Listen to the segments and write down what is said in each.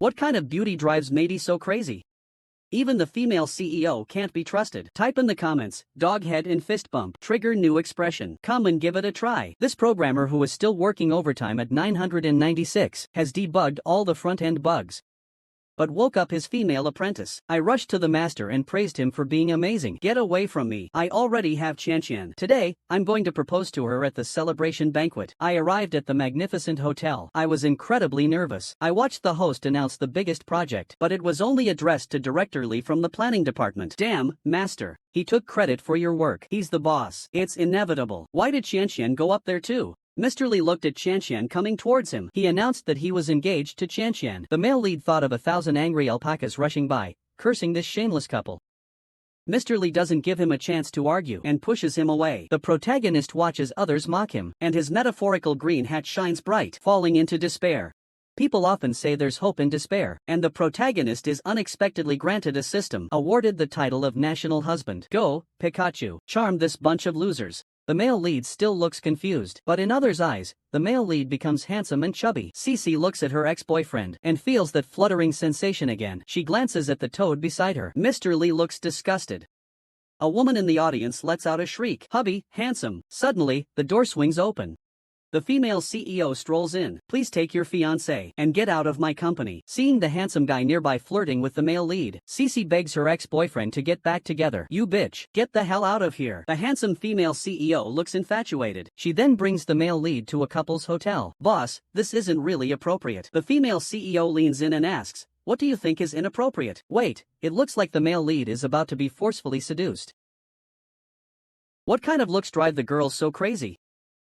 What kind of beauty drives matey so crazy? Even the female CEO can't be trusted. Type in the comments, dog head and fist bump, trigger new expression. Come and give it a try. This programmer, who is still working overtime at 996, has debugged all the front-end bugs, but woke up his female apprentice. I rushed to the master and praised him for being amazing. Get away from me. I already have Qianqian. Today, I'm going to propose to her at the celebration banquet. I arrived at the magnificent hotel. I was incredibly nervous. I watched the host announce the biggest project, but it was only addressed to Director Lee from the planning department. Damn, master. He took credit for your work. He's the boss. It's inevitable. Why did Qianqian go up there too? Mr. Lee looked at Qianqian coming towards him. He announced that he was engaged to Qianqian. The male lead thought of 1,000 angry alpacas rushing by, cursing this shameless couple. Mr. Lee doesn't give him a chance to argue and pushes him away. The protagonist watches others mock him, and his metaphorical green hat shines bright, falling into despair. People often say there's hope in despair, and the protagonist is unexpectedly granted a system, awarded the title of National Husband. Go, Pikachu, charm this bunch of losers. The male lead still looks confused, but in others' eyes, the male lead becomes handsome and chubby. Cece looks at her ex-boyfriend and feels that fluttering sensation again. She glances at the toad beside her. Mr. Lee looks disgusted. A woman in the audience lets out a shriek. Hubby, handsome. Suddenly, the door swings open. The female CEO strolls in. Please take your fiancé and get out of my company. Seeing the handsome guy nearby flirting with the male lead, Cece begs her ex-boyfriend to get back together. You bitch, get the hell out of here. The handsome female CEO looks infatuated. She then brings the male lead to a couple's hotel. Boss, this isn't really appropriate. The female CEO leans in and asks, what do you think is inappropriate? Wait, it looks like the male lead is about to be forcefully seduced. What kind of looks drive the girls so crazy?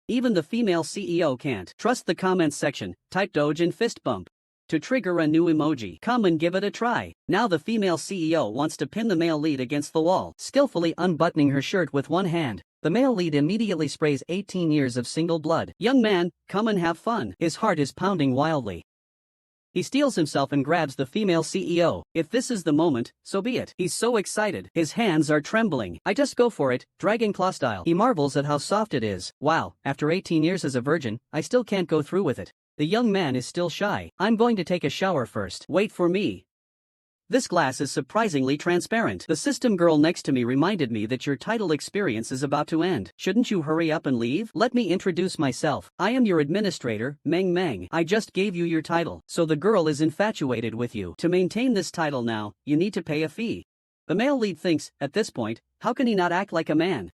Even the female CEO can't trust the comments section. Type Doge and fist bump to trigger a new emoji. Come and give it a try. Now the female CEO wants to pin the male lead against the wall, skillfully unbuttoning her shirt with one hand. The male lead immediately sprays 18 years of single blood. Young man, come and have fun. His heart is pounding wildly. He steels himself and grabs the female CEO. If this is the moment, so be it. He's so excited. His hands are trembling. I just go for it, Dragon Claw style. He marvels at how soft it is. Wow, after 18 years as a virgin, I still can't go through with it. The young man is still shy. I'm going to take a shower first. Wait for me. This glass is surprisingly transparent. The system girl next to me reminded me that your title experience is about to end. Shouldn't you hurry up and leave? Let me introduce myself. I am your administrator, Meng Meng. I just gave you your title. So the girl is infatuated with you. To maintain this title now, you need to pay a fee. The male lead thinks, at this point, how can he not act like a man?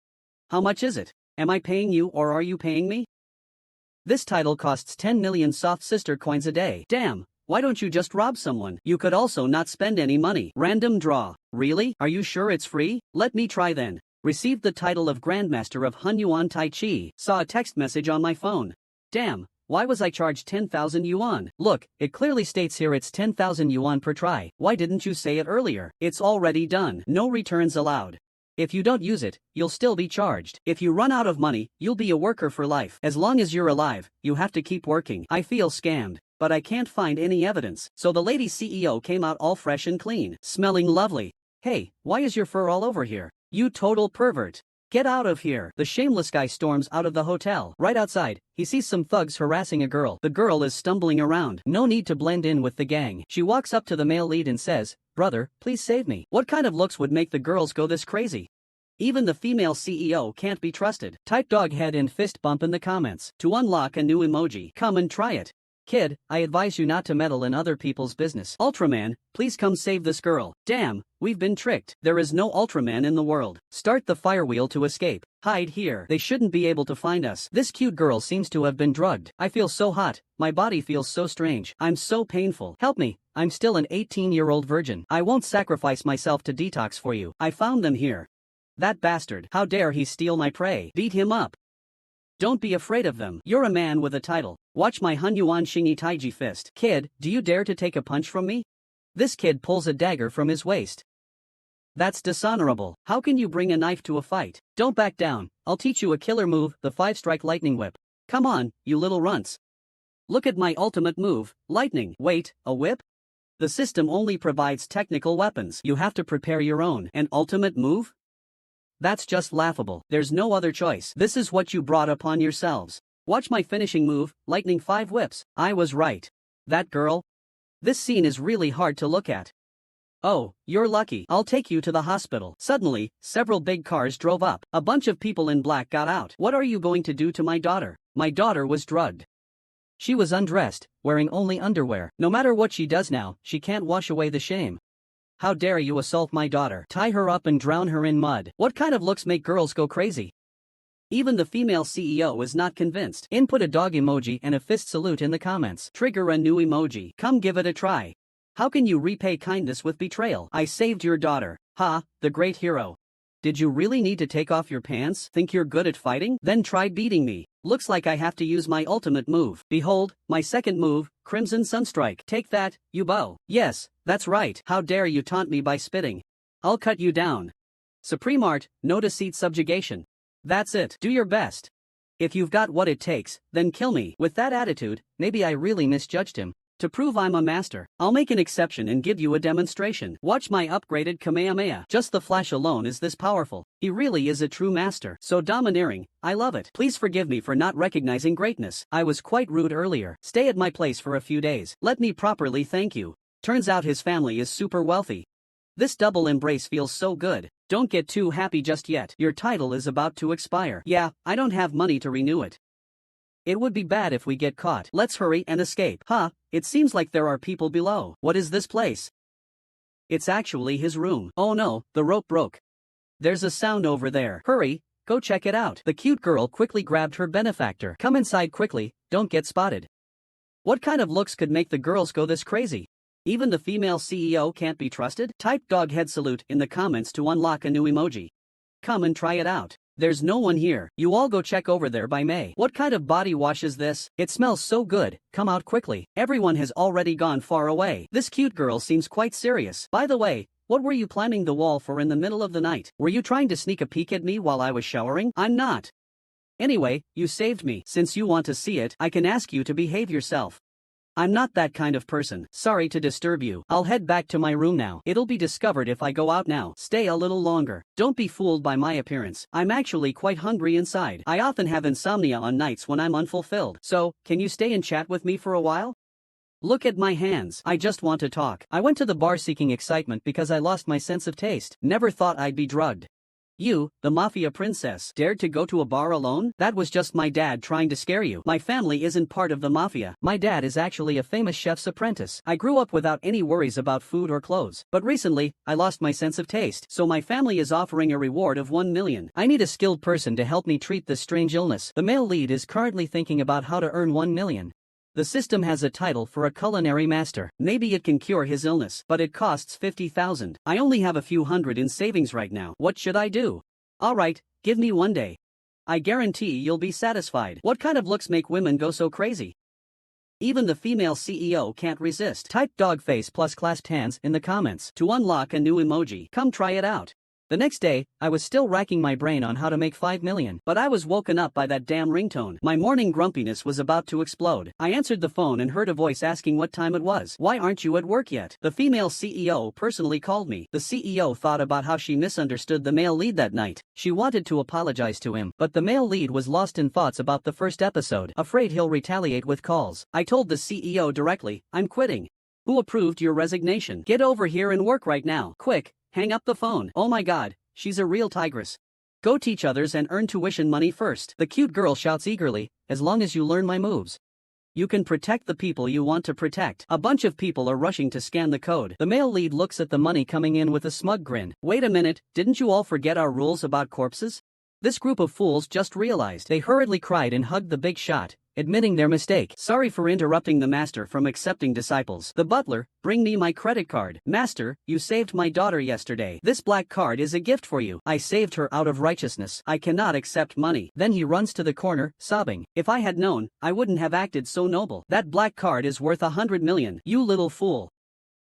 How much is it? Am I paying you or are you paying me? This title costs 10 million soft sister coins a day. Damn. Why don't you just rob someone? You could also not spend any money. Random draw. Really? Are you sure it's free? Let me try then. Received the title of Grandmaster of Hunyuan Tai Chi. Saw a text message on my phone. Damn, why was I charged 10,000 yuan? Look, it clearly states here it's 10,000 yuan per try. Why didn't you say it earlier? It's already done. No returns allowed. If you don't use it, you'll still be charged. If you run out of money, you'll be a worker for life. As long as you're alive, you have to keep working. I feel scammed, but I can't find any evidence. So the lady CEO came out all fresh and clean, smelling lovely. Hey, why is your fur all over here? You total pervert. Get out of here. The shameless guy storms out of the hotel. Right outside, he sees some thugs harassing a girl. The girl is stumbling around. No need to blend in with the gang. She walks up to the male lead and says, brother, please save me. What kind of looks would make the girls go this crazy? Even the female CEO can't be trusted. Type dog head and fist bump in the comments to unlock a new emoji. Come and try it. Kid, I advise you not to meddle in other people's business. Ultraman, please come save this girl. Damn, we've been tricked. There is no Ultraman in the world. Start the fire wheel to escape. Hide here. They shouldn't be able to find us. This cute girl seems to have been drugged. I feel so hot. My body feels so strange. I'm so painful. Help me. I'm still an 18-year-old virgin. I won't sacrifice myself to detox for you. I found them here. That bastard. How dare he steal my prey? Beat him up. Don't be afraid of them. You're a man with a title. Watch my Hunyuan Xingyi Taiji fist. Kid, do you dare to take a punch from me? This kid pulls a dagger from his waist. That's dishonorable. How can you bring a knife to a fight? Don't back down. I'll teach you a killer move, the 5-strike lightning whip. Come on, you little runts. Look at my ultimate move, lightning. Wait, a whip? The system only provides technical weapons. You have to prepare your own. An ultimate move? That's just laughable. There's no other choice. This is what you brought upon yourselves. Watch my finishing move, lightning 5 whips. I was right. That girl? This scene is really hard to look at. Oh, you're lucky. I'll take you to the hospital. Suddenly, several big cars drove up. A bunch of people in black got out. What are you going to do to my daughter? My daughter was drugged. She was undressed, wearing only underwear. No matter what she does now, she can't wash away the shame. How dare you assault my daughter? Tie her up and drown her in mud. What kind of looks make girls go crazy? Even the female CEO is not convinced. Input a dog emoji and a fist salute in the comments. Trigger a new emoji. Come give it a try. How can you repay kindness with betrayal? I saved your daughter. Ha, the great hero. Did you really need to take off your pants? Think you're good at fighting? Then try beating me. Looks like I have to use my ultimate move. Behold, my second move, Crimson Sunstrike. Take that, you bow. Yes, that's right. How dare you taunt me by spitting? I'll cut you down. Supreme Art, no deceit subjugation. That's it. Do your best. If you've got what it takes, then kill me. With that attitude, maybe I really misjudged him. To prove I'm a master, I'll make an exception and give you a demonstration. Watch my upgraded Kamehameha. Just the flash alone is this powerful. He really is a true master. So domineering, I love it. Please forgive me for not recognizing greatness. I was quite rude earlier. Stay at my place for a few days. Let me properly thank you. Turns out his family is super wealthy. This double embrace feels so good. Don't get too happy just yet. Your title is about to expire. Yeah, I don't have money to renew it. It would be bad if we get caught. Let's hurry and escape. Huh, it seems like there are people below. What is this place? It's actually his room. Oh no, the rope broke. There's a sound over there. Hurry, go check it out. The cute girl quickly grabbed her benefactor. Come inside quickly, don't get spotted. What kind of looks could make the girls go this crazy? Even the female CEO can't be trusted? Type dog head salute in the comments to unlock a new emoji. Come and try it out. There's no one here. You all go check over there by May. What kind of body wash is this? It smells so good. Come out quickly. Everyone has already gone far away. This cute girl seems quite serious. By the way, what were you climbing the wall for in the middle of the night? Were you trying to sneak a peek at me while I was showering? I'm not. Anyway, you saved me. Since you want to see it, I can ask you to behave yourself. I'm not that kind of person. Sorry to disturb you. I'll head back to my room now. It'll be discovered if I go out now. Stay a little longer. Don't be fooled by my appearance. I'm actually quite hungry inside. I often have insomnia on nights when I'm unfulfilled. So, can you stay and chat with me for a while? Look at my hands. I just want to talk. I went to the bar seeking excitement because I lost my sense of taste. Never thought I'd be drugged. You, the mafia princess, dared to go to a bar alone? That was just my dad trying to scare you. My family isn't part of the mafia. My dad is actually a famous chef's apprentice. I grew up without any worries about food or clothes. But recently, I lost my sense of taste. So my family is offering a reward of 1 million. I need a skilled person to help me treat this strange illness. The male lead is currently thinking about how to earn 1 million. The system has a title for a culinary master. Maybe it can cure his illness, but it costs 50,000. I only have a few hundred in savings right now. What should I do? Alright, give me 1 day. I guarantee you'll be satisfied. What kind of looks make women go so crazy? Even the female CEO can't resist. Type dog face plus clasped hands in the comments to unlock a new emoji. Come try it out. The next day, I was still racking my brain on how to make 5 million, but I was woken up by that damn ringtone. My morning grumpiness was about to explode. I answered the phone and heard a voice asking what time it was. Why aren't you at work yet? The female CEO personally called me. The CEO thought about how she misunderstood the male lead that night. She wanted to apologize to him, but the male lead was lost in thoughts about the first episode, afraid he'll retaliate with calls. I told the CEO directly, I'm quitting. Who approved your resignation? Get over here and work right now. Quick. Hang up the phone. Oh my god, she's a real tigress. Go teach others and earn tuition money first. The cute girl shouts eagerly, as long as you learn my moves. You can protect the people you want to protect. A bunch of people are rushing to scan the code. The male lead looks at the money coming in with a smug grin. Wait a minute, didn't you all forget our rules about corpses? This group of fools just realized. They hurriedly cried and hugged the big shot, admitting their mistake. Sorry for interrupting the master from accepting disciples. The butler, bring me my credit card. Master, you saved my daughter yesterday. This black card is a gift for you. I saved her out of righteousness. I cannot accept money. Then he runs to the corner, sobbing. If I had known, I wouldn't have acted so noble. That black card is worth 100 million. You little fool.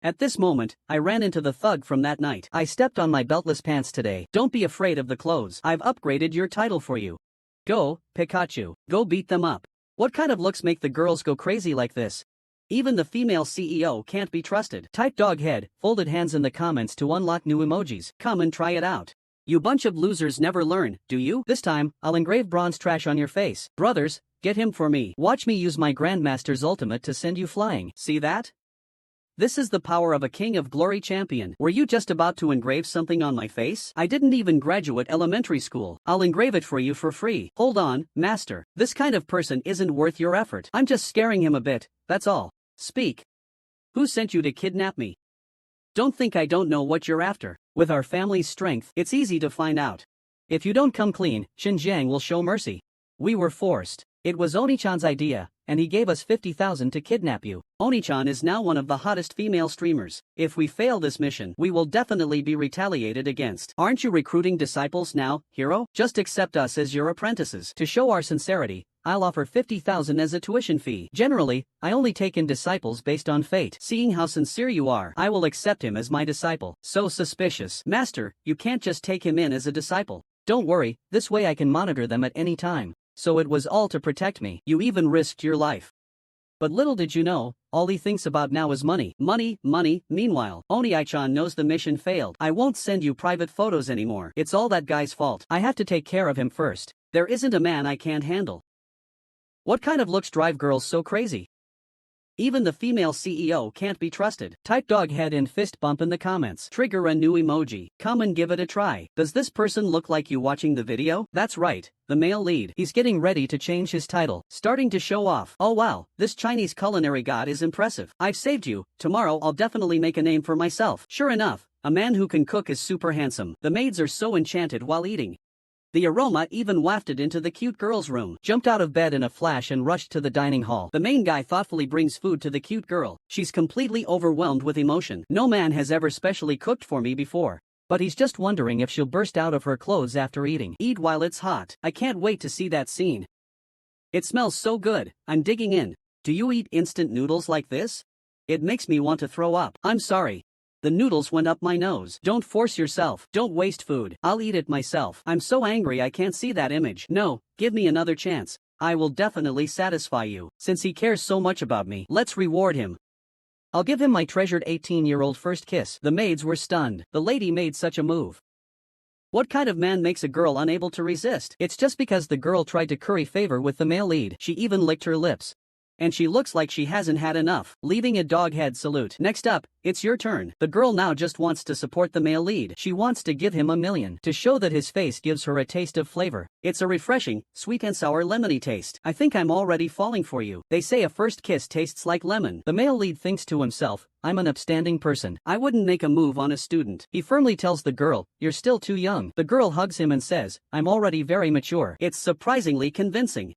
At this moment, I ran into the thug from that night. I stepped on my beltless pants today. Don't be afraid of the clothes. I've upgraded your title for you. Go, Pikachu. Go beat them up. What kind of looks make the girls go crazy like this? Even the female CEO can't be trusted. Type dog head, folded hands in the comments to unlock new emojis. Come and try it out. You bunch of losers never learn, do you? This time, I'll engrave bronze trash on your face. Brothers, get him for me. Watch me use my Grandmaster's ultimate to send you flying. See that? This is the power of a King of Glory champion. Were you just about to engrave something on my face? I didn't even graduate elementary school. I'll engrave it for you for free. Hold on, master. This kind of person isn't worth your effort. I'm just scaring him a bit, that's all. Speak. Who sent you to kidnap me? Don't think I don't know what you're after. With our family's strength, it's easy to find out. If you don't come clean, Xinjiang will show mercy. We were forced. It was Oni-chan's idea, and he gave us 50,000 to kidnap you. Oni-chan is now one of the hottest female streamers. If we fail this mission, we will definitely be retaliated against. Aren't you recruiting disciples now, hero? Just accept us as your apprentices. To show our sincerity, I'll offer 50,000 as a tuition fee. Generally, I only take in disciples based on fate. Seeing how sincere you are, I will accept him as my disciple. So suspicious. Master, you can't just take him in as a disciple. Don't worry, this way I can monitor them at any time. So it was all to protect me. You even risked your life. But little did you know, all he thinks about now is money. Money, money. Meanwhile, Oni-chan knows the mission failed. I won't send you private photos anymore. It's all that guy's fault. I have to take care of him first. There isn't a man I can't handle. What kind of looks drive girls so crazy? Even the female CEO can't be trusted. Type dog head and fist bump in the comments. Trigger a new emoji. Come and give it a try. Does this person look like you watching the video? That's right, the male lead. He's getting ready to change his title. Starting to show off. Oh wow, this Chinese culinary god is impressive. I've saved you. Tomorrow I'll definitely make a name for myself. Sure enough, a man who can cook is super handsome. The maids are so enchanted while eating. The aroma even wafted into the cute girl's room. Jumped out of bed in a flash and rushed to the dining hall. The main guy thoughtfully brings food to the cute girl. She's completely overwhelmed with emotion. No man has ever specially cooked for me before. But he's just wondering if she'll burst out of her clothes after eating. Eat while it's hot. I can't wait to see that scene. It smells so good, I'm digging in. Do you eat instant noodles like this? It makes me want to throw up. I'm sorry. The noodles went up my nose. Don't force yourself. Don't waste food. I'll eat it myself. I'm so angry I can't see that image. No, give me another chance. I will definitely satisfy you. Since he cares so much about me, let's reward him. I'll give him my treasured 18-year-old first kiss. The maids were stunned. The lady made such a move. What kind of man makes a girl unable to resist? It's just because the girl tried to curry favor with the male lead. She even licked her lips. And she looks like she hasn't had enough, leaving a dog head salute. Next up, it's your turn. The girl now just wants to support the male lead. She wants to give him $1 million to show that his face gives her a taste of flavor. It's a refreshing, sweet and sour lemony taste. I think I'm already falling for you. They say a first kiss tastes like lemon. The male lead thinks to himself, I'm an upstanding person. I wouldn't make a move on a student. He firmly tells the girl, you're still too young. The girl hugs him and says, I'm already very mature. It's surprisingly convincing.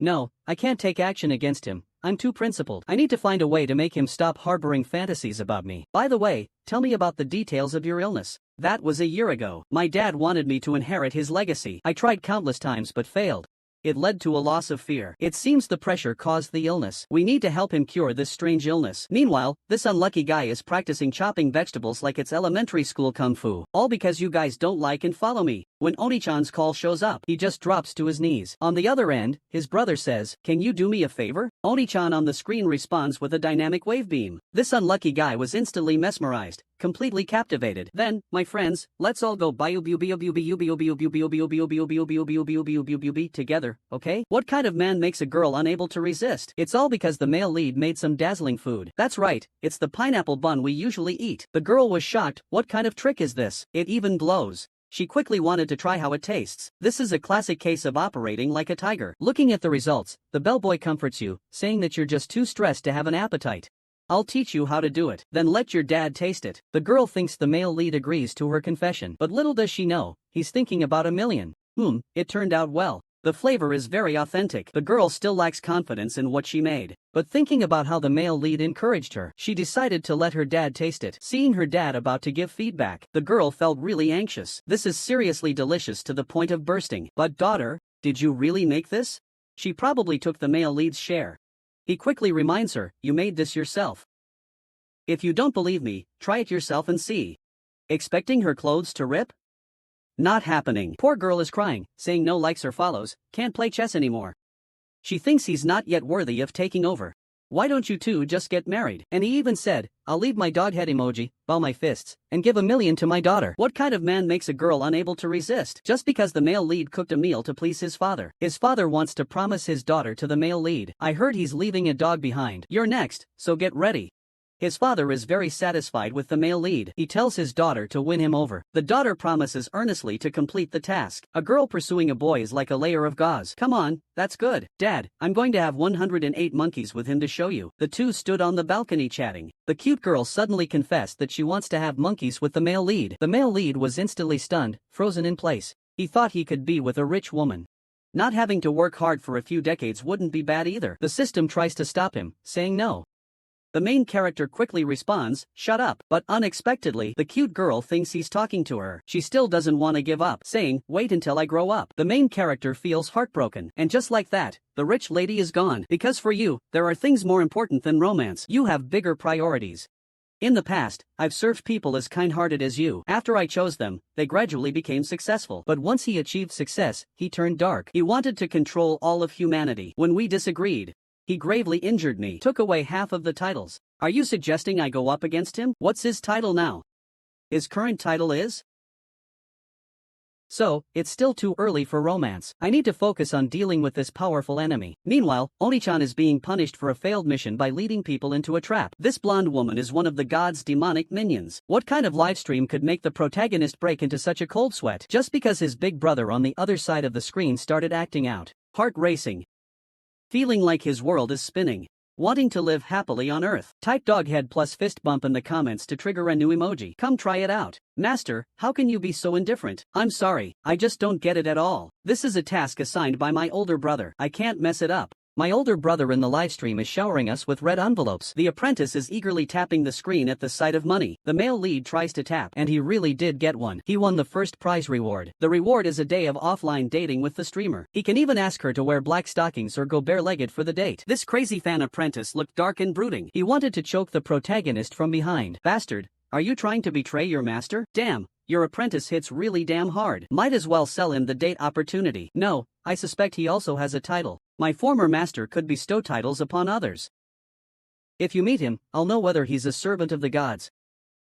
No, I can't take action against him. I'm too principled. I need to find a way to make him stop harboring fantasies about me. By the way, tell me about the details of your illness. That was a year ago. My dad wanted me to inherit his legacy. I tried countless times but failed. It led to a loss of fear. It seems the pressure caused the illness. We need to help him cure this strange illness. Meanwhile, this unlucky guy is practicing chopping vegetables like it's elementary school kung fu. All because you guys don't like and follow me. When Oni-chan's call shows up, he just drops to his knees. On the other end, his brother says, can you do me a favor? Oni-chan on the screen responds with a dynamic wave beam. This unlucky guy was instantly mesmerized, completely captivated. Then, my friends, let's all go together, okay? What kind of man makes a girl unable to resist? It's all because the male lead made some dazzling food. That's right, it's the pineapple bun we usually eat. The girl was shocked. What kind of trick is this? It even glows. She quickly wanted to try how it tastes. This is a classic case of operating like a tiger. Looking at the results, the bellboy comforts you, saying that you're just too stressed to have an appetite. I'll teach you how to do it. Then let your dad taste it. The girl thinks the male lead agrees to her confession. But little does she know, he's thinking about $1 million. It turned out well. The flavor is very authentic. The girl still lacks confidence in what she made. But thinking about how the male lead encouraged her, she decided to let her dad taste it. Seeing her dad about to give feedback, the girl felt really anxious. This is seriously delicious to the point of bursting. But daughter, did you really make this? She probably took the male lead's share. He quickly reminds her, you made this yourself. If you don't believe me, try it yourself and see. Expecting her clothes to rip? Not happening. Poor girl is crying, saying no likes or follows, can't play chess anymore. She thinks he's not yet worthy of taking over. Why don't you two just get married? And he even said, I'll leave my dog head emoji, ball my fists, and give $1 million to my daughter. What kind of man makes a girl unable to resist? Just because the male lead cooked a meal to please his father. His father wants to promise his daughter to the male lead. I heard he's leaving a dog behind. You're next, so get ready. His father is very satisfied with the male lead. He tells his daughter to win him over. The daughter promises earnestly to complete the task. A girl pursuing a boy is like a layer of gauze. Come on, that's good. Dad, I'm going to have 108 monkeys with him to show you. The two stood on the balcony chatting. The cute girl suddenly confessed that she wants to have monkeys with the male lead. The male lead was instantly stunned, frozen in place. He thought he could be with a rich woman. Not having to work hard for a few decades wouldn't be bad either. The system tries to stop him, saying no. The main character quickly responds, "Shut up." But unexpectedly, the cute girl thinks he's talking to her. She still doesn't want to give up, saying, "Wait until I grow up." The main character feels heartbroken. And just like that, the rich lady is gone. Because for you, there are things more important than romance. You have bigger priorities. In the past, I've served people as kind-hearted as you. After I chose them, they gradually became successful. But once he achieved success, he turned dark. He wanted to control all of humanity. When we disagreed, he gravely injured me, took away half of the titles. Are you suggesting I go up against him? What's his title now? His current title is? So, it's still too early for romance. I need to focus on dealing with this powerful enemy. Meanwhile, Oni-chan is being punished for a failed mission by leading people into a trap. This blonde woman is one of the god's demonic minions. What kind of livestream could make the protagonist break into such a cold sweat? Just because his big brother on the other side of the screen started acting out. Heart racing. Feeling like his world is spinning. Wanting to live happily on Earth. Type doghead plus fist bump in the comments to trigger a new emoji. Come try it out. Master, how can you be so indifferent? I'm sorry, I just don't get it at all. This is a task assigned by my older brother. I can't mess it up. My older brother in the livestream is showering us with red envelopes. The apprentice is eagerly tapping the screen at the sight of money. The male lead tries to tap, and he really did get one. He won the first prize reward. The reward is a day of offline dating with the streamer. He can even ask her to wear black stockings or go bare-legged for the date. This crazy fan apprentice looked dark and brooding. He wanted to choke the protagonist from behind. Bastard, are you trying to betray your master? Damn, your apprentice hits really damn hard. Might as well sell him the date opportunity. No, I suspect he also has a title. My former master could bestow titles upon others. If you meet him, I'll know whether he's a servant of the gods.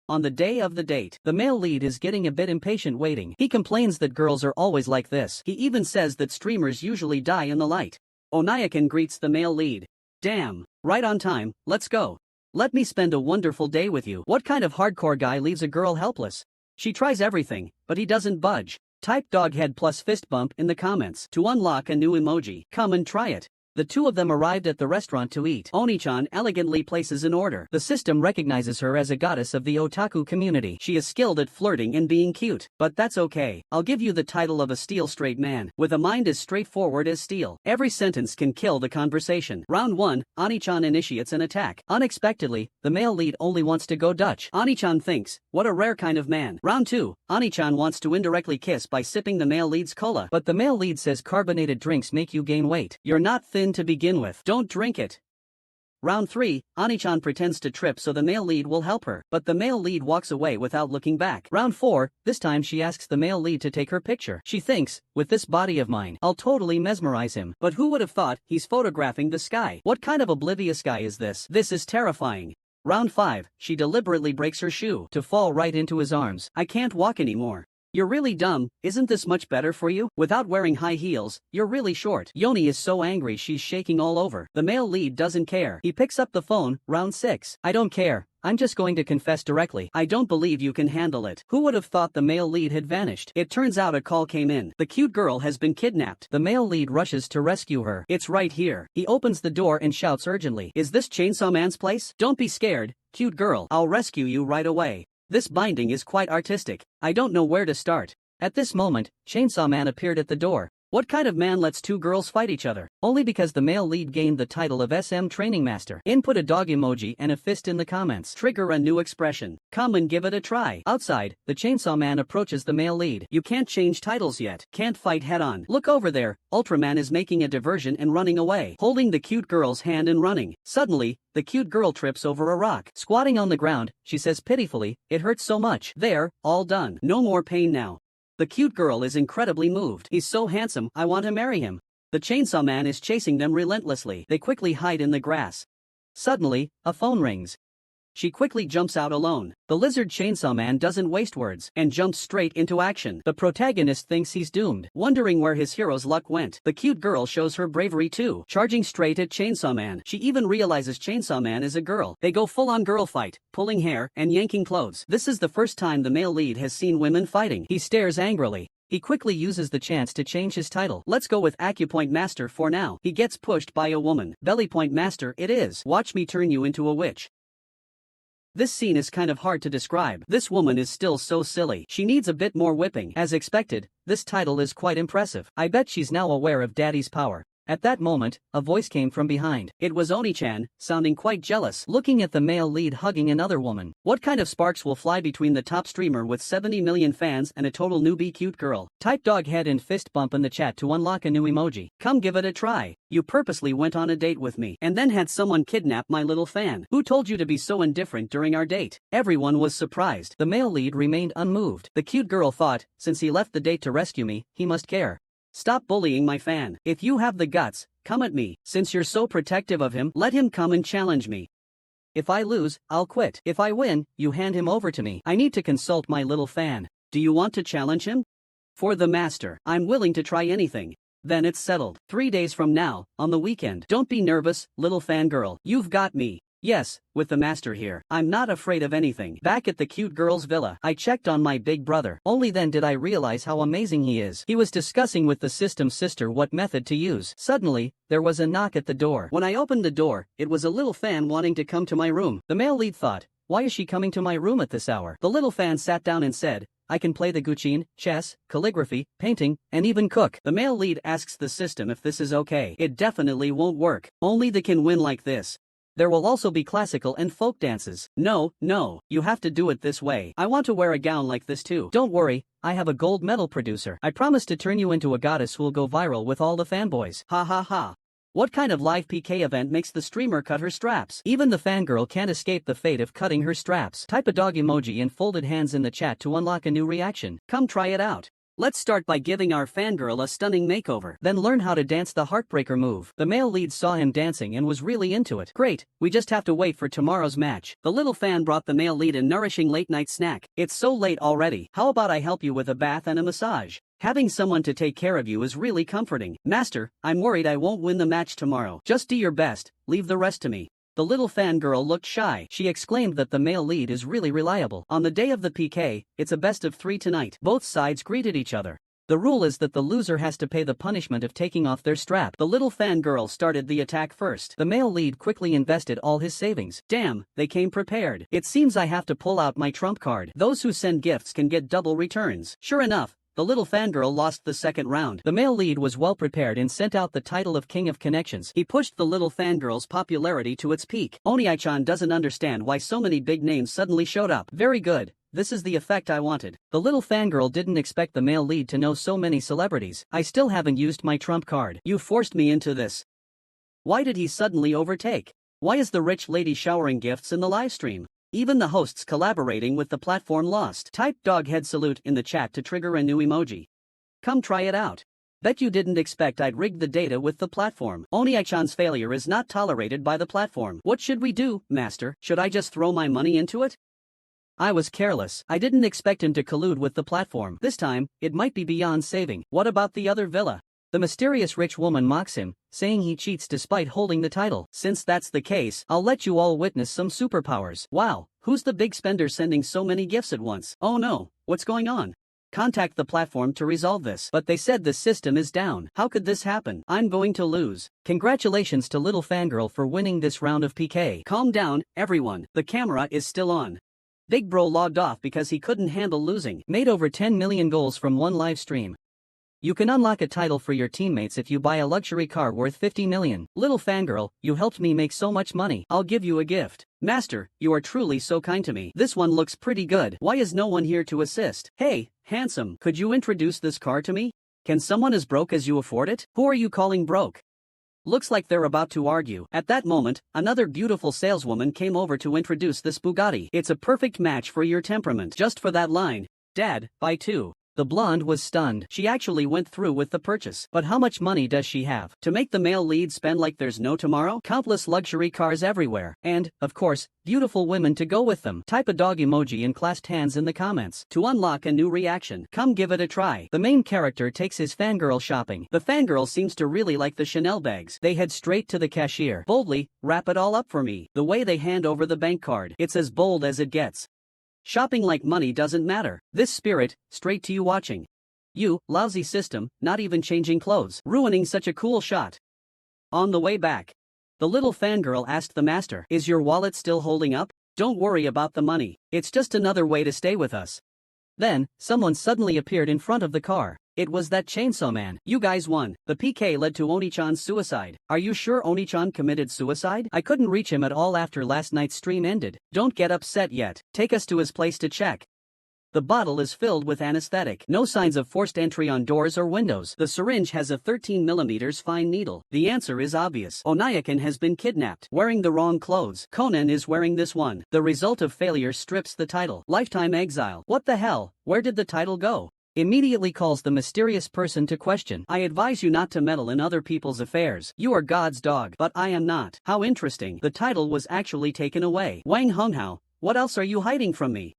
On the day of the date, the male lead is getting a bit impatient waiting. He complains that girls are always like this. He even says that streamers usually die in the light. Onayakan greets the male lead. Damn, right on time, let's go. Let me spend a wonderful day with you. What kind of hardcore guy leaves a girl helpless? She tries everything, but he doesn't budge. Type doghead plus fist bump in the comments to unlock a new emoji. Come and try it. The two of them arrived at the restaurant to eat. Oni-chan elegantly places an order. The system recognizes her as a goddess of the otaku community. She is skilled at flirting and being cute. But that's okay. I'll give you the title of a steel straight man, with a mind as straightforward as steel. Every sentence can kill the conversation. Round 1, Oni-chan initiates an attack. Unexpectedly, the male lead only wants to go Dutch. Oni-chan thinks, what a rare kind of man. Round 2, Oni-chan wants to indirectly kiss by sipping the male lead's cola. But the male lead says carbonated drinks make you gain weight. You're not thin to begin with. Don't drink it. Round 3, Ani-chan pretends to trip so the male lead will help her, but the male lead walks away without looking back. Round 4, this time she asks the male lead to take her picture. She thinks, with this body of mine, I'll totally mesmerize him. But who would have thought he's photographing the sky? What kind of oblivious guy is this? This is terrifying. Round 5, she deliberately breaks her shoe to fall right into his arms. I can't walk anymore. You're really dumb, isn't this much better for you? Without wearing high heels, you're really short. Yoni is so angry she's shaking all over. The male lead doesn't care. He picks up the phone. Round 6. I don't care. I'm just going to confess directly. I don't believe you can handle it. Who would have thought the male lead had vanished? It turns out a call came in. The cute girl has been kidnapped. The male lead rushes to rescue her. It's right here. He opens the door and shouts urgently. Is this Chainsaw Man's place? Don't be scared, cute girl. I'll rescue you right away. This binding is quite artistic. I don't know where to start. At this moment, Chainsaw Man appeared at the door. What kind of man lets two girls fight each other? Only because the male lead gained the title of SM Training Master. Input a dog emoji and a fist in the comments. Trigger a new expression. Come and give it a try. Outside, the Chainsaw Man approaches the male lead. You can't change titles yet. Can't fight head on. Look over there. Ultraman is making a diversion and running away, holding the cute girl's hand and running. Suddenly, the cute girl trips over a rock. Squatting on the ground, she says pitifully, it hurts so much. There, all done. No more pain now. The cute girl is incredibly moved. He's so handsome, I want to marry him. The Chainsaw Man is chasing them relentlessly. They quickly hide in the grass. Suddenly, a phone rings. she quickly jumps out alone. The lizard chainsaw man doesn't waste words and jumps straight into action. The protagonist thinks he's doomed, wondering where his hero's luck went. The cute girl shows her bravery too, charging straight at Chainsaw Man. She even realizes Chainsaw Man is a girl. They go full-on girl fight, pulling hair and yanking clothes. This is the first time the male lead has seen women fighting. He stares angrily. He quickly uses the chance to change his title. Let's go with Acupoint Master for now. He gets pushed by a woman. Bellypoint Master it is. Watch me turn you into a witch. This scene is kind of hard to describe. This woman is still so silly. She needs a bit more whipping. As expected, this title is quite impressive. I bet she's now aware of Daddy's power. At that moment, a voice came from behind. It was Oni-chan, sounding quite jealous, looking at the male lead hugging another woman. What kind of sparks will fly between the top streamer with 70 million fans and a total newbie cute girl? Type dog head and fist bump in the chat to unlock a new emoji. Come give it a try. You purposely went on a date with me and then had someone kidnap my little fan. Who told you to be so indifferent during our date? Everyone was surprised. The male lead remained unmoved. The cute girl thought, since he left the date to rescue me, he must care. Stop bullying my fan. If you have the guts, come at me. Since you're so protective of him, let him come and challenge me. If I lose, I'll quit. If I win, you hand him over to me. I need to consult my little fan. Do you want to challenge him? For the master, I'm willing to try anything. Then it's settled. 3 days from now, on the weekend. Don't be nervous, little fangirl. You've got me. Yes, with the master here, I'm not afraid of anything. Back at the cute girl's villa, I checked on my big brother. Only then did I realize how amazing he is. He was discussing with the system sister what method to use. Suddenly, there was a knock at the door. When I opened the door, it was a little fan wanting to come to my room. The male lead thought, why is she coming to my room at this hour? The little fan sat down and said, I can play the guqin, chess, calligraphy, painting, and even cook. The male lead asks the system if this is okay. It definitely won't work. Only they can win like this. There will also be classical and folk dances. No, you have to do it this way. I want to wear a gown like this too. Don't worry, I have a gold medal producer. I promise to turn you into a goddess who'll go viral with all the fanboys. Ha ha ha. What kind of live PK event makes the streamer cut her straps? Even the fangirl can't escape the fate of cutting her straps. Type a dog emoji and folded hands in the chat to unlock a new reaction. Come try it out. Let's start by giving our fangirl a stunning makeover. Then learn how to dance the heartbreaker move. The male lead saw him dancing and was really into it. Great, we just have to wait for tomorrow's match. The little fan brought the male lead a nourishing late-night snack. It's so late already. How about I help you with a bath and a massage? Having someone to take care of you is really comforting. Master, I'm worried I won't win the match tomorrow. Just do your best, leave the rest to me. The little fangirl looked shy. She exclaimed that the male lead is really reliable. On the day of the PK, it's a best of 3 tonight. Both sides greeted each other. The rule is that the loser has to pay the punishment of taking off their strap. The little fangirl started the attack first. The male lead quickly invested all his savings. Damn, they came prepared. It seems I have to pull out my trump card. Those who send gifts can get double returns. Sure enough, the little fangirl lost the second round. The male lead was well prepared and sent out the title of King of Connections. He pushed the little fangirl's popularity to its peak. Oni-chan doesn't understand why so many big names suddenly showed up. Very good. This is the effect I wanted. The little fangirl didn't expect the male lead to know so many celebrities. I still haven't used my trump card. You forced me into this. Why did he suddenly overtake? Why is the rich lady showering gifts in the livestream? Even the hosts collaborating with the platform lost. Type dog head salute in the chat to trigger a new emoji. Come try it out. Bet you didn't expect I'd rig the data with the platform. Oni-chan's failure is not tolerated by the platform. What should we do, master? Should I just throw my money into it? I was careless. I didn't expect him to collude with the platform. This time, it might be beyond saving. What about the other villa? The mysterious rich woman mocks him, saying he cheats despite holding the title. Since that's the case, I'll let you all witness some superpowers. Wow, who's the big spender sending so many gifts at once? Oh no, what's going on? Contact the platform to resolve this. But they said the system is down. How could this happen? I'm going to lose. Congratulations to little fangirl for winning this round of PK. Calm down, everyone. The camera is still on. Big bro logged off because he couldn't handle losing. Made over 10 million goals from one live stream. You can unlock a title for your teammates if you buy a luxury car worth 50 million. Little fangirl, you helped me make so much money. I'll give you a gift. Master, you are truly so kind to me. This one looks pretty good. Why is no one here to assist? Hey, handsome, could you introduce this car to me? Can someone as broke as you afford it? Who are you calling broke? Looks like they're about to argue. At that moment, another beautiful saleswoman came over to introduce this Bugatti. It's a perfect match for your temperament. Just for that line. Dad, buy two. The blonde was stunned. She actually went through with the purchase. But how much money does she have? To make the male lead spend like there's no tomorrow? Countless luxury cars everywhere. And, of course, beautiful women to go with them. Type a dog emoji and clasped hands in the comments. To unlock a new reaction, come give it a try. The main character takes his fangirl shopping. The fangirl seems to really like the Chanel bags. They head straight to the cashier. Boldly, wrap it all up for me. The way they hand over the bank card, it's as bold as it gets. Shopping like money doesn't matter. This spirit, straight to you watching. You, lousy system, not even changing clothes, ruining such a cool shot. On the way back, the little fangirl asked the master, "Is your wallet still holding up? Don't worry about the money. It's just another way to stay with us." Then, someone suddenly appeared in front of the car. It was that chainsaw man. You guys won. The PK led to Oni-chan's suicide. Are you sure Oni-chan committed suicide? I couldn't reach him at all after last night's stream ended. Don't get upset yet. Take us to his place to check. The bottle is filled with anesthetic. No signs of forced entry on doors or windows. The syringe has a 13mm fine needle. The answer is obvious. Onyakan has been kidnapped. Wearing the wrong clothes. Conan is wearing this one. The result of failure strips the title. Lifetime exile. What the hell? Where did the title go? Immediately calls the mysterious person to question. I advise you not to meddle in other people's affairs. You are God's dog. But I am not. How interesting. The title was actually taken away. Wang Honghao, what else are you hiding from me?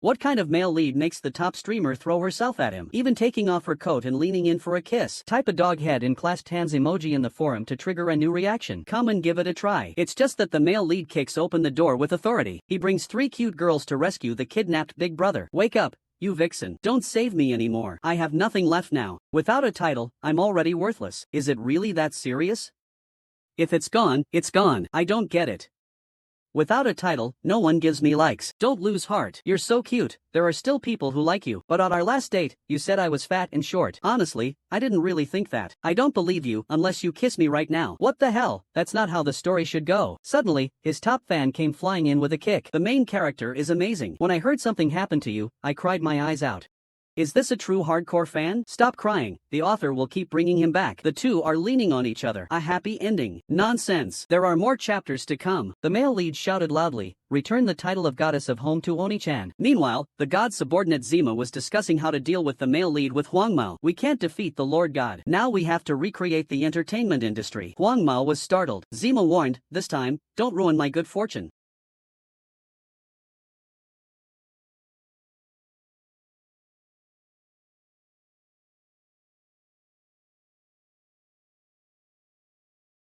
What kind of male lead makes the top streamer throw herself at him, even taking off her coat and leaning in for a kiss? Type a dog head and clasped hands emoji in the forum to trigger a new reaction. Come and give it a try. It's just that the male lead kicks open the door with authority. He brings 3 cute girls to rescue the kidnapped big brother. Wake up, you vixen. Don't save me anymore. I have nothing left now. Without a title, I'm already worthless. Is it really that serious? If it's gone, it's gone. I don't get it. Without a title, no one gives me likes. Don't lose heart. You're so cute. There are still people who like you. But on our last date, you said I was fat and short. Honestly, I didn't really think that. I don't believe you unless you kiss me right now. What the hell? That's not how the story should go. Suddenly, his top fan came flying in with a kick. The main character is amazing. When I heard something happened to you, I cried my eyes out. Is this a true hardcore fan? Stop crying. The author will keep bringing him back. The two are leaning on each other. A happy ending. Nonsense. There are more chapters to come. The male lead shouted loudly, "Return the title of Goddess of Home to Oni-chan." Meanwhile, the god subordinate Zima was discussing how to deal with the male lead with Huang Mao. We can't defeat the Lord God. Now we have to recreate the entertainment industry. Huang Mao was startled. Zima warned, "This time, don't ruin my good fortune."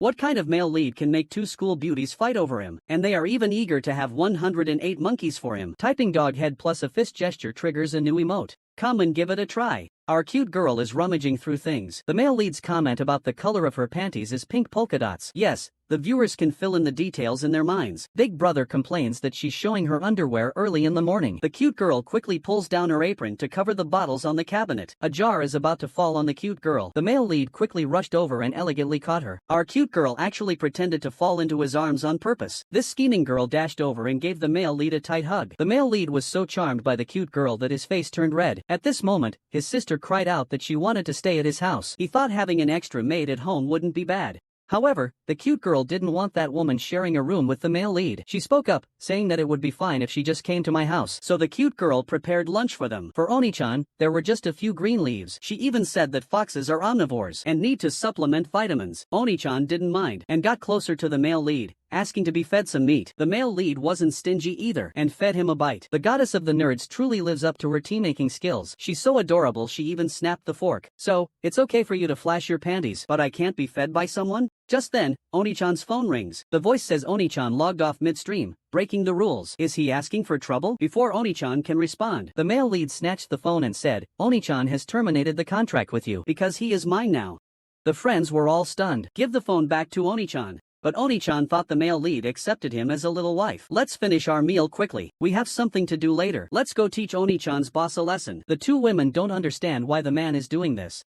What kind of male lead can make 2 school beauties fight over him? And they are even eager to have 108 monkeys for him. Typing dog head plus a fist gesture triggers a new emote. Come and give it a try. Our cute girl is rummaging through things. The male lead's comment about the color of her panties is pink polka dots. Yes, the viewers can fill in the details in their minds. Big brother complains that she's showing her underwear early in the morning. The cute girl quickly pulls down her apron to cover the bottles on the cabinet. A jar is about to fall on the cute girl. The male lead quickly rushed over and elegantly caught her. Our cute girl actually pretended to fall into his arms on purpose. This scheming girl dashed over and gave the male lead a tight hug. The male lead was so charmed by the cute girl that his face turned red. At this moment, his sister cried out that she wanted to stay at his house. He thought having an extra maid at home wouldn't be bad. However, the cute girl didn't want that woman sharing a room with the male lead. She spoke up, saying that it would be fine if she just came to my house. So the cute girl prepared lunch for them. For Oni-chan, there were just a few green leaves. She even said that foxes are omnivores and need to supplement vitamins. Oni-chan didn't mind and got closer to the male lead, asking to be fed some meat. The male lead wasn't stingy either and fed him a bite. The goddess of the nerds truly lives up to her tea-making skills. She's so adorable she even snapped the fork. So, it's okay for you to flash your panties, but I can't be fed by someone? Just then, Oni-chan's phone rings. The voice says Oni-chan logged off midstream, breaking the rules. Is he asking for trouble? Before Oni-chan can respond, the male lead snatched the phone and said, Oni-chan has terminated the contract with you because he is mine now. The friends were all stunned. Give the phone back to Oni-chan. But Oni-chan thought the male lead accepted him as a little wife. Let's finish our meal quickly. We have something to do later. Let's go teach Oni-chan's boss a lesson. The two women don't understand why the man is doing this.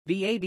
BA.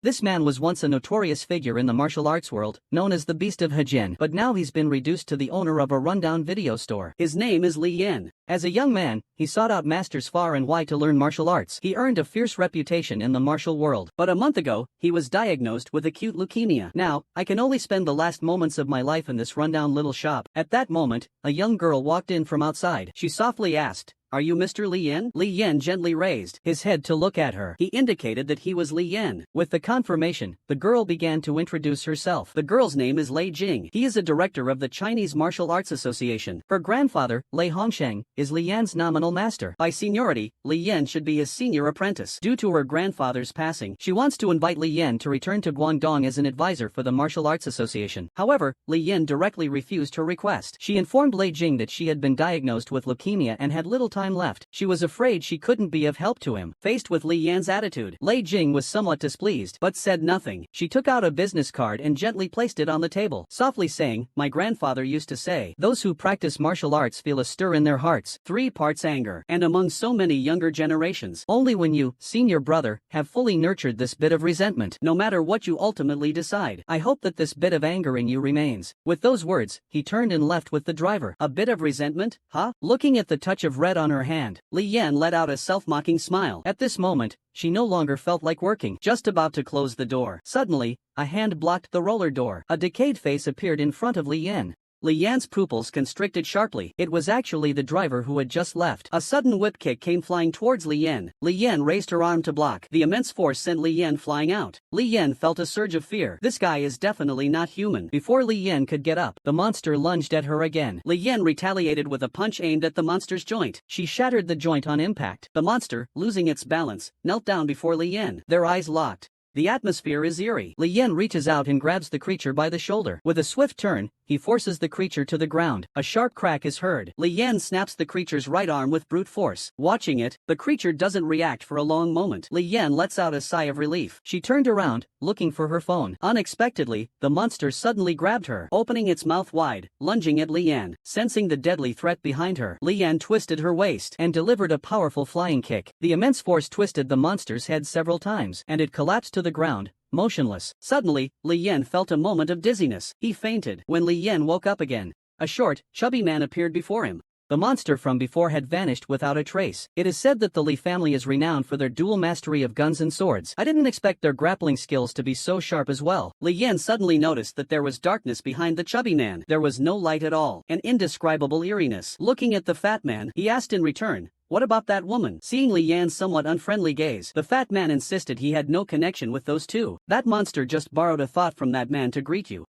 This man was once a notorious figure in the martial arts world, known as the Beast of Hajin, but now he's been reduced to the owner of a rundown video store. His name is Li Yan. As a young man, he sought out masters far and wide to learn martial arts. He earned a fierce reputation in the martial world. But a month ago, he was diagnosed with acute leukemia. Now, I can only spend the last moments of my life in this rundown little shop. At that moment, a young girl walked in from outside. She softly asked, "Are you Mr. Li Yan?" Li Yan gently raised his head to look at her. He indicated that he was Li Yan. With the confirmation, the girl began to introduce herself. The girl's name is Lei Jing. He is a director of the Chinese Martial Arts Association. Her grandfather, Lei Hongsheng, is Li Yan's nominal master. By seniority, Li Yan should be his senior apprentice. Due to her grandfather's passing, she wants to invite Li Yan to return to Guangdong as an advisor for the Martial Arts Association. However, Li Yan directly refused her request. She informed Lei Jing that she had been diagnosed with leukemia and had little time left. She was afraid she couldn't be of help to him. Faced with Li Yan's attitude, Lei Jing was somewhat displeased, but said nothing. She took out a business card and gently placed it on the table, softly saying, "My grandfather used to say, those who practice martial arts feel a stir in their hearts, 3 parts anger, and among so many younger generations, only when you, senior brother, have fully nurtured this bit of resentment. No matter what you ultimately decide, I hope that this bit of anger in you remains." With those words, he turned and left with the driver. A bit of resentment, huh? Looking at the touch of red on her hand, Li Yan let out a self-mocking smile. At this moment, she no longer felt like working. Just about to close the door, suddenly, a hand blocked the roller door. A decayed face appeared in front of Li Yan. Li Yan's pupils constricted sharply. It was actually the driver who had just left. A sudden whip kick came flying towards Li Yan. Li Yan raised her arm to block. The immense force sent Li Yan flying out. Li Yan felt a surge of fear. This guy is definitely not human. Before Li Yan could get up, the monster lunged at her again. Li Yan retaliated with a punch aimed at the monster's joint. She shattered the joint on impact. The monster, losing its balance, knelt down before Li Yan. Their eyes locked. The atmosphere is eerie. Li Yan reaches out and grabs the creature by the shoulder. With a swift turn, he forces the creature to the ground. A sharp crack is heard. Li Yan snaps the creature's right arm with brute force. Watching it, the creature doesn't react for a long moment. Li Yan lets out a sigh of relief. She turned around, looking for her phone. Unexpectedly, the monster suddenly grabbed her, opening its mouth wide, lunging at Li Yan. Sensing the deadly threat behind her, Li Yan twisted her waist and delivered a powerful flying kick. The immense force twisted the monster's head several times, and it collapsed to the ground, motionless. Suddenly, Li Yan felt a moment of dizziness. He fainted. When Li Yan woke up again, a short, chubby man appeared before him. The monster from before had vanished without a trace. It is said that the Li family is renowned for their dual mastery of guns and swords. I didn't expect their grappling skills to be so sharp as well. Li Yan suddenly noticed that there was darkness behind the chubby man. There was no light at all. An indescribable eeriness. Looking at the fat man, he asked in return, "What about that woman?" Seeing Li Yan's somewhat unfriendly gaze, the fat man insisted he had no connection with those two. "That monster just borrowed a thought from that man to greet you.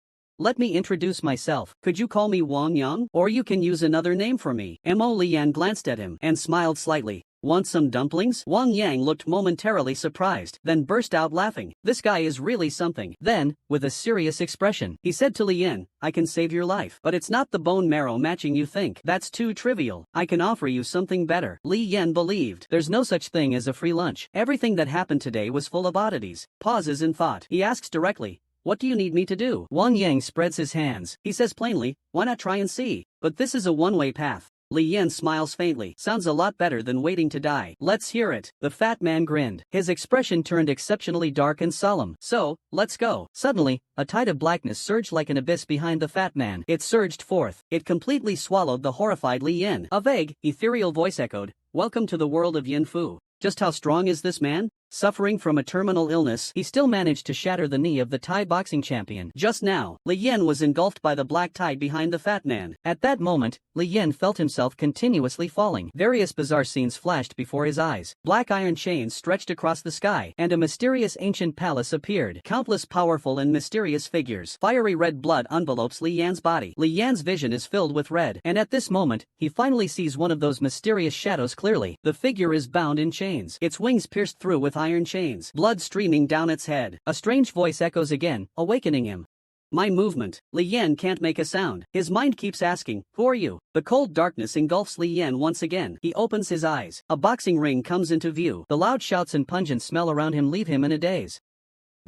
Let me introduce myself. Could you call me Wang Yang? Or you can use another name for me." Li Yan glanced at him and smiled slightly. "Want some dumplings?" Wang Yang looked momentarily surprised, then burst out laughing. This guy is really something. Then, with a serious expression, he said to Li Yan, "I can save your life. But it's not the bone marrow matching you think. That's too trivial. I can offer you something better." Li Yan believed. There's no such thing as a free lunch. Everything that happened today was full of oddities. Pauses in thought. He asks directly, "What do you need me to do?" Wang Yang spreads his hands. He says plainly, "Why not try and see? But this is a one-way path." Li Yan smiles faintly. "Sounds a lot better than waiting to die. Let's hear it." The fat man grinned. His expression turned exceptionally dark and solemn. "So, let's go." Suddenly, a tide of blackness surged like an abyss behind the fat man. It surged forth. It completely swallowed the horrified Li Yan. A vague, ethereal voice echoed, "Welcome to the world of Yin Fu." Just how strong is this man? Suffering from a terminal illness, he still managed to shatter the knee of the Thai boxing champion. Just now, Li Yan was engulfed by the black tide behind the fat man. At that moment, Li Yan felt himself continuously falling. Various bizarre scenes flashed before his eyes. Black iron chains stretched across the sky, and a mysterious ancient palace appeared. Countless powerful and mysterious figures. Fiery red blood envelopes Li Yan's body. Li Yan's vision is filled with red, and at this moment, he finally sees one of those mysterious shadows clearly. The figure is bound in chains. Its wings pierced through with iron chains, blood streaming down its head. A strange voice echoes again, awakening him. My movement. Li Yan can't make a sound. His mind keeps asking, "Who are you?" The cold darkness engulfs Li Yan once again. He opens his eyes. A boxing ring comes into view. The loud shouts and pungent smell around him leave him in a daze.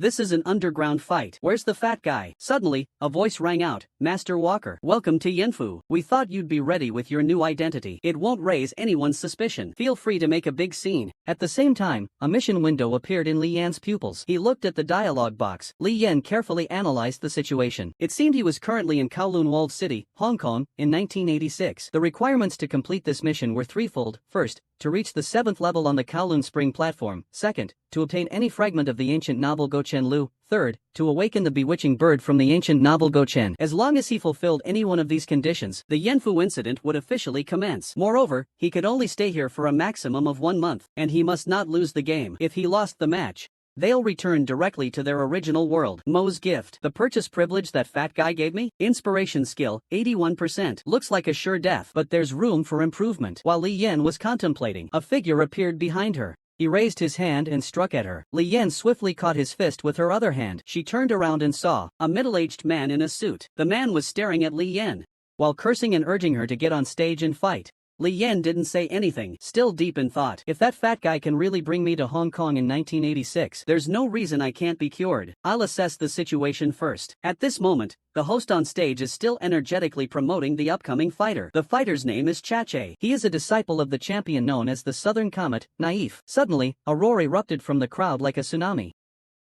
This is an underground fight. Where's the fat guy? Suddenly, a voice rang out, Master Walker. Welcome to Yenfu. We thought you'd be ready with your new identity. It won't raise anyone's suspicion. Feel free to make a big scene. At the same time, a mission window appeared in Li Yan's pupils. He looked at the dialogue box. Li Yan carefully analyzed the situation. It seemed he was currently in Kowloon Walled City, Hong Kong, in 1986. The requirements to complete this mission were threefold. First, to reach the 7th level on the Kowloon Spring platform. Second, to obtain any fragment of the ancient novel Gochen Lu. Third, to awaken the bewitching bird from the ancient novel Gochen. As long as he fulfilled any one of these conditions, the Yenfu incident would officially commence. Moreover, he could only stay here for a maximum of 1 month, and he must not lose the game. If he lost the match, they'll return directly to their original world. Mo's gift. The purchase privilege that fat guy gave me? Inspiration skill, 81%. Looks like a sure death, but there's room for improvement. While Li Yan was contemplating, a figure appeared behind her. He raised his hand and struck at her. Li Yan swiftly caught his fist with her other hand. She turned around and saw a middle-aged man in a suit. The man was staring at Li Yan, while cursing and urging her to get on stage and fight. Li Yan didn't say anything, still deep in thought. If that fat guy can really bring me to Hong Kong in 1986, there's no reason I can't be cured. I'll assess the situation first. At this moment, the host on stage is still energetically promoting the upcoming fighter. The fighter's name is Chache. He is a disciple of the champion known as the Southern Comet, Naif. Suddenly, a roar erupted from the crowd like a tsunami.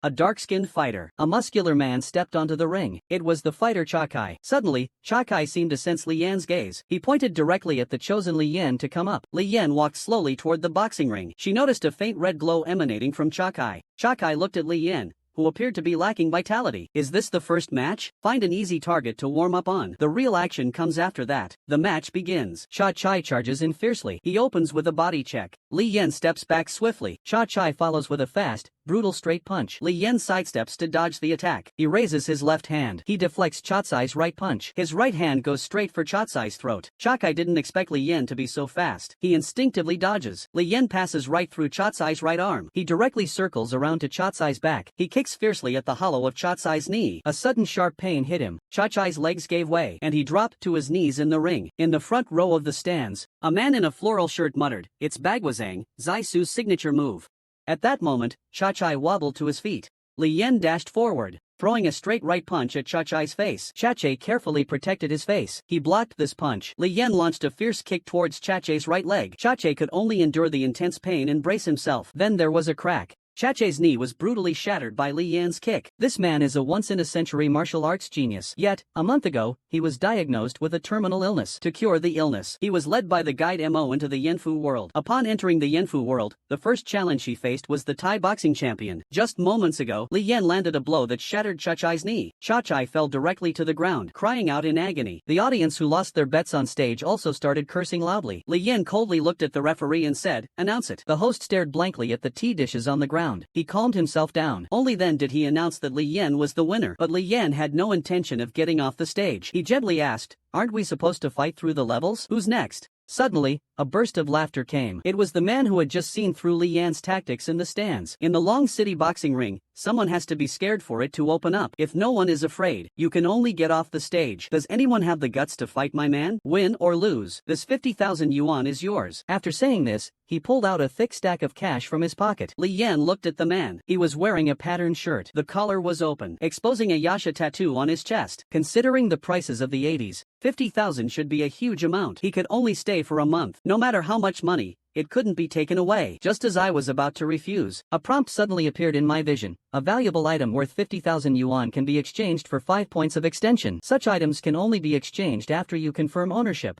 A dark-skinned fighter, a muscular man stepped onto the ring. It was the fighter Chakai. Suddenly, Chakai seemed to sense Li Yan's gaze. He pointed directly at the chosen Li Yan to come up. Li Yan walked slowly toward the boxing ring. She noticed a faint red glow emanating from Chakai. Chakai looked at Li Yan, who appeared to be lacking vitality. Is this the first match? Find an easy target to warm up on. The real action comes after that. The match begins. Cha-Chai charges in fiercely. He opens with a body check. Li Yan steps back swiftly. Cha-Chai follows with a fast, brutal straight punch. Li Yan sidesteps to dodge the attack. He raises his left hand. He deflects Cha-Chai's right punch. His right hand goes straight for Cha-Chai's throat. Cha-Chai didn't expect Li Yan to be so fast. He instinctively dodges. Li Yan passes right through Cha-Chai's right arm. He directly circles around to Cha-Chai's back. He kicks fiercely at the hollow of Cha-Chai's knee. A sudden sharp pain hit him. Cha-Chai's legs gave way, and he dropped to his knees in the ring. In the front row of the stands, a man in a floral shirt muttered, "It's Bagwazang, Zai Su's signature move." At that moment, Cha-Chai wobbled to his feet. Li Yan dashed forward, throwing a straight right punch at Cha-Chai's face. Cha-Chai carefully protected his face. He blocked this punch. Li Yan launched a fierce kick towards Cha-Chai's right leg. Cha-Chai could only endure the intense pain and brace himself. Then there was a crack. Cha-Chai's knee was brutally shattered by Li Yan's kick. This man is a once-in-a-century martial arts genius. Yet, a month ago, he was diagnosed with a terminal illness. To cure the illness, he was led by the guide Mo into the Yenfu world. Upon entering the Yenfu world, the first challenge he faced was the Thai boxing champion. Just moments ago, Li Yan landed a blow that shattered Cha-Chai's knee. Cha-Chai fell directly to the ground, crying out in agony. The audience who lost their bets on stage also started cursing loudly. Li Yan coldly looked at the referee and said, "Announce it." The host stared blankly at the tea dishes on the ground. He calmed himself down. Only then did he announce that Li Yan was the winner. But Li Yan had no intention of getting off the stage. He gently asked, "Aren't we supposed to fight through the levels? Who's next?" Suddenly, a burst of laughter came. It was the man who had just seen through Li Yan's tactics in the stands. In the Long City boxing ring, someone has to be scared for it to open up. If no one is afraid, you can only get off the stage. Does anyone have the guts to fight my man? Win or lose, this 50,000 yuan is yours. After saying this, he pulled out a thick stack of cash from his pocket. Li Yan looked at the man. He was wearing a patterned shirt. The collar was open, exposing a Yasha tattoo on his chest. Considering the prices of the 80s, 50,000 should be a huge amount. He could only stay for a month. No matter how much money, it couldn't be taken away. Just as I was about to refuse, a prompt suddenly appeared in my vision. A valuable item worth 50,000 yuan can be exchanged for 5 points of extension. Such items can only be exchanged after you confirm ownership.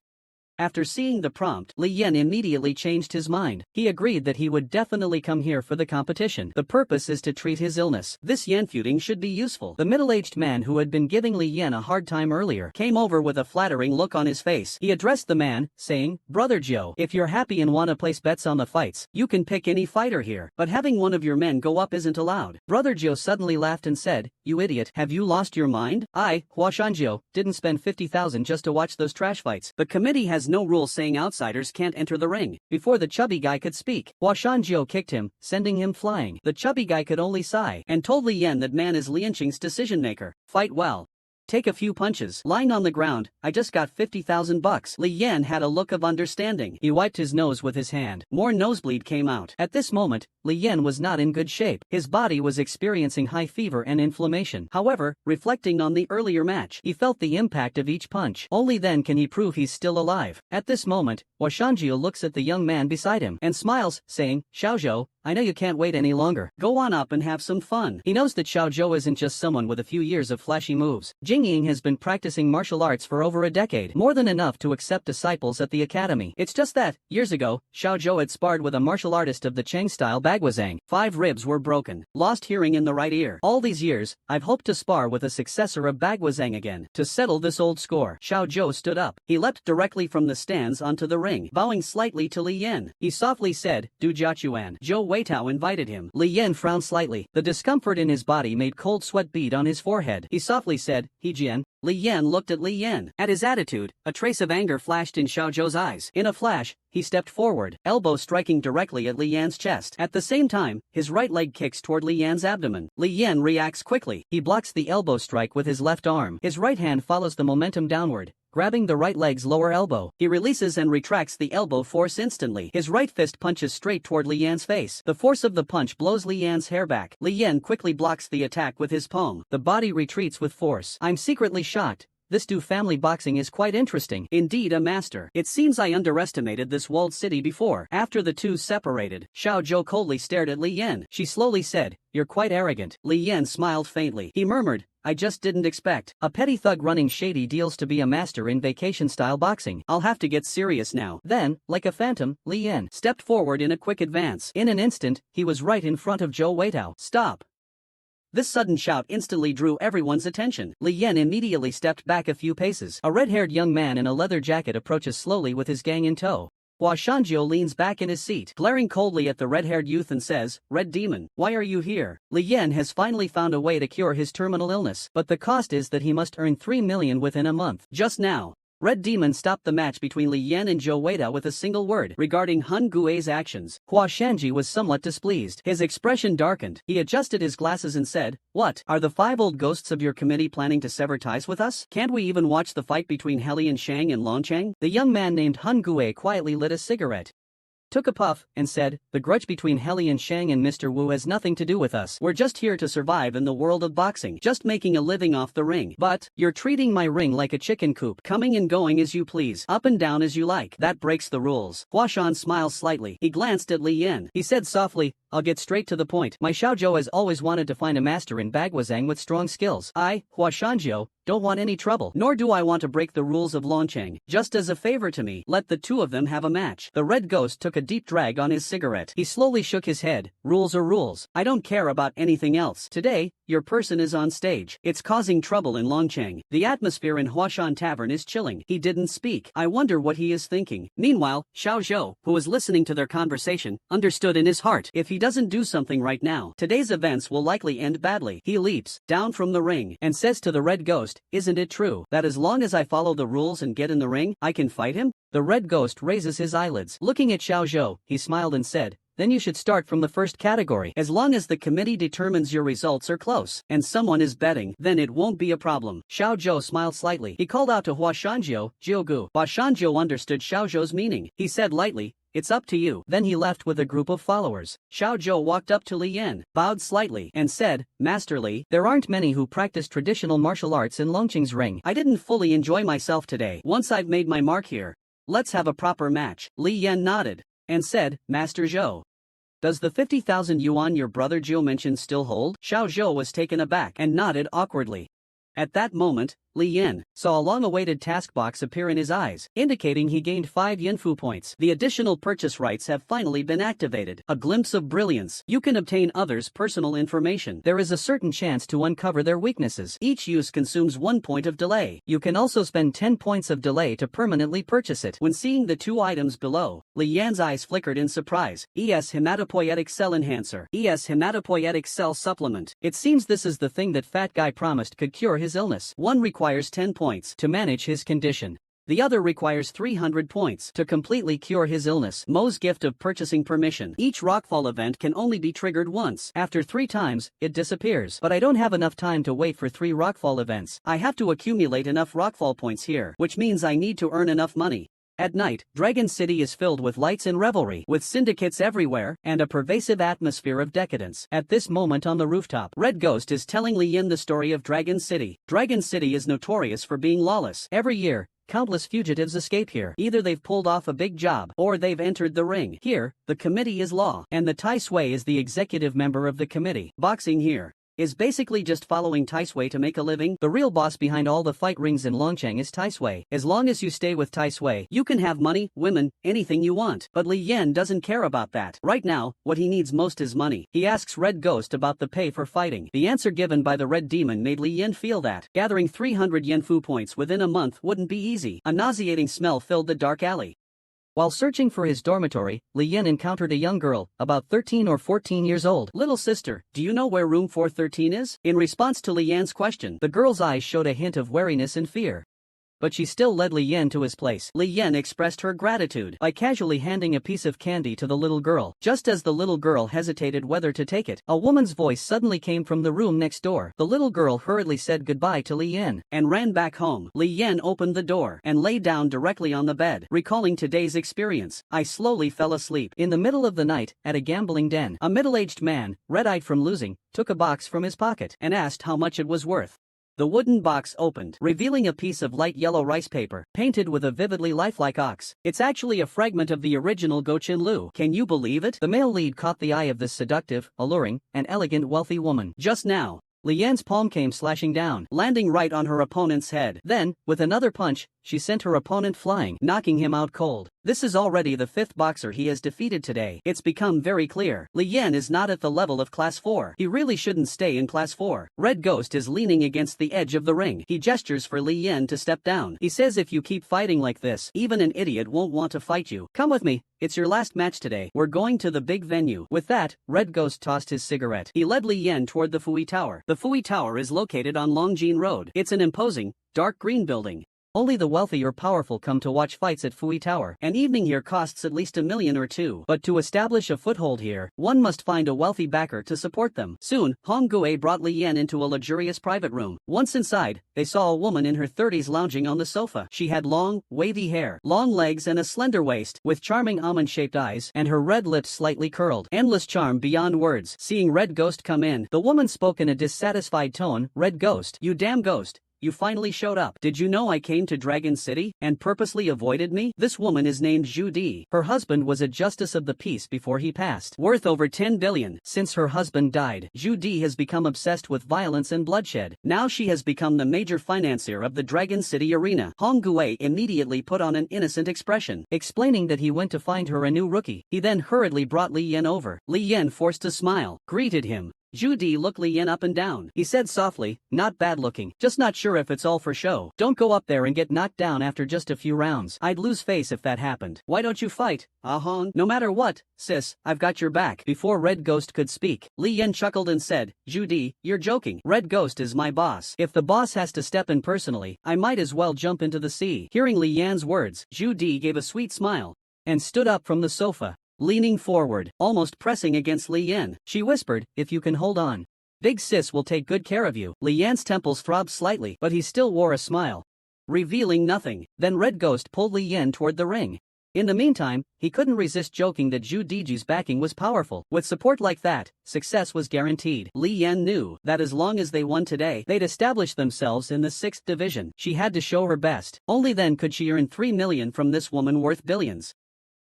After seeing the prompt, Li Yan immediately changed his mind. He agreed that he would definitely come here for the competition. The purpose is to treat his illness. This yen feuding should be useful. The middle-aged man who had been giving Li Yan a hard time earlier came over with a flattering look on his face. He addressed the man, saying, "Brother Joe, if you're happy and want to place bets on the fights, you can pick any fighter here. But having one of your men go up isn't allowed." Brother Joe suddenly laughed and said, "You idiot, have you lost your mind? I, Hua Shanjiu, didn't spend 50,000 just to watch those trash fights. The committee has no rule saying outsiders can't enter the ring." Before the chubby guy could speak, Hua Shanjiu kicked him, sending him flying. The chubby guy could only sigh, and told Li Yan that man is Lianqing's decision maker. Fight well. Take a few punches. Lying on the ground, I just got 50,000 bucks. Li Yan had a look of understanding. He wiped his nose with his hand. More nosebleed came out. At this moment, Li Yan was not in good shape. His body was experiencing high fever and inflammation. However, reflecting on the earlier match, he felt the impact of each punch. Only then can he prove he's still alive. At this moment, Washanjiu looks at the young man beside him and smiles, saying, Xiaozhou, I know you can't wait any longer. Go on up and have some fun. He knows that Xiaozhou isn't just someone with a few years of flashy moves. Jingying has been practicing martial arts for over a decade, more than enough to accept disciples at the academy. It's just that, years ago, Xiaozhou had sparred with a martial artist of the Cheng style Bagwazang. 5 ribs were broken. Lost hearing in the right ear. All these years, I've hoped to spar with a successor of Bagwazang again, to settle this old score. Xiaozhou stood up. He leapt directly from the stands onto the ring, bowing slightly to Li Yan. He softly said, Du Jiachuan. Zhou Weitao invited him. Li Yan frowned slightly. The discomfort in his body made cold sweat bead on his forehead. He softly said, He Jian. Li Yan looked at Li Yan. At his attitude, a trace of anger flashed in Xiaozhou's eyes. In a flash, he stepped forward, elbow striking directly at Li Yan's chest. At the same time, his right leg kicks toward Li Yan's abdomen. Li Yan reacts quickly. He blocks the elbow strike with his left arm. His right hand follows the momentum downward, grabbing the right leg's lower elbow. He releases and retracts the elbow force instantly. His right fist punches straight toward Li Yan's face. The force of the punch blows Li Yan's hair back. Li Yan quickly blocks the attack with his palm. The body retreats with force. I'm secretly shocked. This Du family boxing is quite interesting. Indeed a master. It seems I underestimated this walled city before. After the two separated, Xiaozhou coldly stared at Li Yan. She slowly said, You're quite arrogant. Li Yan smiled faintly. He murmured, I just didn't expect a petty thug running shady deals to be a master in vacation-style boxing. I'll have to get serious now. Then, like a phantom, Li Yan stepped forward in a quick advance. In an instant, he was right in front of Zhou Weitao. Stop! This sudden shout instantly drew everyone's attention. Li Yan immediately stepped back a few paces. A red-haired young man in a leather jacket approaches slowly with his gang in tow. Hua Shanjiu leans back in his seat, glaring coldly at the red-haired youth and says, Red Demon, why are you here? Li Yan has finally found a way to cure his terminal illness, but the cost is that he must earn 3 million within a month. Just now, Red Demon stopped the match between Li Yan and Zhou Weitao with a single word. Regarding Han Gui's actions, Hua Shanji was somewhat displeased. His expression darkened. He adjusted his glasses and said, What? Are the 5 old ghosts of your committee planning to sever ties with us? Can't we even watch the fight between Helian Shang and Longcheng? The young man named Han Gui quietly lit a cigarette, took a puff, and said, The grudge between Helian Shang and Mr. Wu has nothing to do with us. We're just here to survive in the world of boxing, just making a living off the ring. But, you're treating my ring like a chicken coop, coming and going as you please, up and down as you like. That breaks the rules. Huashan smiled slightly. He glanced at Li Yan. He said softly, I'll get straight to the point. My Xiaozhou has always wanted to find a master in Bagwazang with strong skills. I, Hua Shanjiu, don't want any trouble, nor do I want to break the rules of Longcheng. Just as a favor to me, let the two of them have a match. The red ghost took a deep drag on his cigarette. He slowly shook his head. Rules are rules. I don't care about anything else. Today, your person is on stage. It's causing trouble in Longcheng. The atmosphere in Huashan Tavern is chilling. He didn't speak. I wonder what he is thinking. Meanwhile, Xiaozhou, who was listening to their conversation, understood in his heart. If he doesn't do something right now, today's events will likely end badly. He leaps down from the ring and says to the red ghost, Isn't it true that as long as I follow the rules and get in the ring, I can fight him? The red ghost raises his eyelids. Looking at Xiaozhou, he smiled and said, Then you should start from the first category. As long as the committee determines your results are close, and someone is betting, then it won't be a problem. Xiaozhou smiled slightly. He called out to Hua Shanjiu, Jiugu. Hua Shanjiu understood Xiaozhou's meaning. He said lightly, It's up to you. Then he left with a group of followers. Xiaozhou walked up to Li Yan, bowed slightly, and said, Master Li, there aren't many who practice traditional martial arts in Longcheng's ring. I didn't fully enjoy myself today. Once I've made my mark here, let's have a proper match. Li Yan nodded and said, Master Zhou, does the 50,000 yuan your brother Zhou mentioned still hold? Xiaozhou was taken aback and nodded awkwardly. At that moment, Li Yan saw a long-awaited task box appear in his eyes, indicating he gained 5 Yinfu points. The additional purchase rights have finally been activated. A glimpse of brilliance. You can obtain others' personal information. There is a certain chance to uncover their weaknesses. Each use consumes 1 point of delay. You can also spend 10 points of delay to permanently purchase it. When seeing the 2 items below, Li Yan's eyes flickered in surprise. ES Hematopoietic Cell Enhancer. ES Hematopoietic Cell Supplement. It seems this is the thing that fat guy promised could cure his illness. One requires 10 points to manage his condition. The other requires 300 points to completely cure his illness. Mo's gift of purchasing permission. Each rockfall event can only be triggered once. After 3 times, it disappears. But I don't have enough time to wait for 3 rockfall events. I have to accumulate enough rockfall points here, which means I need to earn enough money. At night, Dragon City is filled with lights and revelry, with syndicates everywhere, and a pervasive atmosphere of decadence. At this moment on the rooftop, Red Ghost is telling Li Yin the story of Dragon City. Dragon City is notorious for being lawless. Every year, countless fugitives escape here. Either they've pulled off a big job, or they've entered the ring. Here, the committee is law, and the Tai Sui is the executive member of the committee. Boxing here is basically just following Tai Sui to make a living. The real boss behind all the fight rings in Longcheng is Tai Sui. As long as you stay with Tai Sui, you can have money, women, anything you want. But Li Yin doesn't care about that. Right now, what he needs most is money. He asks Red Ghost about the pay for fighting. The answer given by the Red Demon made Li Yin feel that gathering 300 Yenfu points within a month wouldn't be easy. A nauseating smell filled the dark alley. While searching for his dormitory, Li Yin encountered a young girl, about 13 or 14 years old. Little sister, do you know where room 413 is? In response to Li Yan's question, the girl's eyes showed a hint of wariness and fear. But she still led Li Yin to his place. Li Yin expressed her gratitude by casually handing a piece of candy to the little girl. Just as the little girl hesitated whether to take it, a woman's voice suddenly came from the room next door. The little girl hurriedly said goodbye to Li Yin and ran back home. Li Yin opened the door and lay down directly on the bed. Recalling today's experience, I slowly fell asleep. In the middle of the night, at a gambling den, a middle-aged man, red-eyed from losing, took a box from his pocket and asked how much it was worth. The wooden box opened, revealing a piece of light yellow rice paper, painted with a vividly lifelike ox. It's actually a fragment of the original Gochin Lu. Can you believe it? The male lead caught the eye of this seductive, alluring, and elegant wealthy woman. Just now, Li Yan's palm came slashing down, landing right on her opponent's head. Then, with another punch, she sent her opponent flying, knocking him out cold. This is already the 5th boxer he has defeated today. It's become very clear. Li Yan is not at the level of Class 4. He really shouldn't stay in Class 4. Red Ghost is leaning against the edge of the ring. He gestures for Li Yan to step down. He says if you keep fighting like this, even an idiot won't want to fight you. Come with me. It's your last match today. We're going to the big venue. With that, Red Ghost tossed his cigarette. He led Li Yan toward the Fui Tower. The Fui Tower is located on Longjin Road. It's an imposing, dark green building. Only the wealthy or powerful come to watch fights at Fui Tower. An evening here costs at least $1 million or $2 million. But to establish a foothold here, one must find a wealthy backer to support them. Soon, Hong Gue brought Li Yan into a luxurious private room. Once inside, they saw a woman in her 30s lounging on the sofa. She had long, wavy hair, long legs and a slender waist, with charming almond-shaped eyes, and her red lips slightly curled. Endless charm beyond words. Seeing Red Ghost come in, the woman spoke in a dissatisfied tone. Red Ghost, you damn ghost. You finally showed up. Did you know I came to Dragon City and purposely avoided me? This woman is named Zhu Di. Her husband was a justice of the peace before he passed, worth over 10 billion. Since her husband died, Zhu Di has become obsessed with violence and bloodshed. Now she has become the major financier of the Dragon City arena. Hong Gue immediately put on an innocent expression, explaining that he went to find her a new rookie. He then hurriedly brought Li Yan over. Li Yan forced a smile, greeted him. Zhu Di looked Li Yan up and down. He said softly, not bad looking, just not sure if it's all for show. Don't go up there and get knocked down after just a few rounds. I'd lose face if that happened. Why don't you fight? Ah Hong. No matter what, sis, I've got your back. Before Red Ghost could speak, Li Yan chuckled and said, Zhu Di, you're joking. Red Ghost is my boss. If the boss has to step in personally, I might as well jump into the sea. Hearing Li Yan's words, Zhu Di gave a sweet smile and stood up from the sofa. Leaning forward, almost pressing against Li Yan, she whispered, if you can hold on. Big sis will take good care of you. Li Yan's temples throbbed slightly, but he still wore a smile, revealing nothing. Then Red Ghost pulled Li Yan toward the ring. In the meantime, he couldn't resist joking that Zhu Diji's backing was powerful. With support like that, success was guaranteed. Li Yan knew that as long as they won today, they'd establish themselves in the 6th division. She had to show her best. Only then could she earn 3 million from this woman worth billions.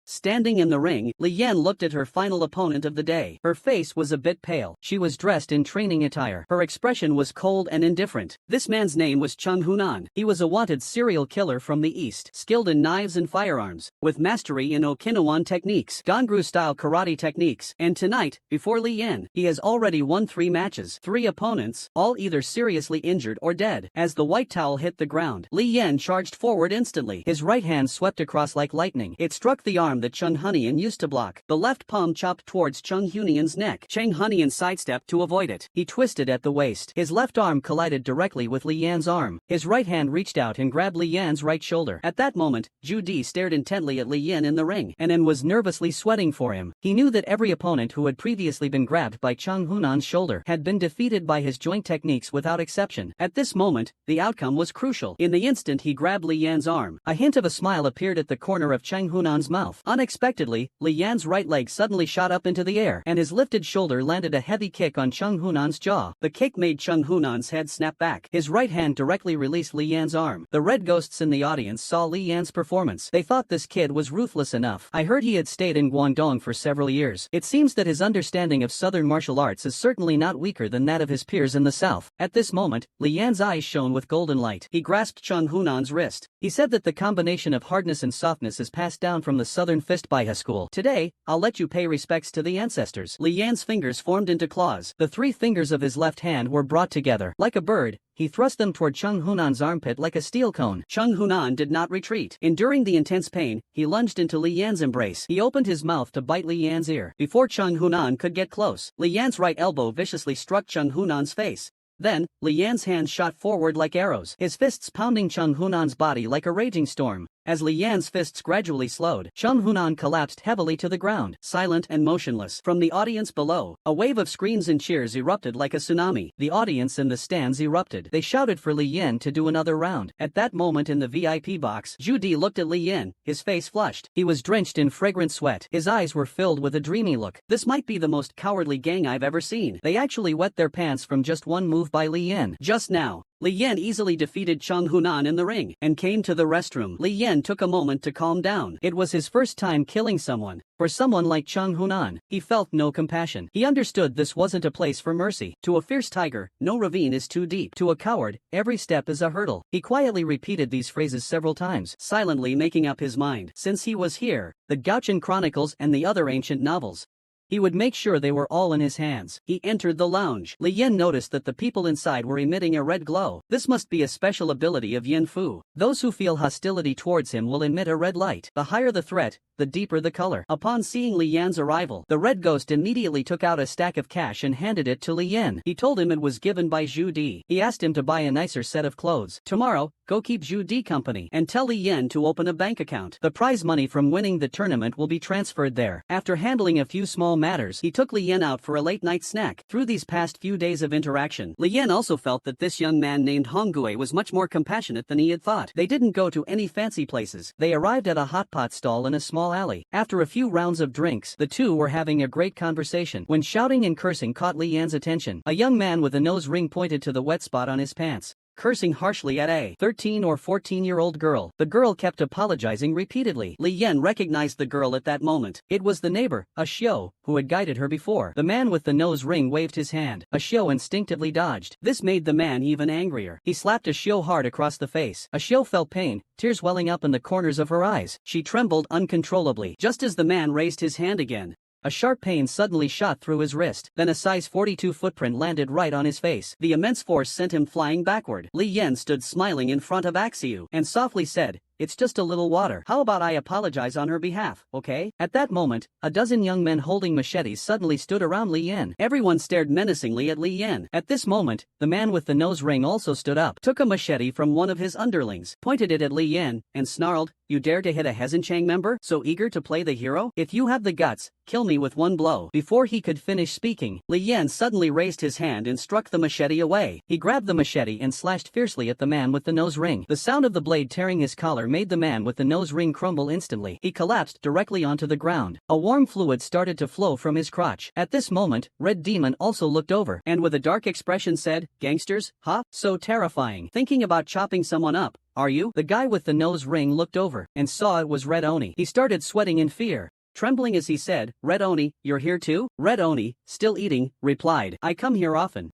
Standing in the ring, Li Yan looked at her final opponent of the day. Her face was a bit pale. She was dressed in training attire. Her expression was cold and indifferent. This man's name was Chung Hunan. He was a wanted serial killer from the East, skilled in knives and firearms, with mastery in Okinawan techniques, Gangru-style karate techniques. And tonight, before Li Yan, he has already won 3 matches. 3 opponents, all either seriously injured or dead. As the white towel hit the ground, Li Yan charged forward instantly. His right hand swept across like lightning. It struck the arm arm that Chung Hunian used to block. The left palm chopped towards Chung Hunian's neck. Chung Hunian sidestepped to avoid it. He twisted at the waist. His left arm collided directly with Li Yan's arm. His right hand reached out and grabbed Li Yan's right shoulder. At that moment, Zhu Di stared intently at Li Yan in the ring and was nervously sweating for him. He knew that every opponent who had previously been grabbed by Chung Hunan's shoulder had been defeated by his joint techniques without exception. At this moment, the outcome was crucial. In the instant he grabbed Li Yan's arm, a hint of a smile appeared at the corner of Chung Hunan's mouth. Unexpectedly, Li Yan's right leg suddenly shot up into the air, and his lifted shoulder landed a heavy kick on Chung Hunan's jaw. The kick made Chung Hunan's head snap back. His right hand directly released Li Yan's arm. The red ghosts in the audience saw Li Yan's performance. They thought this kid was ruthless enough. I heard he had stayed in Guangdong for several years. It seems that his understanding of southern martial arts is certainly not weaker than that of his peers in the south. At this moment, Li Yan's eyes shone with golden light. He grasped Chung Hunan's wrist. He said that the combination of hardness and softness is passed down from the southern fist Baiha school. Today, I'll let you pay respects to the ancestors. Li Yan's fingers formed into claws. The 3 fingers of his left hand were brought together. Like a bird, he thrust them toward Chung Hunan's armpit like a steel cone. Chung Hunan did not retreat. Enduring the intense pain, he lunged into Li Yan's embrace. He opened his mouth to bite Li Yan's ear. Before Chung Hunan could get close, Li Yan's right elbow viciously struck Chung Hunan's face. Then, Li Yan's hands shot forward like arrows, his fists pounding Chung Hunan's body like a raging storm. As Li Yan's fists gradually slowed, Chung Hunan collapsed heavily to the ground, silent and motionless. From the audience below, a wave of screams and cheers erupted like a tsunami. The audience in the stands erupted. They shouted for Li Yan to do another round. At that moment in the VIP box, Zhu Di looked at Li Yan, his face flushed. He was drenched in fragrant sweat. His eyes were filled with a dreamy look. This might be the most cowardly gang I've ever seen. They actually wet their pants from just one move by Li Yan. Just now, Li Yan easily defeated Chung Hunan in the ring and came to the restroom. Li Yan took a moment to calm down. It was his first time killing someone. For someone like Chung Hunan, he felt no compassion. He understood this wasn't a place for mercy. To a fierce tiger, no ravine is too deep. To a coward, every step is a hurdle. He quietly repeated these phrases several times, silently making up his mind. Since he was here, the Gaochen Chronicles and the other ancient novels, he would make sure they were all in his hands. He entered the lounge. Li Yan noticed that the people inside were emitting a red glow. This must be a special ability of Yin Fu. Those who feel hostility towards him will emit a red light. The higher the threat, the deeper the color. Upon seeing Li Yan's arrival, the red ghost immediately took out a stack of cash and handed it to Li Yan. He told him it was given by Zhu Di. He asked him to buy a nicer set of clothes. Tomorrow, go keep Zhu Di company and tell Li Yan to open a bank account. The prize money from winning the tournament will be transferred there. After handling a few small matters, he took Li Yan out for a late-night snack. Through these past few days of interaction, Li Yan also felt that this young man named Honggue was much more compassionate than he had thought. They didn't go to any fancy places. They arrived at a hot pot stall in a small alley. After a few rounds of drinks, the two were having a great conversation when shouting and cursing caught Li Yan's attention. A young man with a nose ring pointed to the wet spot on his pants, cursing harshly at a 13 or 14-year-old girl. The girl kept apologizing repeatedly. Li Yan recognized the girl at that moment. It was the neighbor, a Xiao, who had guided her before. The man with the nose ring waved his hand. A Xiao instinctively dodged. This made the man even angrier. He slapped a Xiao hard across the face. A Xiao felt pain, tears welling up in the corners of her eyes. She trembled uncontrollably. Just as the man raised his hand again, a sharp pain suddenly shot through his wrist. Then a size 42 footprint landed right on his face. The immense force sent him flying backward. Li Yan stood smiling in front of ENGSUB and softly said, "It's just a little water. How about I apologize on her behalf, okay?" At that moment, a dozen young men holding machetes suddenly stood around Li Yan. Everyone stared menacingly at Li Yan. At this moment, the man with the nose ring also stood up, took a machete from one of his underlings, pointed it at Li Yan, and snarled, "You dare to hit a Hezenchang member? So eager to play the hero? If you have the guts, kill me with one blow." Before he could finish speaking, Li Yan suddenly raised his hand and struck the machete away. He grabbed the machete and slashed fiercely at the man with the nose ring. The sound of the blade tearing his collar made the man with the nose ring crumble instantly. He collapsed directly onto the ground. A warm fluid started to flow from his crotch. At this moment, Red Demon also looked over and with a dark expression said, "Gangsters, huh? So terrifying. Thinking about chopping someone up, are you?" The guy with the nose ring looked over and saw it was Red Oni. He started sweating in fear, trembling as he said, "Red Oni, you're here too?" Red Oni, still eating, replied, "I come here often."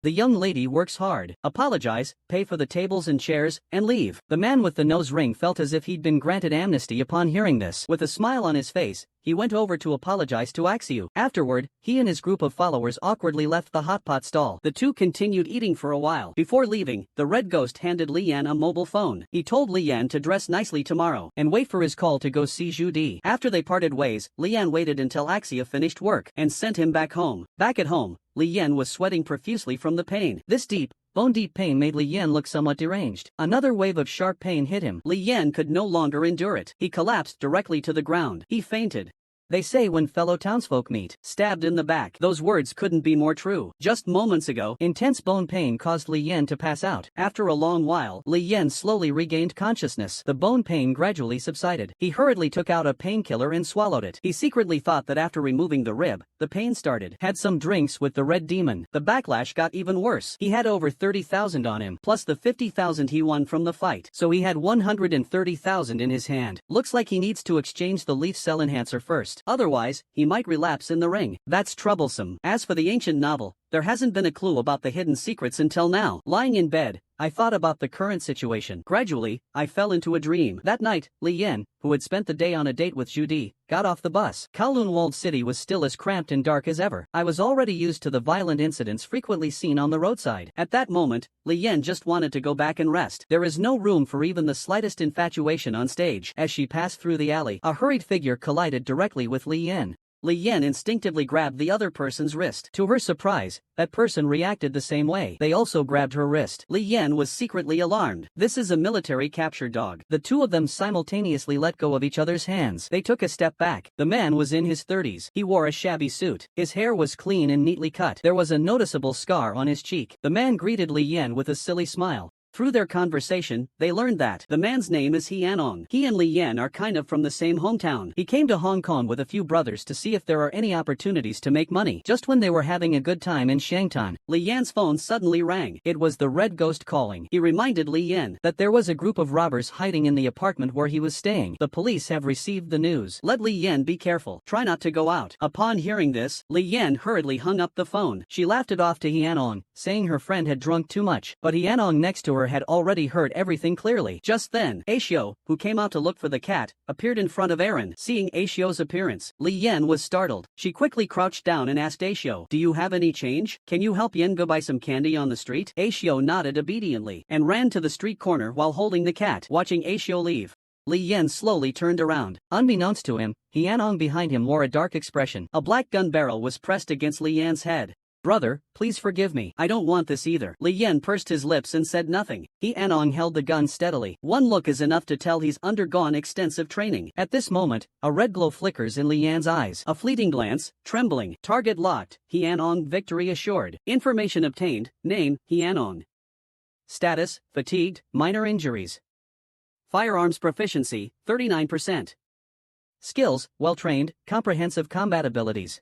The young lady works hard, apologize, pay for the tables and chairs, and leave. The man with the nose ring felt as if he'd been granted amnesty upon hearing this. With a smile on his face, he went over to apologize to ENGSUB. Afterward, he and his group of followers awkwardly left the hot pot stall. The two continued eating for a while. Before leaving, the red ghost handed Lian a mobile phone. He told Lian to dress nicely tomorrow and wait for his call to go see Judy. After they parted ways, Lian waited until ENGSUB finished work and sent him back home. Back at home, Lian was sweating profusely from the pain. This deep, bone-deep pain made Lian look somewhat deranged. Another wave of sharp pain hit him. Lian could no longer endure it. He collapsed directly to the ground. He fainted. They say when fellow townsfolk meet, stabbed in the back. Those words couldn't be more true. Just moments ago, intense bone pain caused Lian to pass out. After a long while, Lian slowly regained consciousness. The bone pain gradually subsided. He hurriedly took out a painkiller and swallowed it. He secretly thought that after removing the rib, the pain started. Had some drinks with the red demon. The backlash got even worse. He had over 30,000 on him, plus the 50,000 he won from the fight. So he had 130,000 in his hand. Looks like he needs to exchange the leaf cell enhancer first. Otherwise, he might relapse in the ring. That's troublesome. As for the ancient novel, there hasn't been a clue about the hidden secrets until now. Lying in bed, I thought about the current situation. Gradually, I fell into a dream. That night, Lian, who had spent the day on a date with Judy, got off the bus. Kowloon City was still as cramped and dark as ever. I was already used to the violent incidents frequently seen on the roadside. At that moment, Lian just wanted to go back and rest. There is no room for even the slightest infatuation on stage. As she passed through the alley, a hurried figure collided directly with Lian. Lian instinctively grabbed the other person's wrist. To her surprise, that person reacted the same way. They also grabbed her wrist. Lian was secretly alarmed. This is a military capture dog. The two of them simultaneously let go of each other's hands. They took a step back. The man was in his 30s. He wore a shabby suit. His hair was clean and neatly cut. There was a noticeable scar on his cheek. The man greeted Lian with a silly smile. Through their conversation, they learned that the man's name is Hianong. He and Lian are kind of from the same hometown. He came to Hong Kong with a few brothers to see if there are any opportunities to make money. Just when they were having a good time in Shangtan, Lian's phone suddenly rang. It was the red ghost calling. He reminded Lian that there was a group of robbers hiding in the apartment where he was staying. The police have received the news. Let Lian be careful. Try not to go out. Upon hearing this, Lian hurriedly hung up the phone. She laughed it off to Hianong, saying her friend had drunk too much. But Hianong next to her had already heard everything clearly. Just then, Aishio, who came out to look for the cat, appeared in front of Aaron. Seeing Aishio's appearance, Lian was startled. She quickly crouched down and asked Aishio, "Do you have any change? Can you help Yen go buy some candy on the street?" Aishio nodded obediently and ran to the street corner while holding the cat. Watching Aishio leave, Lian slowly turned around. Unbeknownst to him, Hianong behind him wore a dark expression. A black gun barrel was pressed against Lian's head. "Brother, please forgive me. I don't want this either." Lian pursed his lips and said nothing. Hianong held the gun steadily. One look is enough to tell he's undergone extensive training. At this moment, a red glow flickers in Lian's eyes. A fleeting glance, trembling, target locked, Hianong victory assured. Information obtained, name, Hianong. Status, fatigued, minor injuries. Firearms proficiency, 39%. Skills, well-trained, comprehensive combat abilities.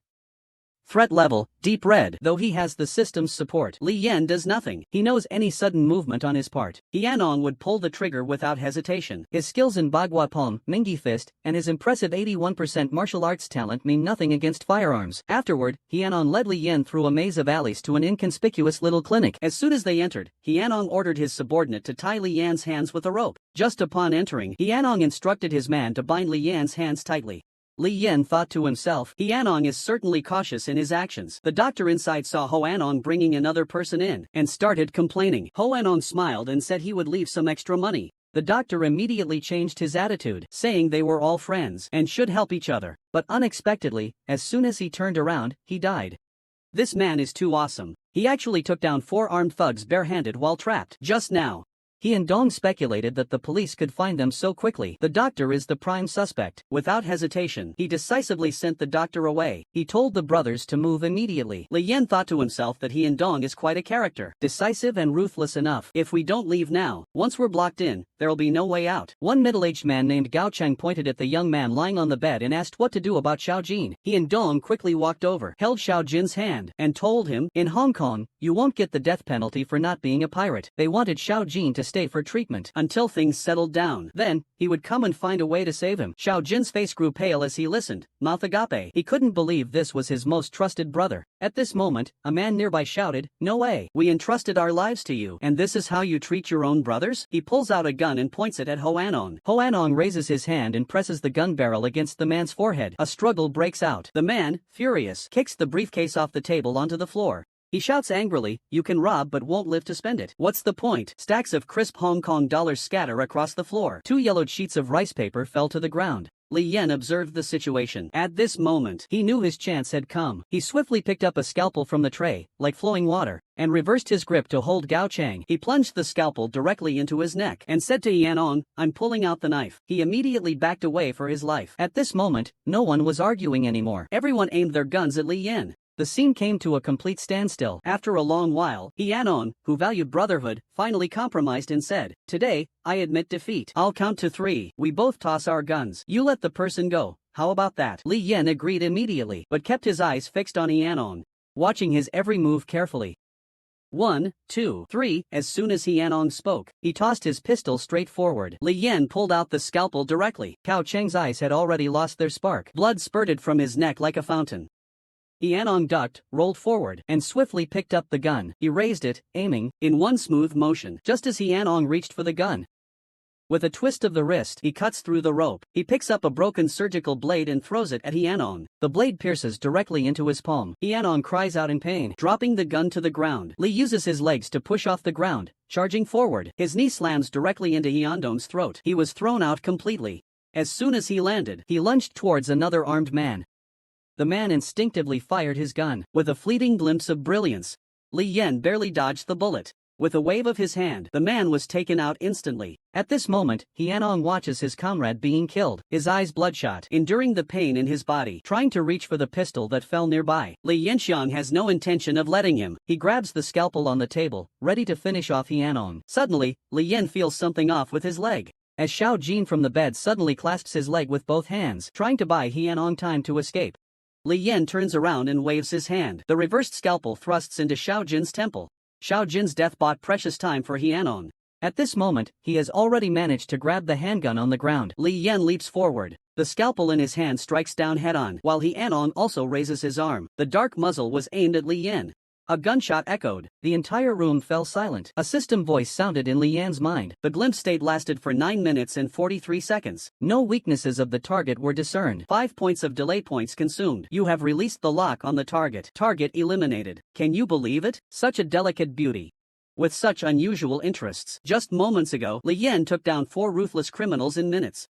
Threat level, deep red. Though he has the system's support, Lian does nothing. He knows any sudden movement on his part, Hianong would pull the trigger without hesitation. His skills in Bagua Palm, Mingi Fist, and his impressive 81% martial arts talent mean nothing against firearms. Afterward, Hianong led Lian through a maze of alleys to an inconspicuous little clinic. As soon as they entered, Hianong ordered his subordinate to tie Lian's hands with a rope. Just upon entering, Hianong instructed his man to bind Lian's hands tightly. Lian thought to himself, Hianong is certainly cautious in his actions. The doctor inside saw Hoanong bringing another person in and started complaining. Hoanong smiled and said he would leave some extra money. The doctor immediately changed his attitude, saying they were all friends and should help each other. But unexpectedly, as soon as he turned around, he died. This man is too awesome. He actually took down 4 armed thugs barehanded while trapped. Just now, he and Dong speculated that the police could find them so quickly. The doctor is the prime suspect. Without hesitation, he decisively sent the doctor away. He told the brothers to move immediately. Lian thought to himself that he and Dong is quite a character. Decisive and ruthless enough. If we don't leave now, once we're blocked in, there'll be no way out. One middle-aged man named Gao Cheng pointed at the young man lying on the bed and asked what to do about Xiao Jin. He and Dong quickly walked over, held Xiao Jin's hand, and told him, "In Hong Kong, you won't get the death penalty for not being a pirate." They wanted Xiao Jin to stay stay for treatment until things settled down. Then, he would come and find a way to save him. Xiao Jin's face grew pale as he listened, mouth agape. He couldn't believe this was his most trusted brother. At this moment, a man nearby shouted, "No way, we entrusted our lives to you, and this is how you treat your own brothers?" He pulls out a gun and points it at Hoanong. Hoanong raises his hand and presses the gun barrel against the man's forehead. A struggle breaks out. The man, furious, kicks the briefcase off the table onto the floor. He shouts angrily, "You can rob but won't live to spend it. What's the point?" Stacks of crisp Hong Kong dollars scatter across the floor. 2 yellowed sheets of rice paper fell to the ground. Li Yan observed the situation. At this moment, he knew his chance had come. He swiftly picked up a scalpel from the tray, like flowing water, and reversed his grip to hold Gao Chang. He plunged the scalpel directly into his neck and said to Yanong, "I'm pulling out the knife." He immediately backed away for his life. At this moment, no one was arguing anymore. Everyone aimed their guns at Li Yan. The scene came to a complete standstill. After a long while, Yanong, who valued brotherhood, finally compromised and said, "Today, I admit defeat. I'll count to 3. We both toss our guns. You let the person go. How about that?" Li Yan agreed immediately, but kept his eyes fixed on Yanong, watching his every move carefully. 1, 2, 3. As soon as Yanong spoke, he tossed his pistol straight forward. Li Yan pulled out the scalpel directly. Gao Cheng's eyes had already lost their spark. Blood spurted from his neck like a fountain. Yanong ducked, rolled forward, and swiftly picked up the gun. He raised it, aiming, in one smooth motion, just as Yanong reached for the gun. With a twist of the wrist, he cuts through the rope. He picks up a broken surgical blade and throws it at Yanong. The blade pierces directly into his palm. Yanong cries out in pain, dropping the gun to the ground. Li uses his legs to push off the ground, charging forward. His knee slams directly into Yanong's throat. He was thrown out completely. As soon as he landed, he lunged towards another armed man. The man instinctively fired his gun. With a fleeting glimpse of brilliance, Li Yan barely dodged the bullet. With a wave of his hand, the man was taken out instantly. At this moment, Yanong watches his comrade being killed, his eyes bloodshot, enduring the pain in his body, trying to reach for the pistol that fell nearby. Li Yanxiang has no intention of letting him. He grabs the scalpel on the table, ready to finish off Yanong. Suddenly, Li Yan feels something off with his leg. As Xiao Jin from the bed suddenly clasps his leg with both hands, trying to buy Yanong time to escape. Li Yan turns around and waves his hand. The reversed scalpel thrusts into Xiao Jin's temple. Xiao Jin's death bought precious time for Yanong. At this moment, he has already managed to grab the handgun on the ground. Li Yan leaps forward. The scalpel in his hand strikes down head-on, while Yanong also raises his arm. The dark muzzle was aimed at Li Yan. A gunshot echoed. The entire room fell silent. A system voice sounded in Li Yan's mind. The glimpse state lasted for 9 minutes and 43 seconds. No weaknesses of the target were discerned. 5 points of delay points consumed. You have released the lock on the target. Target eliminated. Can you believe it? Such a delicate beauty, with such unusual interests. Just moments ago, Li Yan took down 4 ruthless criminals in minutes.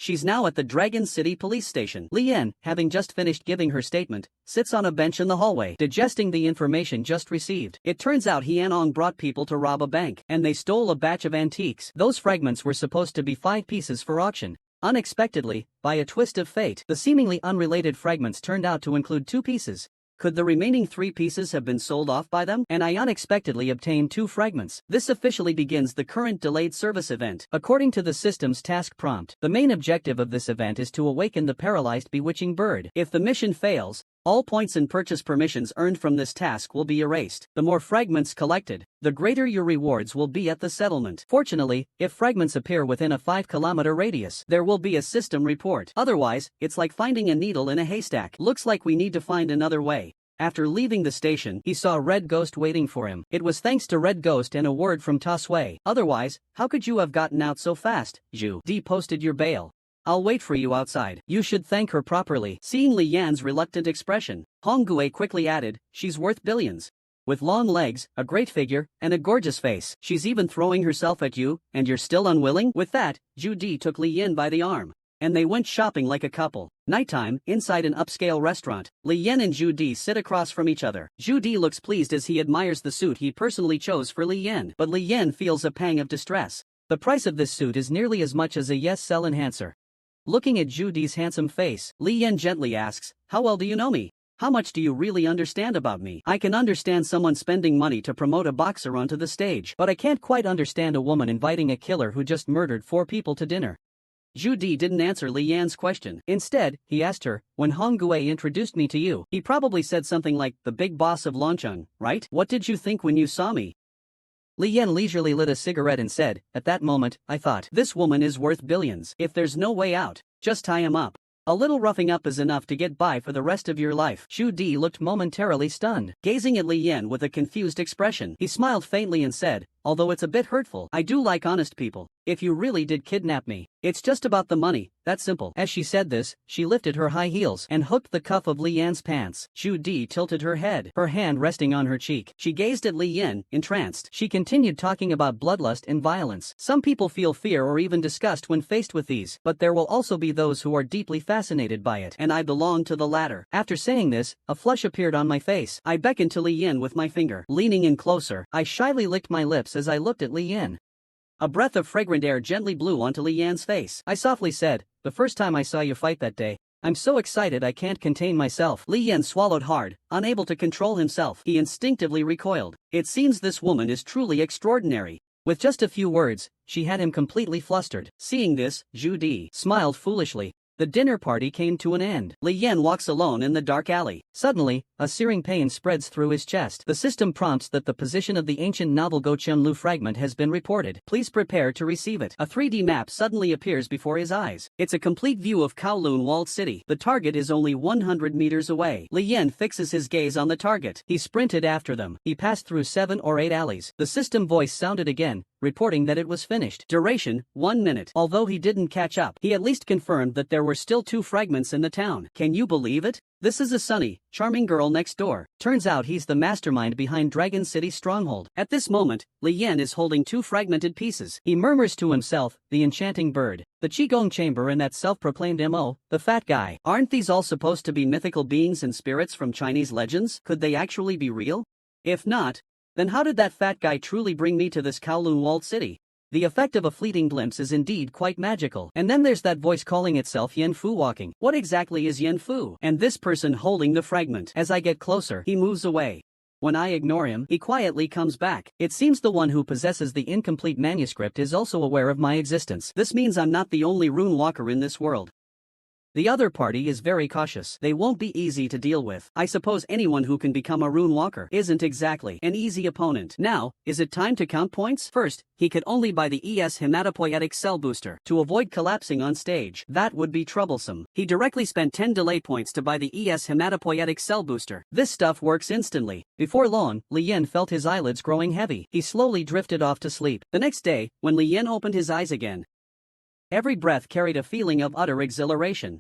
She's now at the Dragon City police station. Li Yan, having just finished giving her statement, sits on a bench in the hallway, digesting the information just received. It turns out Yanong brought people to rob a bank, and they stole a batch of antiques. Those fragments were supposed to be 5 pieces for auction. Unexpectedly, by a twist of fate, the seemingly unrelated fragments turned out to include 2 pieces. Could the remaining 3 pieces have been sold off by them? And I unexpectedly obtained 2 fragments. This officially begins the current delayed service event. According to the system's task prompt, the main objective of this event is to awaken the paralyzed bewitching bird. If the mission fails, all points and purchase permissions earned from this task will be erased. The more fragments collected, the greater your rewards will be at the settlement. Fortunately, if fragments appear within a 5-kilometer radius, there will be a system report. Otherwise, it's like finding a needle in a haystack. Looks like we need to find another way. After leaving the station, he saw Red Ghost waiting for him. It was thanks to Red Ghost and a word from Ta Sui. Otherwise, how could you have gotten out so fast? Zhu D posted your bail. I'll wait for you outside. You should thank her properly. Seeing Li Yan's reluctant expression, Hong Gue quickly added, she's worth billions. With long legs, a great figure, and a gorgeous face. She's even throwing herself at you, and you're still unwilling? With that, Zhu Di took Li Yan by the arm, and they went shopping like a couple. Nighttime, inside an upscale restaurant, Li Yan and Zhu Di sit across from each other. Zhu Di looks pleased as he admires the suit he personally chose for Li Yan, but Li Yan feels a pang of distress. The price of this suit is nearly as much as a yes cell enhancer. Looking at Zhu Di's handsome face, Li Yan gently asks, how well do you know me? How much do you really understand about me? I can understand someone spending money to promote a boxer onto the stage, but I can't quite understand a woman inviting a killer who just murdered 4 people to dinner. Zhu Di didn't answer Li Yan's question. Instead, he asked her, when Hong Gue introduced me to you, he probably said something like, the big boss of Longcheng, right? What did you think when you saw me? Li Yan leisurely lit a cigarette and said, "At that moment, I thought, this woman is worth billions. If there's no way out, just tie him up. A little roughing up is enough to get by for the rest of your life." Shu Di looked momentarily stunned, gazing at Li Yan with a confused expression. He smiled faintly and said, "Although it's a bit hurtful, I do like honest people. If you really did kidnap me, it's just about the money, that's simple." As she said this, she lifted her high heels and hooked the cuff of Li Yan's pants. Shu Di tilted her head, her hand resting on her cheek. She gazed at Li Yan, entranced. She continued talking about bloodlust and violence. Some people feel fear or even disgust when faced with these, but there will also be those who are deeply fascinated by it, and I belong to the latter. After saying this, a flush appeared on my face. I beckoned to Li Yan with my finger. Leaning in closer, I shyly licked my lips as I looked at Li Yan. A breath of fragrant air gently blew onto Li Yan's face. I softly said, "The first time I saw you fight that day, I'm so excited I can't contain myself." Li Yan swallowed hard, unable to control himself. He instinctively recoiled. It seems this woman is truly extraordinary. With just a few words, she had him completely flustered. Seeing this, Shu Di smiled foolishly. The dinner party came to an end. Li Yan walks alone in the dark alley. Suddenly, a searing pain spreads through his chest. The system prompts that the position of the ancient novel Gochunlu fragment has been reported. Please prepare to receive it. A 3D map suddenly appears before his eyes. It's a complete view of Kowloon walled city. The target is only 100 meters away. Li Yan fixes his gaze on the target. He sprinted after them. He passed through 7 or 8 alleys. The system voice sounded again, reporting that it was finished. Duration, 1 minute. Although he didn't catch up, he at least confirmed that there were still 2 fragments in the town. Can you believe it? This is a sunny, charming girl next door. Turns out he's the mastermind behind Dragon City's stronghold. At this moment, Li Yan is holding 2 fragmented pieces. He murmurs to himself, the enchanting bird, the Qigong chamber and that self-proclaimed MO, the fat guy. Aren't these all supposed to be mythical beings and spirits from Chinese legends? Could they actually be real? If not, then how did that fat guy truly bring me to this Kowloon walled city? The effect of a fleeting glimpse is indeed quite magical. And then there's that voice calling itself Yen Fu walking. What exactly is Yen Fu? And this person holding the fragment. As I get closer, he moves away. When I ignore him, he quietly comes back. It seems the one who possesses the incomplete manuscript is also aware of my existence. This means I'm not the only rune walker in this world. The other party is very cautious. They won't be easy to deal with. I suppose anyone who can become a rune walker isn't exactly an easy opponent. Now, is it time to count points? First, he could only buy the hematopoietic cell booster to avoid collapsing on stage. That would be troublesome. He directly spent 10 delay points to buy the hematopoietic cell booster. This stuff works instantly. Before long, Li Yan felt his eyelids growing heavy. He slowly drifted off to sleep. The next day, when Li Yan opened his eyes again, every breath carried a feeling of utter exhilaration.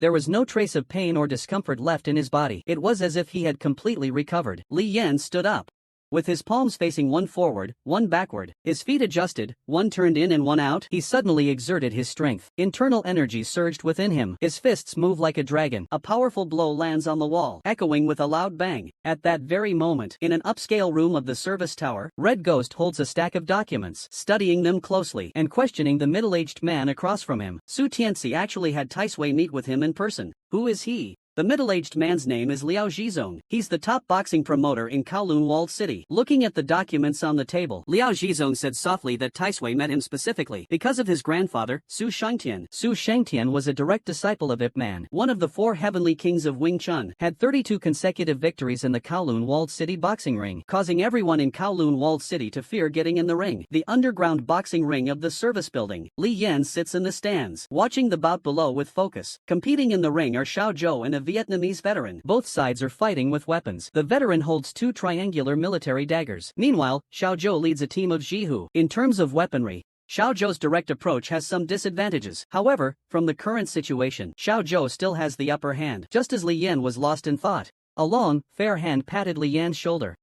There was no trace of pain or discomfort left in his body. It was as if he had completely recovered. Li Yan stood up. With his palms facing one forward, one backward, his feet adjusted, one turned in and one out, he suddenly exerted his strength. Internal energy surged within him. His fists move like a dragon. A powerful blow lands on the wall, echoing with a loud bang. At that very moment, in an upscale room of the service tower, Red Ghost holds a stack of documents, studying them closely and questioning the middle-aged man across from him. Su Tianxi actually had Taisui meet with him in person. Who is he? The middle-aged man's name is Liao Zhizong. He's the top boxing promoter in Kowloon walled city. Looking at the documents on the table, Liao Zhizong said softly that Taisui met him specifically because of his grandfather, Su Shangtian. Su Shangtian was a direct disciple of Ip Man, one of the 4 heavenly kings of Wing Chun, had 32 consecutive victories in the Kowloon walled city boxing ring, causing everyone in Kowloon walled city to fear getting in the ring. The underground boxing ring of the service building. Li Yan sits in the stands, watching the bout below with focus. Competing in the ring are Xiao Zhou and a Vietnamese veteran. Both sides are fighting with weapons. The veteran holds 2 triangular military daggers. Meanwhile, Xiao Zhou leads a team of Jihu. In terms of weaponry, Xiao Zhou's direct approach has some disadvantages. However, from the current situation, Xiao Zhou still has the upper hand. Just as Li Yan was lost in thought, a long, fair hand patted Li Yan's shoulder.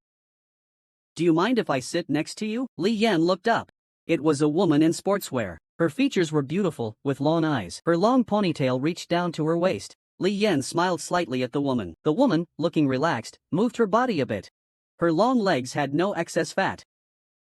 "Do you mind if I sit next to you?" Li Yan looked up. It was a woman in sportswear. Her features were beautiful, with long eyes. Her long ponytail reached down to her waist. Li Yan smiled slightly at the woman. The woman, looking relaxed, moved her body a bit. Her long legs had no excess fat.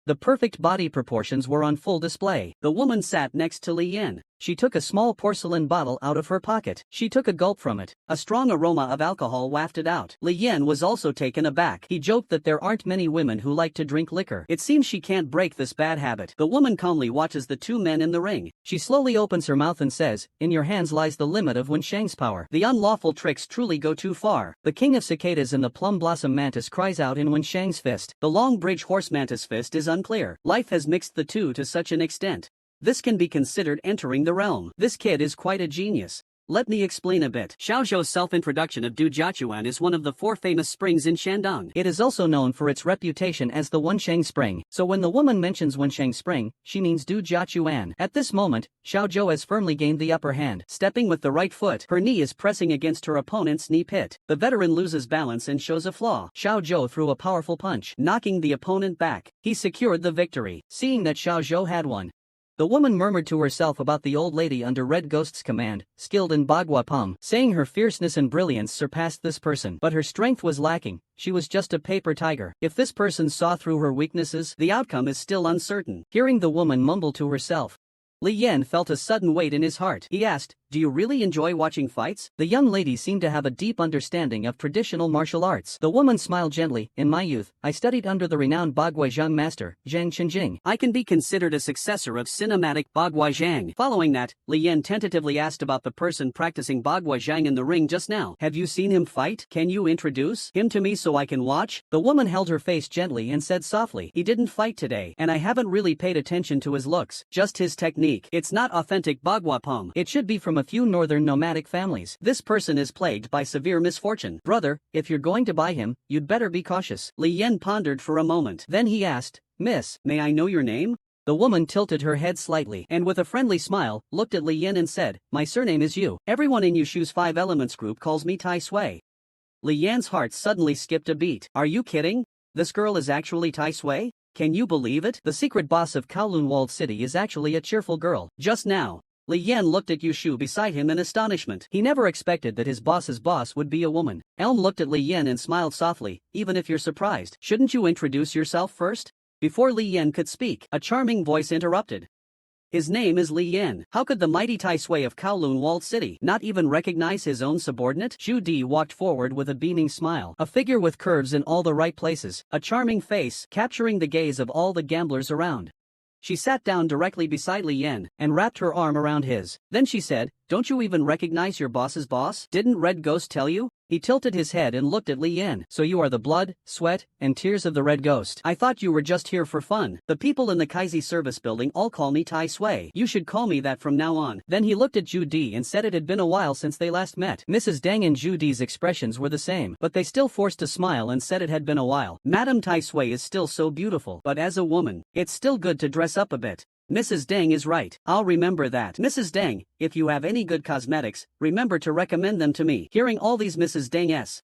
The perfect body proportions were on full display. The woman sat next to Li Yan. She took a small porcelain bottle out of her pocket. She took a gulp from it. A strong aroma of alcohol wafted out. Li Yan was also taken aback. He joked that there aren't many women who like to drink liquor. It seems she can't break this bad habit. The woman calmly watches the two men in the ring. She slowly opens her mouth and says, "In your hands lies the limit of Wensheng's power." The unlawful tricks truly go too far. The king of cicadas and the plum blossom mantis cries out in Wensheng's fist. The long bridge horse mantis fist is unclear. Life has mixed the two to such an extent. This can be considered entering the realm. This kid is quite a genius. Let me explain a bit. Xiaozhou's self-introduction of Dujiachuan is one of the 4 famous springs in Shandong. It is also known for its reputation as the Wensheng Spring, so when the woman mentions Wensheng Spring, she means Dujiachuan. At this moment, Xiaozhou has firmly gained the upper hand. Stepping with the right foot, her knee is pressing against her opponent's knee pit. The veteran loses balance and shows a flaw. Xiaozhou threw a powerful punch, knocking the opponent back. He secured the victory. Seeing that Xiaozhou had won, the woman murmured to herself about the old lady under Red Ghost's command, skilled in Bagua Pum, saying her fierceness and brilliance surpassed this person. But her strength was lacking. She was just a paper tiger. If this person saw through her weaknesses, the outcome is still uncertain. Hearing the woman mumble to herself, Li Yan felt a sudden weight in his heart. He asked, "Do you really enjoy watching fights?" The young lady seemed to have a deep understanding of traditional martial arts. The woman smiled gently. "In my youth, I studied under the renowned Bagui Zhang master, Zhang Qinjing. I can be considered a successor of cinematic Bagui Zhang." Following that, Li Yan tentatively asked about the person practicing Bagui Zhang in the ring just now. "Have you seen him fight? Can you introduce him to me so I can watch?" The woman held her face gently and said softly, "He didn't fight today, and I haven't really paid attention to his looks, just his technique. It's not authentic Bagua Pum. It should be from a few northern nomadic families. This person is plagued by severe misfortune. Brother, if you're going to buy him, you'd better be cautious." Li Yan pondered for a moment. Then he asked, "Miss, may I know your name?" The woman tilted her head slightly and with a friendly smile, looked at Li Yan and said, "My surname is Yu. Everyone in Yushu's 5 Elements group calls me Tai Sui." Li Yan's heart suddenly skipped a beat. Are you kidding? This girl is actually Tai Sui? Can you believe it? The secret boss of Kowloon Walled City is actually a cheerful girl. Just now, Li Yan looked at Yushu beside him in astonishment. He never expected that his boss's boss would be a woman. Elm looked at Li Yan and smiled softly. "Even if you're surprised, shouldn't you introduce yourself first?" Before Li Yan could speak, a charming voice interrupted. "His name is Li Yan. How could the mighty Tai Sui of Kowloon Walled City not even recognize his own subordinate?" Zhu Di walked forward with a beaming smile. A figure with curves in all the right places, a charming face, capturing the gaze of all the gamblers around. She sat down directly beside Li Yan and wrapped her arm around his. Then she said, "Don't you even recognize your boss's boss? Didn't Red Ghost tell you?" He tilted his head and looked at Li Yan. "So you are the blood, sweat, and tears of the Red Ghost. I thought you were just here for fun. The people in the Kaizi service building all call me Tai Sui. You should call me that from now on." Then he looked at Zhu Di and said it had been a while since they last met. Mrs. Deng and Zhu Di's expressions were the same, but they still forced a smile and said it had been a while. Madame Tai Sui is still so beautiful, but as a woman, it's still good to dress up a bit. Mrs. Deng is right. I'll remember that. Mrs. Deng, if you have any good cosmetics, remember to recommend them to me. Hearing all these Mrs. Deng's,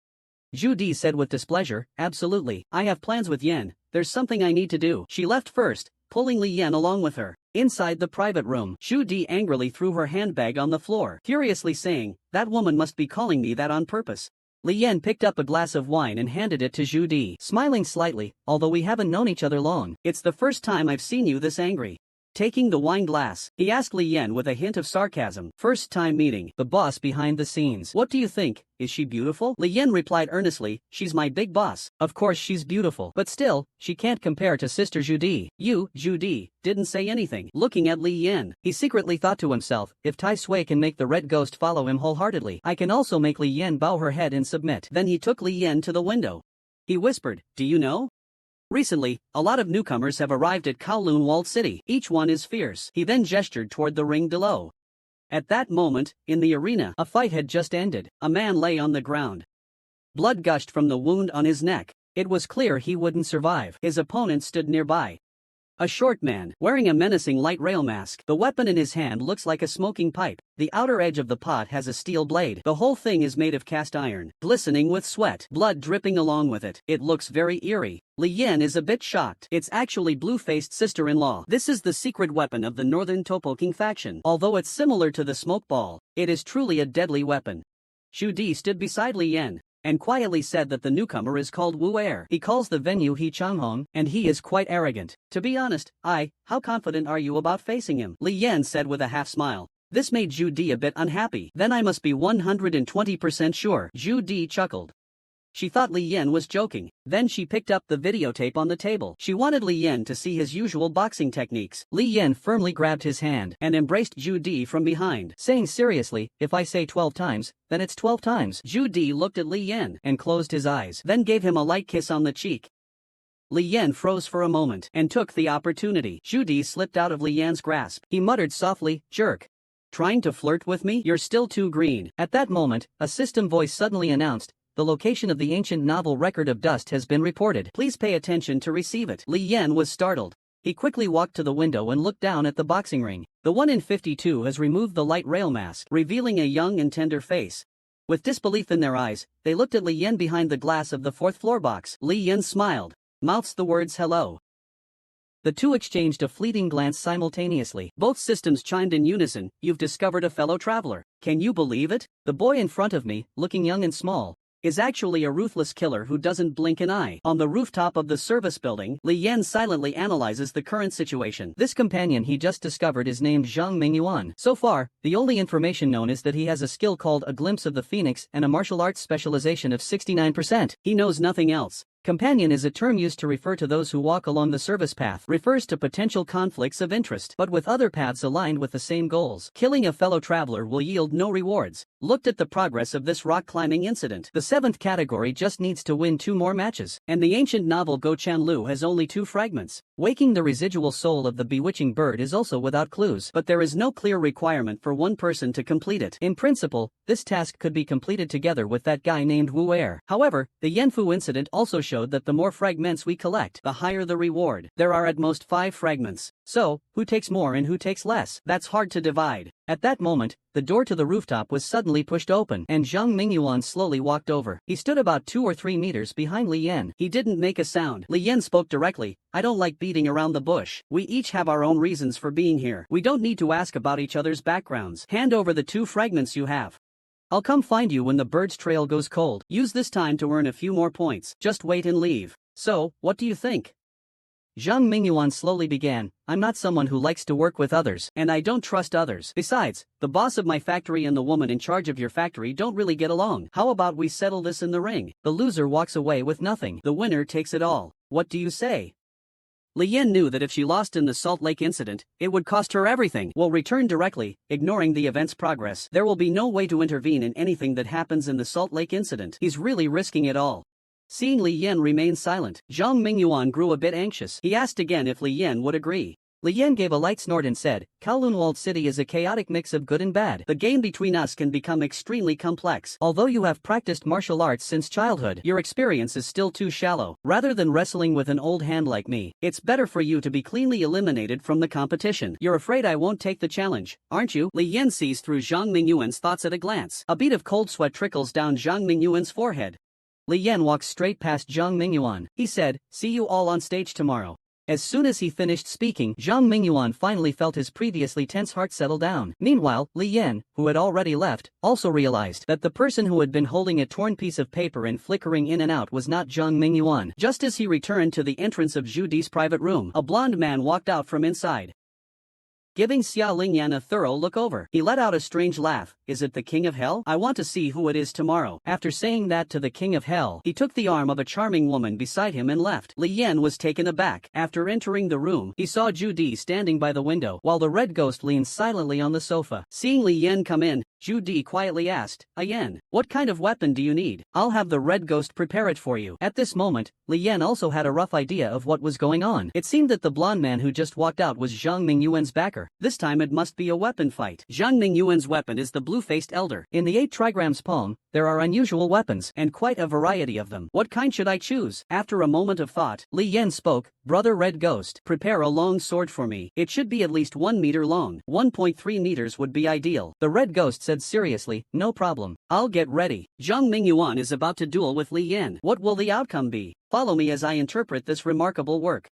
Zhu Di said with displeasure, "Absolutely. I have plans with Yan. There's something I need to do." She left first, pulling Li Yan along with her. Inside the private room, Zhu Di angrily threw her handbag on the floor, furiously saying, "That woman must be calling me that on purpose." Li Yan picked up a glass of wine and handed it to Zhu Di, smiling slightly. "Although we haven't known each other long, it's the first time I've seen you this angry." Taking the wine glass, he asked Li Yan with a hint of sarcasm. "First time meeting, the boss behind the scenes. What do you think? Is she beautiful?" Li Yan replied earnestly, "She's my big boss. Of course she's beautiful, but still, she can't compare to Sister Zhu Di." Zhu Di, didn't say anything. Looking at Li Yan, he secretly thought to himself, if Tai Sui can make the Red Ghost follow him wholeheartedly, I can also make Li Yan bow her head and submit. Then he took Li Yan to the window. He whispered, "Do you know? Recently, a lot of newcomers have arrived at Kowloon Walled City. Each one is fierce." He then gestured toward the ring below. At that moment, in the arena, a fight had just ended. A man lay on the ground. Blood gushed from the wound on his neck. It was clear he wouldn't survive. His opponent stood nearby. A short man, wearing a menacing light rail mask. The weapon in his hand looks like a smoking pipe. The outer edge of the pot has a steel blade. The whole thing is made of cast iron, glistening with sweat, blood dripping along with it. It looks very eerie. Li Yan is a bit shocked. It's actually Blue-Faced Sister-in-Law. This is the secret weapon of the Northern Topo King faction. Although it's similar to the smoke ball, it is truly a deadly weapon. Zhu Di stood beside Li Yan and quietly said that the newcomer is called Wu Er. He calls the venue He Changhong, and he is quite arrogant. To be honest, how confident are you about facing him? Li Yan said with a half smile. This made Zhu Di a bit unhappy. Then I must be 120% sure. Zhu Di chuckled. She thought Li Yan was joking. Then she picked up the videotape on the table. She wanted Li Yan to see his usual boxing techniques. Li Yan firmly grabbed his hand and embraced Zhu Di from behind, saying seriously, if I say 12 times, then it's 12 times. Zhu Di looked at Li Yan and closed his eyes, then gave him a light kiss on the cheek. Li Yan froze for a moment and took the opportunity. Zhu Di slipped out of Li Yan's grasp. He muttered softly, jerk. Trying to flirt with me? You're still too green. At that moment, a system voice suddenly announced, the location of the ancient novel Record of Dust has been reported. Please pay attention to receive it. Li Yan was startled. He quickly walked to the window and looked down at the boxing ring. The one in 52 has removed the light rail mask, revealing a young and tender face. With disbelief in their eyes, they looked at Li Yan behind the glass of the fourth floor box. Li Yan smiled, mouths the words hello. The two exchanged a fleeting glance simultaneously. Both systems chimed in unison, you've discovered a fellow traveler. Can you believe it? The boy in front of me, looking young and small, is actually a ruthless killer who doesn't blink an eye. On the rooftop of the service building, Li Yan silently analyzes the current situation. This companion he just discovered is named Zhang Mingyuan. So far, the only information known is that he has a skill called A Glimpse of the Phoenix and a martial arts specialization of 69%. He knows nothing else. Companion is a term used to refer to those who walk along the service path, refers to potential conflicts of interest, but with other paths aligned with the same goals. Killing a fellow traveler will yield no rewards. Looked at the progress of this rock climbing incident. The 7th category just needs to win 2 more matches, and the ancient novel Go Chan Lu has only 2 fragments. Waking the residual soul of the bewitching bird is also without clues, but there is no clear requirement for one person to complete it. In principle, this task could be completed together with that guy named Wu Er. However, the Yanfu incident also showed that the more fragments we collect, the higher the reward. There are at most 5 fragments. So, who takes more and who takes less? That's hard to divide. At that moment, the door to the rooftop was suddenly pushed open, and Zhang Mingyuan slowly walked over. He stood about 2 or 3 meters behind Li Yan. He didn't make a sound. Li Yan spoke directly, I don't like beating around the bush. We each have our own reasons for being here. We don't need to ask about each other's backgrounds. Hand over the 2 fragments you have. I'll come find you when the bird's trail goes cold. Use this time to earn a few more points. Just wait and leave. So, what do you think? Zhang Mingyuan slowly began, I'm not someone who likes to work with others, and I don't trust others. Besides, the boss of my factory and the woman in charge of your factory don't really get along. How about we settle this in the ring? The loser walks away with nothing. The winner takes it all. What do you say? Li Yan knew that if she lost in the Salt Lake incident, it would cost her everything. Will return directly, ignoring the event's progress. There will be no way to intervene in anything that happens in the Salt Lake incident. He's really risking it all. Seeing Li Yan remain silent, Zhang Mingyuan grew a bit anxious. He asked again if Li Yan would agree. Li Yan gave a light snort and said, Kowloon City is a chaotic mix of good and bad. The game between us can become extremely complex. Although you have practiced martial arts since childhood, your experience is still too shallow. Rather than wrestling with an old hand like me, it's better for you to be cleanly eliminated from the competition. You're afraid I won't take the challenge, aren't you? Li Yan sees through Zhang Mingyuan's thoughts at a glance. A bead of cold sweat trickles down Zhang Mingyuan's forehead. Li Yan walked straight past Zhang Mingyuan. He said, see you all on stage tomorrow. As soon as he finished speaking, Zhang Mingyuan finally felt his previously tense heart settle down. Meanwhile, Li Yan, who had already left, also realized that the person who had been holding a torn piece of paper and flickering in and out was not Zhang Mingyuan. Just as he returned to the entrance of Zhu Di's private room, a blonde man walked out from inside. Giving Xia Lingyan a thorough look over, he let out a strange laugh. Is it the King of Hell? I want to see who it is tomorrow. After saying that to the King of Hell, he took the arm of a charming woman beside him and left. Li Yan was taken aback. After entering the room, he saw Zhu Di standing by the window, while the red ghost leaned silently on the sofa. Seeing Li Yan come in, Zhu Di quietly asked, Yan, what kind of weapon do you need? I'll have the red ghost prepare it for you. At this moment, Li Yan also had a rough idea of what was going on. It seemed that the blonde man who just walked out was Zhang Mingyuan's backer. This time it must be a weapon fight. Zhang Mingyuan's weapon is the blue-faced elder. In the 8 trigrams palm, there are unusual weapons, and quite a variety of them. What kind should I choose? After a moment of thought, Li Yan spoke, Brother Red Ghost, prepare a long sword for me. It should be at least 1 meter long. 1.3 meters would be ideal. The Red Ghost said seriously, no problem. I'll get ready. Zhang Mingyuan is about to duel with Li Yan. What will the outcome be? Follow me as I interpret this remarkable work.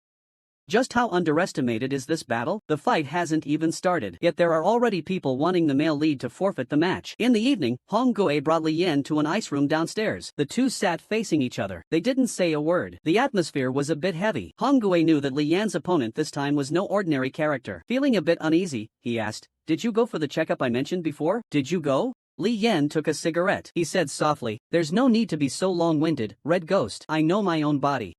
Just how underestimated is this battle? The fight hasn't even started, yet there are already people wanting the male lead to forfeit the match. In the evening, Hong Gui brought Li Yan to an ice room downstairs. The two sat facing each other. They didn't say a word. The atmosphere was a bit heavy. Hong Gui knew that Li Yan's opponent this time was no ordinary character. Feeling a bit uneasy, he asked, "Did you go for the checkup I mentioned before? Did you go?" Li Yan took a cigarette. He said softly, "There's no need to be so long-winded, Red Ghost. I know my own body."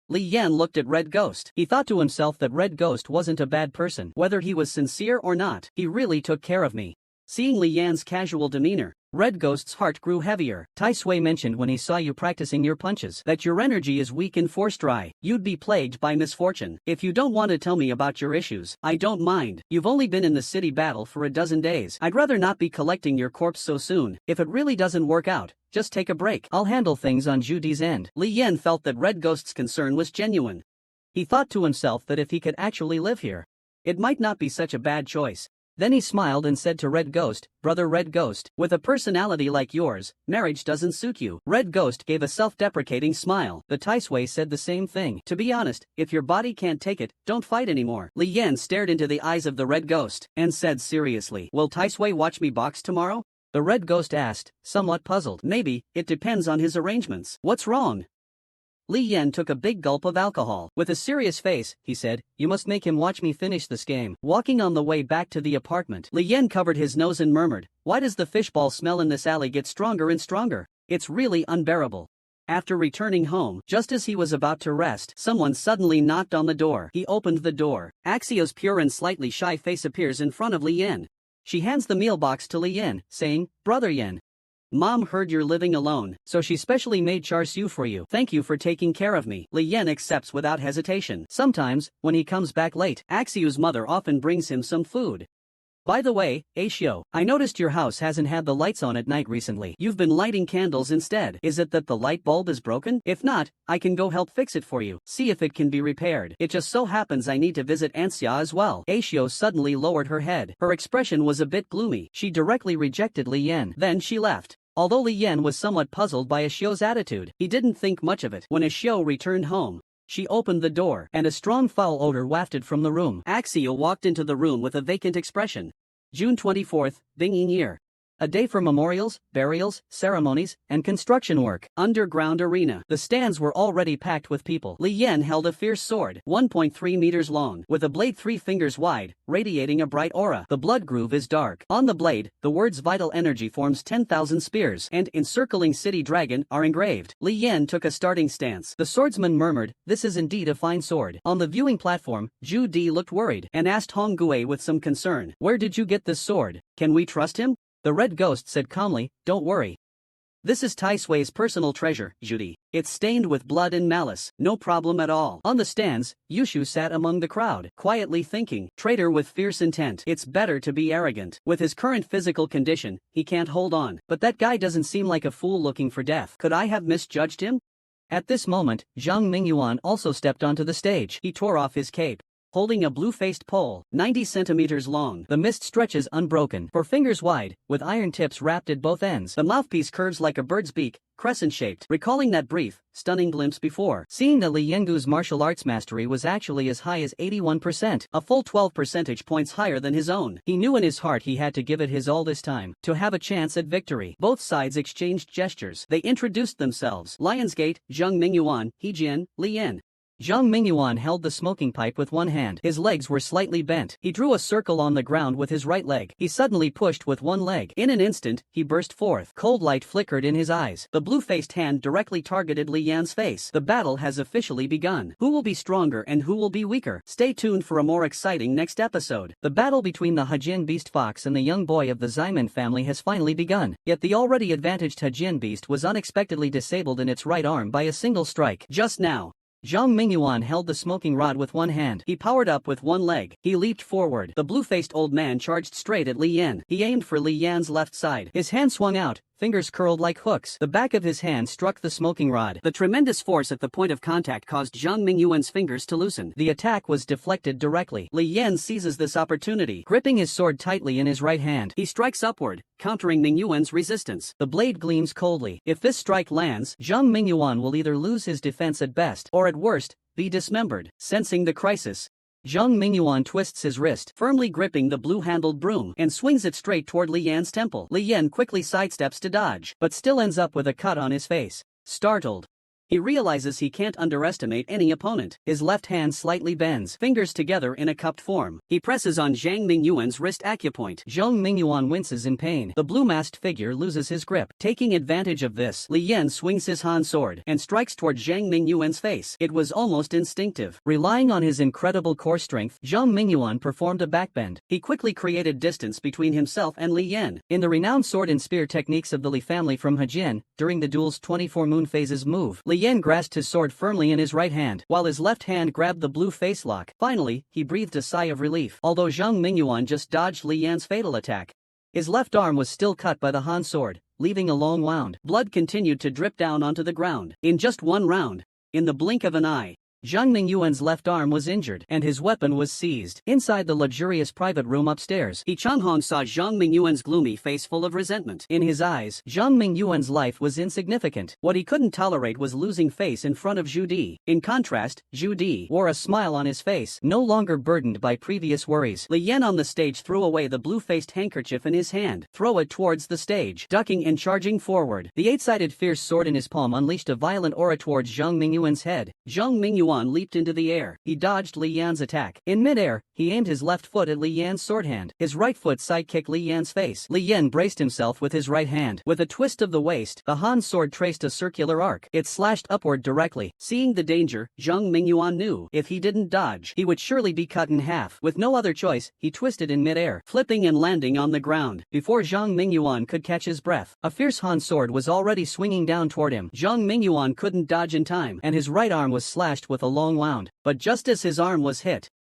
Li Yan looked at Red Ghost. He thought to himself that Red Ghost wasn't a bad person. Whether he was sincere or not, he really took care of me. Seeing Li Yan's casual demeanor, Red Ghost's heart grew heavier. Tai Sui mentioned when he saw you practicing your punches that your energy is weak and force dry. You'd be plagued by misfortune. If you don't want to tell me about your issues, I don't mind. You've only been in the city battle for a dozen days. I'd rather not be collecting your corpse so soon. If it really doesn't work out, just take a break. I'll handle things on Judy's end. Li Yan felt that Red Ghost's concern was genuine. He thought to himself that if he could actually live here, it might not be such a bad choice. Then he smiled and said to Red Ghost, "Brother Red Ghost, with a personality like yours, marriage doesn't suit you." Red Ghost gave a self-deprecating smile. The Tai Sui said the same thing. "To be honest, if your body can't take it, don't fight anymore." Li Yan stared into the eyes of the Red Ghost and said seriously, "Will Tai Sui watch me box tomorrow?" The Red Ghost asked, somewhat puzzled. "Maybe, it depends on his arrangements." "What's wrong?" Li Yan took a big gulp of alcohol. With a serious face, he said, "You must make him watch me finish this game." Walking on the way back to the apartment, Li Yan covered his nose and murmured, "Why does the fishball smell in this alley get stronger and stronger? It's really unbearable." After returning home, just as he was about to rest, someone suddenly knocked on the door. He opened the door. Axio's pure and slightly shy face appears in front of Li Yan. She hands the meal box to Li Yan, saying, "Brother Yan, Mom heard you're living alone, so she specially made char siu for you. Thank you for taking care of me." Li Yan accepts without hesitation. Sometimes, when he comes back late, Axio's mother often brings him some food. "By the way, Axio, I noticed your house hasn't had the lights on at night recently. You've been lighting candles instead. Is it that the light bulb is broken? If not, I can go help fix it for you. See if it can be repaired. It just so happens I need to visit Anxia as well." Axio suddenly lowered her head. Her expression was a bit gloomy. She directly rejected Li Yan. Then she left. Although Li Yan was somewhat puzzled by Axio's attitude, he didn't think much of it. When Axio returned home, she opened the door, and a strong foul odor wafted from the room. Axio walked into the room with a vacant expression. June 24th, Bingyin Year. A day for memorials, burials, ceremonies, and construction work. Underground arena. The stands were already packed with people. Li Yan held a fierce sword, 1.3 meters long, with a blade 3 fingers wide, radiating a bright aura. The blood groove is dark. On the blade, the words "Vital Energy" forms 10,000 spears, and "Encircling City Dragon" are engraved. Li Yan took a starting stance. The swordsman murmured, "This is indeed a fine sword." On the viewing platform, Ju Di looked worried, and asked Hong Gui with some concern, "Where did you get this sword? Can we trust him?" The Red Ghost said calmly, "Don't worry. This is Tai Sui's personal treasure, Judy. It's stained with blood and malice, no problem at all." On the stands, Yushu sat among the crowd, quietly thinking, "Traitor with fierce intent. It's better to be arrogant. With his current physical condition, he can't hold on. But that guy doesn't seem like a fool looking for death. Could I have misjudged him?" At this moment, Zhang Mingyuan also stepped onto the stage. He tore off his cape. Holding a blue-faced pole, 90 centimeters long, the mist stretches unbroken, 4 fingers wide, with iron tips wrapped at both ends. The mouthpiece curves like a bird's beak, crescent-shaped, recalling that brief, stunning glimpse before. Seeing that Li Yengu's martial arts mastery was actually as high as 81%, a full 12 percentage points higher than his own. He knew in his heart he had to give it his all this time, to have a chance at victory. Both sides exchanged gestures. They introduced themselves. Lionsgate, Zhang Mingyuan, Hejian, Li Yan. Zhang Mingyuan held the smoking pipe with one hand. His legs were slightly bent. He drew a circle on the ground with his right leg. He suddenly pushed with one leg. In an instant, he burst forth. Cold light flickered in his eyes. The blue-faced hand directly targeted Li Yan's face. The battle has officially begun. Who will be stronger and who will be weaker? Stay tuned for a more exciting next episode. The battle between the Hajin Beast Fox and the young boy of the Ximen family has finally begun. Yet the already advantaged Hajin Beast was unexpectedly disabled in its right arm by a single strike. Just now, Zhang Mingyuan held the smoking rod with one hand. He powered up with one leg. He leaped forward. The blue-faced old man charged straight at Li Yan. He aimed for Li Yan's left side. His hand swung out, fingers curled like hooks. The back of his hand struck the smoking rod. The tremendous force at the point of contact caused Zhang Mingyuan's fingers to loosen. The attack was deflected directly. Li Yan seizes this opportunity. Gripping his sword tightly in his right hand, he strikes upward, countering Mingyuan's resistance. The blade gleams coldly. If this strike lands, Zhang Mingyuan will either lose his defense at best, or at worst, be dismembered. Sensing the crisis, Zhang Mingyuan twists his wrist, firmly gripping the blue-handled broom, and swings it straight toward Li Yan's temple. Li Yan quickly sidesteps to dodge, but still ends up with a cut on his face. Startled, he realizes he can't underestimate any opponent. His left hand slightly bends, fingers together in a cupped form. He presses on Zhang Mingyuan's wrist acupoint. Zhang Mingyuan winces in pain. The blue-masked figure loses his grip. Taking advantage of this, Li Yan swings his Han sword and strikes toward Zhang Mingyuan's face. It was almost instinctive. Relying on his incredible core strength, Zhang Mingyuan performed a backbend. He quickly created distance between himself and Li Yan. In the renowned sword and spear techniques of the Li family from Hejian, during the duel's 24 moon phases move, Li Yan grasped his sword firmly in his right hand, while his left hand grabbed the blue face lock. Finally, he breathed a sigh of relief, although Zhang Mingyuan just dodged Li Yan's fatal attack. His left arm was still cut by the Han sword, leaving a long wound. Blood continued to drip down onto the ground. In just one round, in the blink of an eye, Zhang Mingyuan's left arm was injured, and his weapon was seized. Inside the luxurious private room upstairs, He Changhong saw Zhang Mingyuan's gloomy face full of resentment. In his eyes, Zhang Mingyuan's life was insignificant. What he couldn't tolerate was losing face in front of Zhu Di. In contrast, Zhu Di wore a smile on his face, no longer burdened by previous worries. Li Yan on the stage threw away the blue-faced handkerchief in his hand. Throw it towards the stage, ducking and charging forward. The eight-sided fierce sword in his palm unleashed a violent aura towards Zhang Mingyuan's head. Zhang Mingyuan leaped into the air. He dodged Li Yan's attack. In midair, he aimed his left foot at Li Yan's sword hand. His right foot sidekicked Li Yan's face. Li Yan braced himself with his right hand. With a twist of the waist, the Han sword traced a circular arc. It slashed upward directly. Seeing the danger, Zhang Mingyuan knew if he didn't dodge, he would surely be cut in half. With no other choice, he twisted in midair, flipping and landing on the ground. Before Zhang Mingyuan could catch his breath, a fierce Han sword was already swinging down toward him. Zhang Mingyuan couldn't dodge in time, and his right arm was slashed with a long wound. But just as his arm was hit,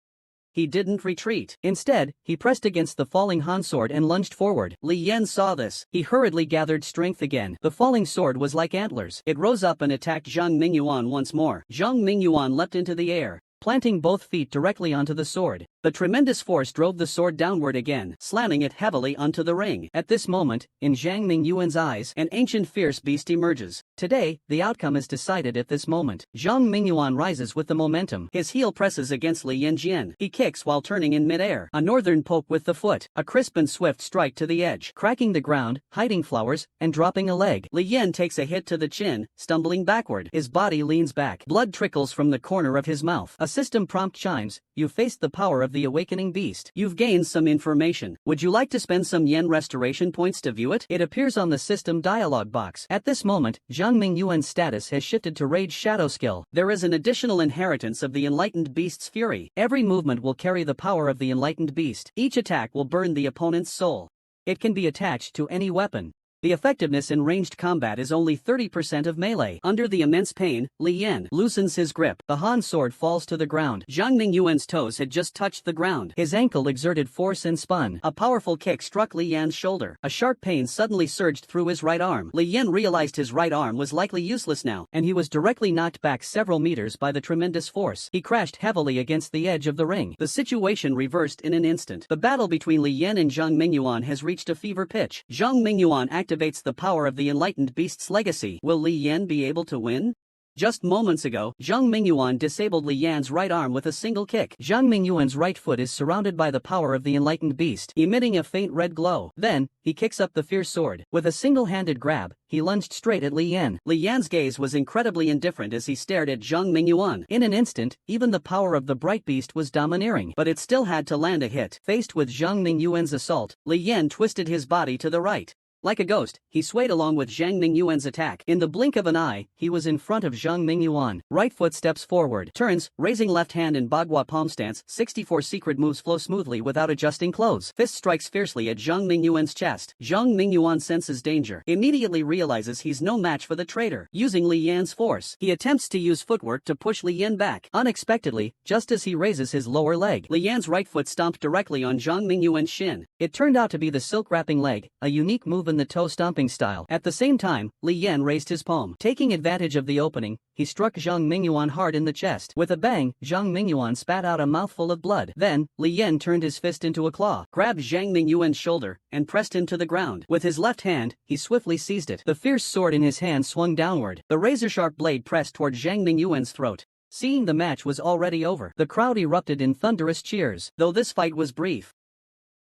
he didn't retreat. Instead, he pressed against the falling Han sword and lunged forward. Li Yan saw this. He hurriedly gathered strength again. The falling sword was like antlers. It rose up and attacked Zhang Mingyuan once more. Zhang Mingyuan leapt into the air, planting both feet directly onto the sword. The tremendous force drove the sword downward again, slamming it heavily onto the ring. At this moment, in Zhang Mingyuan's eyes, an ancient fierce beast emerges. Today, the outcome is decided at this moment. Zhang Mingyuan rises with the momentum. His heel presses against Li Yanjian. He kicks while turning in midair. A northern poke with the foot. A crisp and swift strike to the edge, cracking the ground, hiding flowers, and dropping a leg. Li Yan takes a hit to the chin, stumbling backward. His body leans back. Blood trickles from the corner of his mouth. A system prompt chimes. You faced the power of the awakening beast. You've gained some information. Would you like to spend some yen restoration points to view it? It appears on the system dialog box. At this moment, Zhang Mingyuan's status has shifted to Rage Shadow skill. There is an additional inheritance of the enlightened beast's fury. Every movement will carry the power of the enlightened beast. Each attack will burn the opponent's soul. It can be attached to any weapon. The effectiveness in ranged combat is only 30% of melee. Under the immense pain, Li Yan loosens his grip. The Han sword falls to the ground. Zhang Mingyuan's toes had just touched the ground. His ankle exerted force and spun. A powerful kick struck Li Yan's shoulder. A sharp pain suddenly surged through his right arm. Li Yan realized his right arm was likely useless now, and he was directly knocked back several meters by the tremendous force. He crashed heavily against the edge of the ring. The situation reversed in an instant. The battle between Li Yan and Zhang Mingyuan has reached a fever pitch. Zhang Mingyuan activates the power of the enlightened beast's legacy. Will Li Yan be able to win? Just moments ago, Zhang Mingyuan disabled Li Yan's right arm with a single kick. Zhang Mingyuan's right foot is surrounded by the power of the enlightened beast, emitting a faint red glow. Then, he kicks up the fierce sword. With a single-handed grab, he lunged straight at Li Yan. Li Yan's gaze was incredibly indifferent as he stared at Zhang Mingyuan. In an instant, even the power of the bright beast was domineering, but it still had to land a hit. Faced with Zhang Mingyuan's assault, Li Yan twisted his body to the right. Like a ghost, he swayed along with Zhang Mingyuan's attack. In the blink of an eye, he was in front of Zhang Mingyuan. Right foot steps forward, turns, raising left hand in Bagua palm stance. 64 secret moves flow smoothly without adjusting clothes. Fist strikes fiercely at Zhang Mingyuan's chest. Zhang Mingyuan senses danger, immediately realizes he's no match for the traitor. Using Li Yan's force, he attempts to use footwork to push Li Yan back. Unexpectedly, just as he raises his lower leg, Li Yan's right foot stomped directly on Zhang Mingyuan's shin. It turned out to be the silk wrapping leg, a unique move in the toe stomping style. At the same time, Li Yan raised his palm. Taking advantage of the opening, he struck Zhang Mingyuan hard in the chest. With a bang, Zhang Mingyuan spat out a mouthful of blood. Then, Li Yan turned his fist into a claw, grabbed Zhang Mingyuan's shoulder, and pressed him to the ground. With his left hand, he swiftly seized it. The fierce sword in his hand swung downward. The razor-sharp blade pressed toward Zhang Mingyuan's throat. Seeing the match was already over, the crowd erupted in thunderous cheers, though this fight was brief.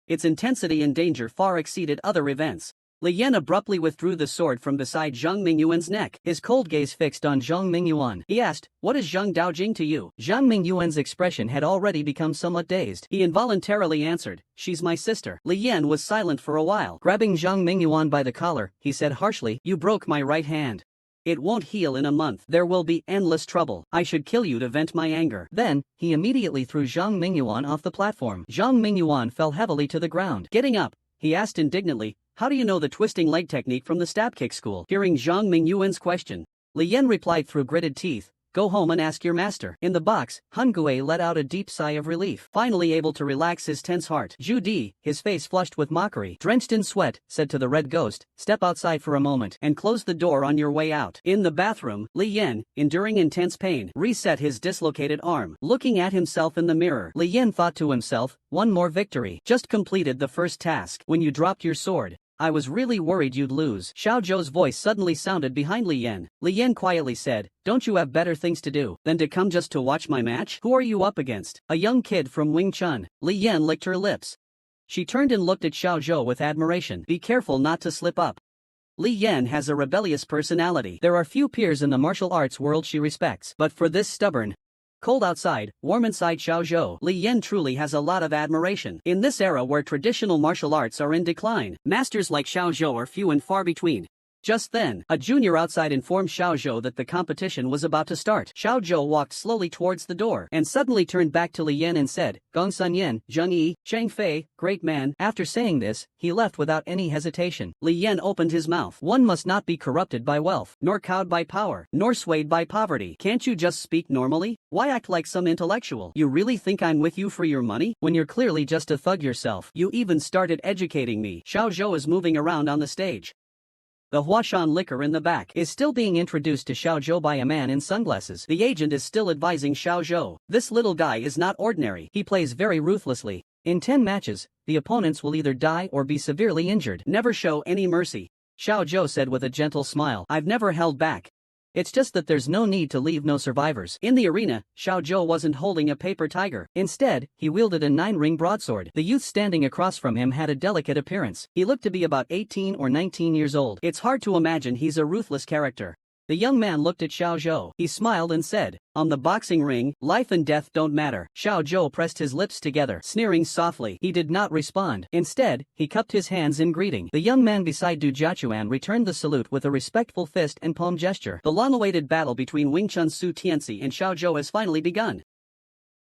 Its intensity and danger far exceeded other events. Li Yan abruptly withdrew the sword from beside Zhang Mingyuan's neck, his cold gaze fixed on Zhang Mingyuan. He asked, "What is Zhang Daojing to you?" Zhang Mingyuan's expression had already become somewhat dazed. He involuntarily answered, "She's my sister." Li Yan was silent for a while. Grabbing Zhang Mingyuan by the collar, he said harshly, "You broke my right hand. It won't heal in a month. There will be endless trouble. I should kill you to vent my anger." Then, he immediately threw Zhang Mingyuan off the platform. Zhang Mingyuan fell heavily to the ground. Getting up, he asked indignantly, "How do you know the twisting leg technique from the stab kick school?" Hearing Zhang Mingyuan's question, Li Yan replied through gritted teeth, "Go home and ask your master." In the box, Han Gui let out a deep sigh of relief, finally able to relax his tense heart. Zhu Di, his face flushed with mockery, drenched in sweat, said to the red ghost, "Step outside for a moment and close the door on your way out." In the bathroom, Li Yan, enduring intense pain, reset his dislocated arm. Looking at himself in the mirror, Li Yan thought to himself, "One more victory. Just completed the first task. When you dropped your sword, I was really worried you'd lose." Xiao Zhou's voice suddenly sounded behind Li Yan. Li Yan quietly said, "Don't you have better things to do than to come just to watch my match? Who are you up against? A young kid from Wing Chun." Li Yan licked her lips. She turned and looked at Xiao Zhou with admiration. "Be careful not to slip up." Li Yan has a rebellious personality. There are few peers in the martial arts world she respects, but for this stubborn, cold outside, warm inside Xiao Zhou, Li Yan truly has a lot of admiration. In this era where traditional martial arts are in decline, masters like Xiao Zhou are few and far between. Just then, a junior outside informed Xiao Zhou that the competition was about to start. Xiao Zhou walked slowly towards the door and suddenly turned back to Li Yan and said, "Gong Sun Yan, Zheng Yi, Chang Fei, great man." After saying this, he left without any hesitation. Li Yan opened his mouth. "One must not be corrupted by wealth, nor cowed by power, nor swayed by poverty. Can't you just speak normally? Why act like some intellectual? You really think I'm with you for your money, when you're clearly just a thug yourself? You even started educating me." Xiao Zhou is moving around on the stage. The Huashan liquor in the back is still being introduced to Xiao Zhou by a man in sunglasses. The agent is still advising Xiao Zhou. This little guy is not ordinary. He plays very ruthlessly. In 10 matches, the opponents will either die or be severely injured. Never show any mercy. Xiao Zhou said with a gentle smile. "I've never held back. It's just that there's no need to leave no survivors." In the arena, Xiao Zhou wasn't holding a paper tiger. Instead, he wielded a 9-ring broadsword. The youth standing across from him had a delicate appearance. He looked to be about 18 or 19 years old. It's hard to imagine he's a ruthless character. The young man looked at Xiao Zhou. He smiled and said, "On the boxing ring, life and death don't matter." Xiao Zhou pressed his lips together, sneering softly. He did not respond. Instead, he cupped his hands in greeting. The young man beside Du Jiachuan returned the salute with a respectful fist and palm gesture. The long-awaited battle between Wing Chun's Su Tianxi and Xiao Zhou has finally begun.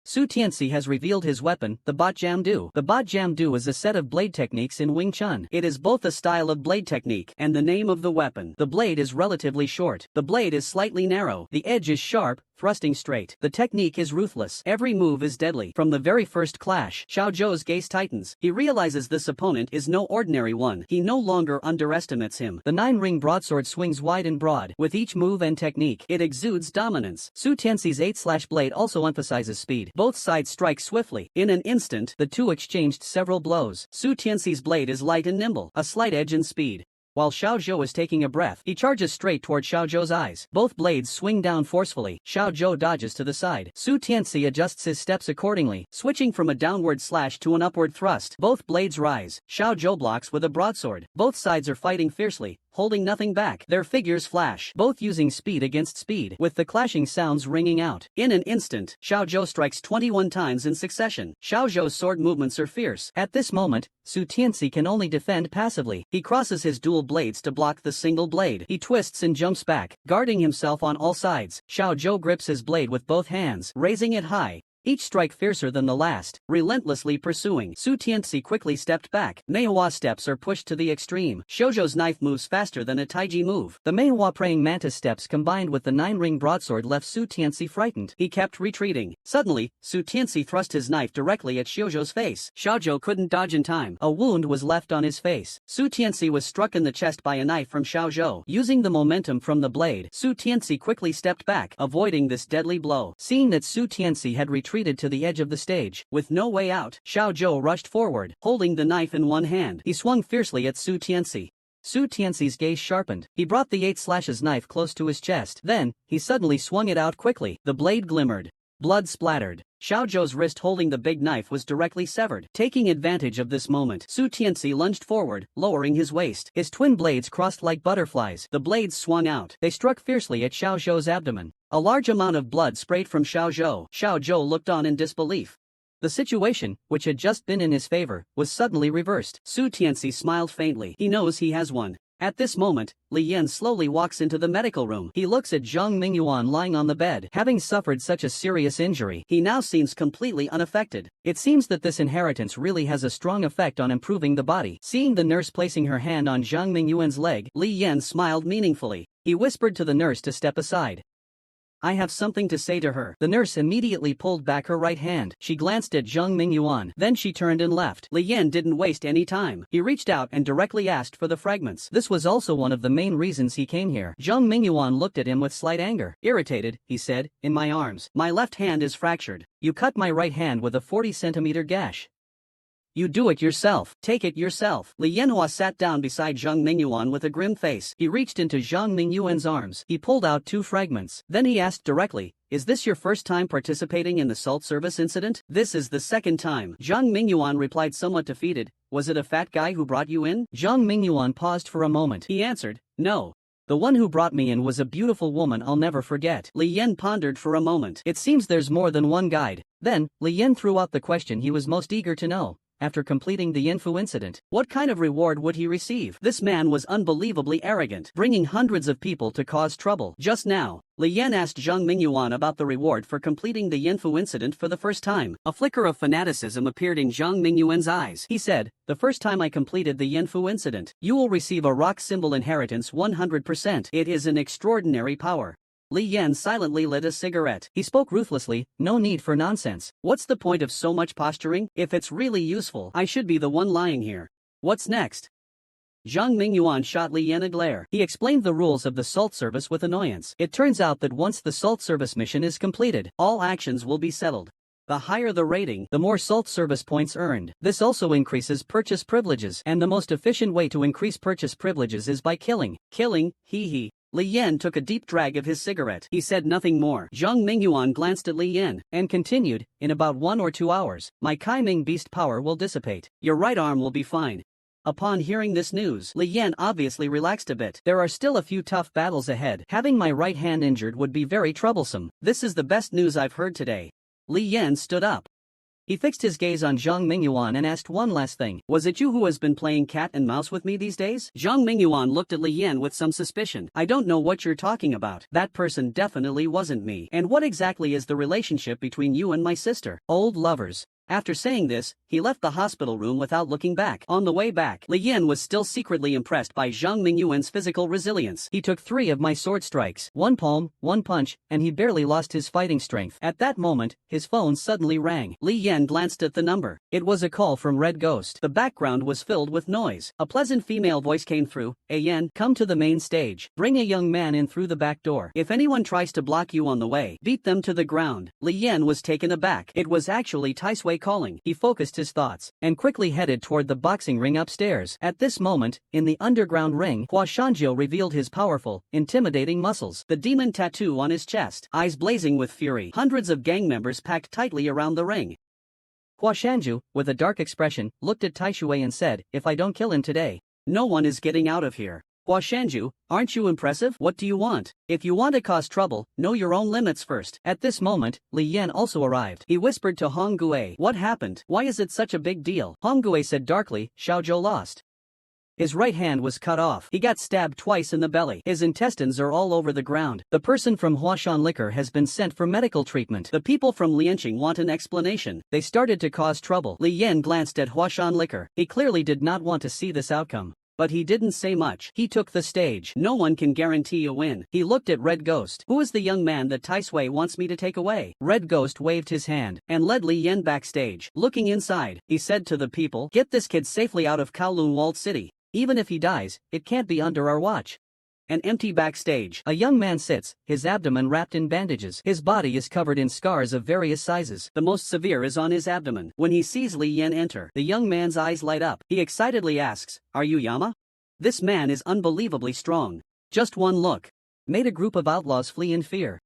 Su Tianxi has revealed his weapon, the Bat Jam Du. The Bat Jam Du is a set of blade techniques in Wing Chun. It is both a style of blade technique and the name of the weapon. The blade is relatively short. The blade is slightly narrow. The edge is sharp, thrusting straight. The technique is ruthless. Every move is deadly. From the very first clash, Xiao Zhou's gaze tightens. He realizes this opponent is no ordinary one. He no longer underestimates him. The 9-ring broadsword swings wide and broad. With each move and technique, it exudes dominance. Su Tianxi's 8-slash blade also emphasizes speed. Both sides strike swiftly. In an instant, the two exchanged several blows. Su Tianxi's blade is light and nimble, a slight edge and speed. While Xiao Zhou is taking a breath, he charges straight toward Xiao Zhou's eyes. Both blades swing down forcefully. Xiao Zhou dodges to the side. Su Tianxi adjusts his steps accordingly, switching from a downward slash to an upward thrust. Both blades rise. Xiao Zhou blocks with a broadsword. Both sides are fighting fiercely, holding nothing back. Their figures flash, both using speed against speed, with the clashing sounds ringing out. In an instant, Xiao Zhou strikes 21 times in succession. Xiao Zhou's sword movements are fierce. At this moment, Su Tianxi can only defend passively. He crosses his dual blades to block the single blade. He twists and jumps back, guarding himself on all sides. Xiao Zhou grips his blade with both hands, raising it high. Each strike fiercer than the last, relentlessly pursuing. Su Tianxi quickly stepped back. MANHUA steps are pushed to the extreme. Shoujo's knife moves faster than a taiji move. The MANHUA praying mantis steps combined with the 9-ring broadsword left Su Tianxi frightened. He kept retreating. Suddenly, Su Tianxi thrust his knife directly at Shoujo's face. Xiao Zhou couldn't dodge in time. A wound was left on his face. Su Tianxi was struck in the chest by a knife from Xiao Zhou. Using the momentum from the blade, Su Tianxi quickly stepped back, avoiding this deadly blow. Seeing that Su Tianxi had retreated to the edge of the stage, with no way out, Xiao Zhou rushed forward, holding the knife in one hand. He swung fiercely at Su Tianxi. Su Tianxi's gaze sharpened. He brought the 8/8 knife close to his chest. Then, he suddenly swung it out quickly. The blade glimmered. Blood splattered. Xiao Zhou's wrist holding the big knife was directly severed. Taking advantage of this moment, Su Tianxi lunged forward, lowering his waist. His twin blades crossed like butterflies. The blades swung out. They struck fiercely at Xiao Zhou's abdomen. A large amount of blood sprayed from Xiao Zhou. Xiao Zhou looked on in disbelief. The situation, which had just been in his favor, was suddenly reversed. Su Tianxi smiled faintly. He knows he has won. At this moment, Li Yan slowly walks into the medical room. He looks at Zhang Mingyuan lying on the bed. Having suffered such a serious injury, he now seems completely unaffected. It seems that this inheritance really has a strong effect on improving the body. Seeing the nurse placing her hand on Zhang Mingyuan's leg, Li Yan smiled meaningfully. He whispered to the nurse to step aside. I have something to say to her. The nurse immediately pulled back her right hand. She glanced at Zhang Mingyuan. Then she turned and left. Li Yan didn't waste any time. He reached out and directly asked for the fragments. This was also one of the main reasons he came here. Zhang Mingyuan looked at him with slight anger. Irritated, he said, in my arms. My left hand is fractured. You cut my right hand with a 40-centimeter gash. You do it yourself. Take it yourself. Li Yanhua sat down beside Zhang Mingyuan with a grim face. He reached into Zhang Mingyuan's arms. He pulled out 2 fragments. Then he asked directly, is this your first time participating in the salt service incident? This is the second time. Zhang Mingyuan replied somewhat defeated. Was it a fat guy who brought you in? Zhang Mingyuan paused for a moment. He answered, no. The one who brought me in was a beautiful woman I'll never forget. Li Yan pondered for a moment. It seems there's more than one guide. Then, Li Yan threw out the question he was most eager to know. After completing the Yinfu incident, what kind of reward would he receive? This man was unbelievably arrogant, bringing hundreds of people to cause trouble. Just now, Li Yan asked Zhang Mingyuan about the reward for completing the Yinfu incident for the first time. A flicker of fanaticism appeared in Zhang Mingyuan's eyes. He said, the first time I completed the Yinfu incident, you will receive a rock symbol inheritance 100%. It is an extraordinary power. Li Yan silently lit a cigarette. He spoke ruthlessly, no need for nonsense. What's the point of so much posturing? If it's really useful, I should be the one lying here. What's next? Zhang Mingyuan shot Li Yan a glare. He explained the rules of the salt service with annoyance. It turns out that once the salt service mission is completed, all actions will be settled. The higher the rating, the more salt service points earned. This also increases purchase privileges, and the most efficient way to increase purchase privileges is by killing. Killing, hee. Li Yan took a deep drag of his cigarette. He said nothing more. Zhang Mingyuan glanced at Li Yan and continued, in about 1 or 2 hours, my Kai Ming beast power will dissipate. Your right arm will be fine. Upon hearing this news, Li Yan obviously relaxed a bit. There are still a few tough battles ahead. Having my right hand injured would be very troublesome. This is the best news I've heard today. Li Yan stood up. He fixed his gaze on Zhang Mingyuan and asked one last thing. Was it you who has been playing cat and mouse with me these days? Zhang Mingyuan looked at Li Yan with some suspicion. I don't know what you're talking about. That person definitely wasn't me. And what exactly is the relationship between you and my sister? Old lovers. After saying this, he left the hospital room without looking back. On the way back, Li Yan was still secretly impressed by Zhang Mingyuan's physical resilience. He took 3 of my sword strikes, 1 palm, 1 punch, and he barely lost his fighting strength. At that moment, his phone suddenly rang. Li Yan glanced at the number. It was a call from Red Ghost. The background was filled with noise. A pleasant female voice came through. Yan, come to the main stage. Bring a young man in through the back door. If anyone tries to block you on the way, beat them to the ground. Li Yan was taken aback. It was actually Taisui calling. He focused his thoughts and quickly headed toward the boxing ring upstairs. At this moment, in the underground ring, Hua Shanjiu revealed his powerful, intimidating muscles, the demon tattoo on his chest, eyes blazing with fury. Hundreds of gang members packed tightly around the ring. Hua Shanjiu, with a dark expression, looked at Taishui and said, if I don't kill him today, no one is getting out of here. Hua Shanjiu, aren't you impressive? What do you want? If you want to cause trouble, know your own limits first. At this moment, Li Yan also arrived. He whispered to Hong Gue. What happened? Why is it such a big deal? Hong Gue said darkly, Xiao Zhou lost. His right hand was cut off. He got stabbed twice in the belly. His intestines are all over the ground. The person from Huashan Liquor has been sent for medical treatment. The people from Lianqing want an explanation. They started to cause trouble. Li Yan glanced at Huashan Liquor. He clearly did not want to see this outcome. But he didn't say much. He took the stage. No one can guarantee a win. He looked at Red Ghost. Who is the young man that Taisui wants me to take away? Red Ghost waved his hand and led Li Yan backstage. Looking inside, he said to the people, get this kid safely out of Kowloon Walled City. Even if he dies, it can't be under our watch. An empty backstage. A young man sits, his abdomen wrapped in bandages. His body is covered in scars of various sizes. The most severe is on his abdomen. When he sees Li Yan enter, the young man's eyes light up. He excitedly asks, are you Yama? This man is unbelievably strong. Just one look made a group of outlaws flee in fear.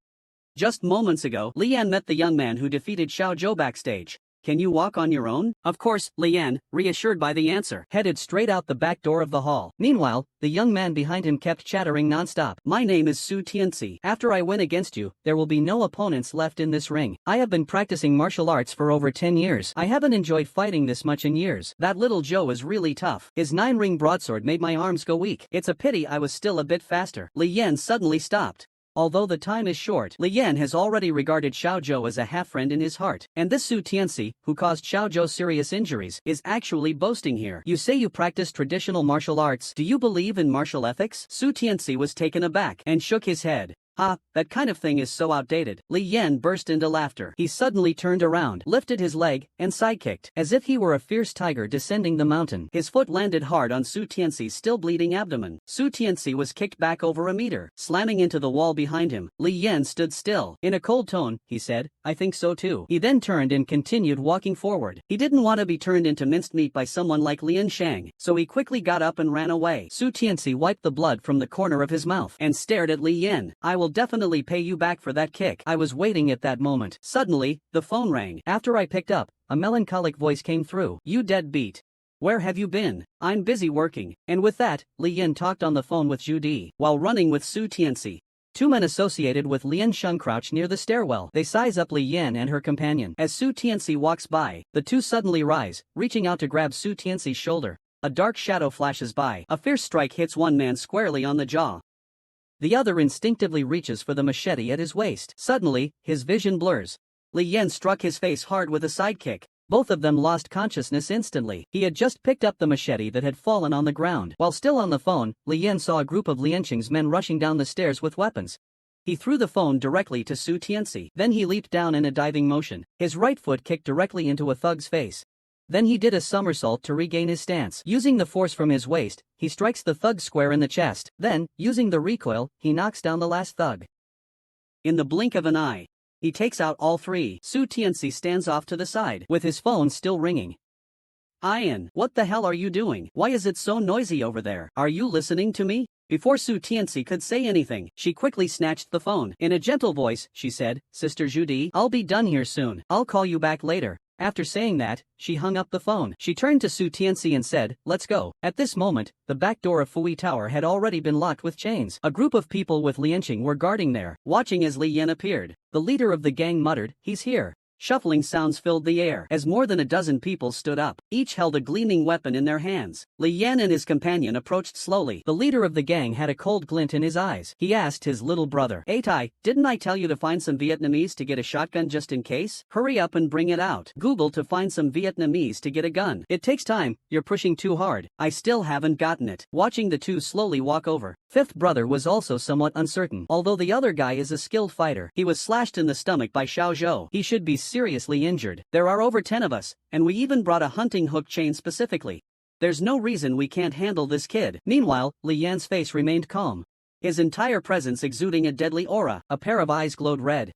Just moments ago, Lian met the young man who defeated Xiao Zhou backstage. Can you walk on your own? Of course, Lian, reassured by the answer, headed straight out the back door of the hall. Meanwhile, the young man behind him kept chattering non-stop. My name is Su Tianxi. After I win against you, there will be no opponents left in this ring. I have been practicing martial arts for over 10 years. I haven't enjoyed fighting this much in years. That little Joe is really tough. His 9-ring broadsword made my arms go weak. It's a pity I was still a bit faster. Li Yan suddenly stopped. Although the time is short, Li Yan has already regarded Xiao Zhou as a half-friend in his heart. And this Su Tianxi, who caused Xiao Zhou serious injuries, is actually boasting here. You say you practice traditional martial arts. Do you believe in martial ethics? Su Tianxi was taken aback and shook his head. Ha, that kind of thing is so outdated. Li Yan burst into laughter. He suddenly turned around, lifted his leg, and sidekicked, as if he were a fierce tiger descending the mountain. His foot landed hard on Su Tianxi's still bleeding abdomen. Su Tianxi was kicked back over a meter, slamming into the wall behind him. Li Yan stood still. In a cold tone, he said, I think so too. He then turned and continued walking forward. He didn't want to be turned into minced meat by someone like Lian Shang, so he quickly got up and ran away. Su Tianxi wiped the blood from the corner of his mouth and stared at Li Yan. I will definitely pay you back for that kick. I was waiting at that moment. Suddenly, the phone rang. After I picked up, a melancholic voice came through. You deadbeat. Where have you been? I'm busy working. And with that, Li Yan talked on the phone with Zhu Di, while running with Su Tianxi. Two men associated with Lian Sheng crouch near the stairwell. They size up Li Yan and her companion. As Su Tianxi walks by, the two suddenly rise, reaching out to grab Su Tianxi's shoulder. A dark shadow flashes by. A fierce strike hits one man squarely on the jaw. The other instinctively reaches for the machete at his waist. Suddenly, his vision blurs. Li Yan struck his face hard with a sidekick. Both of them lost consciousness instantly. He had just picked up the machete that had fallen on the ground. While still on the phone, Li Yan saw a group of Lianqing's men rushing down the stairs with weapons. He threw the phone directly to Su Tianxi. Then he leaped down in a diving motion. His right foot kicked directly into a thug's face. Then he did a somersault to regain his stance. Using the force from his waist, he strikes the thug square in the chest. Then, using the recoil, he knocks down the last thug. In the blink of an eye, he takes out all three. Su Tianxi stands off to the side, with his phone still ringing. Ian, what the hell are you doing? Why is it so noisy over there? Are you listening to me? Before Su Tianxi could say anything, she quickly snatched the phone. In a gentle voice, she said, Sister Zhu Di, I'll be done here soon. I'll call you back later. After saying that, she hung up the phone. She turned to Su Tianxi and said, let's go. At this moment, the back door of Fui Tower had already been locked with chains. A group of people with Lianqing were guarding there, watching as Li Yan appeared. The leader of the gang muttered, he's here. Shuffling sounds filled the air as more than a dozen people stood up. Each held a gleaming weapon in their hands. Li Yan and his companion approached slowly. The leader of the gang had a cold glint in his eyes. He asked his little brother, "Hey Tai, didn't I tell you to find some Vietnamese to get a shotgun just in case? Hurry up and bring it out. Google to find some Vietnamese to get a gun. It takes time, you're pushing too hard. I still haven't gotten it." Watching the two slowly walk over, fifth brother was also somewhat uncertain. Although the other guy is a skilled fighter, he was slashed in the stomach by Xiao Zhou. He should be seriously injured. There are over 10 of us, and we even brought a hunting hook chain specifically. There's no reason we can't handle this kid. Meanwhile, Li Yan's face remained calm, his entire presence exuding a deadly aura. A pair of eyes glowed red,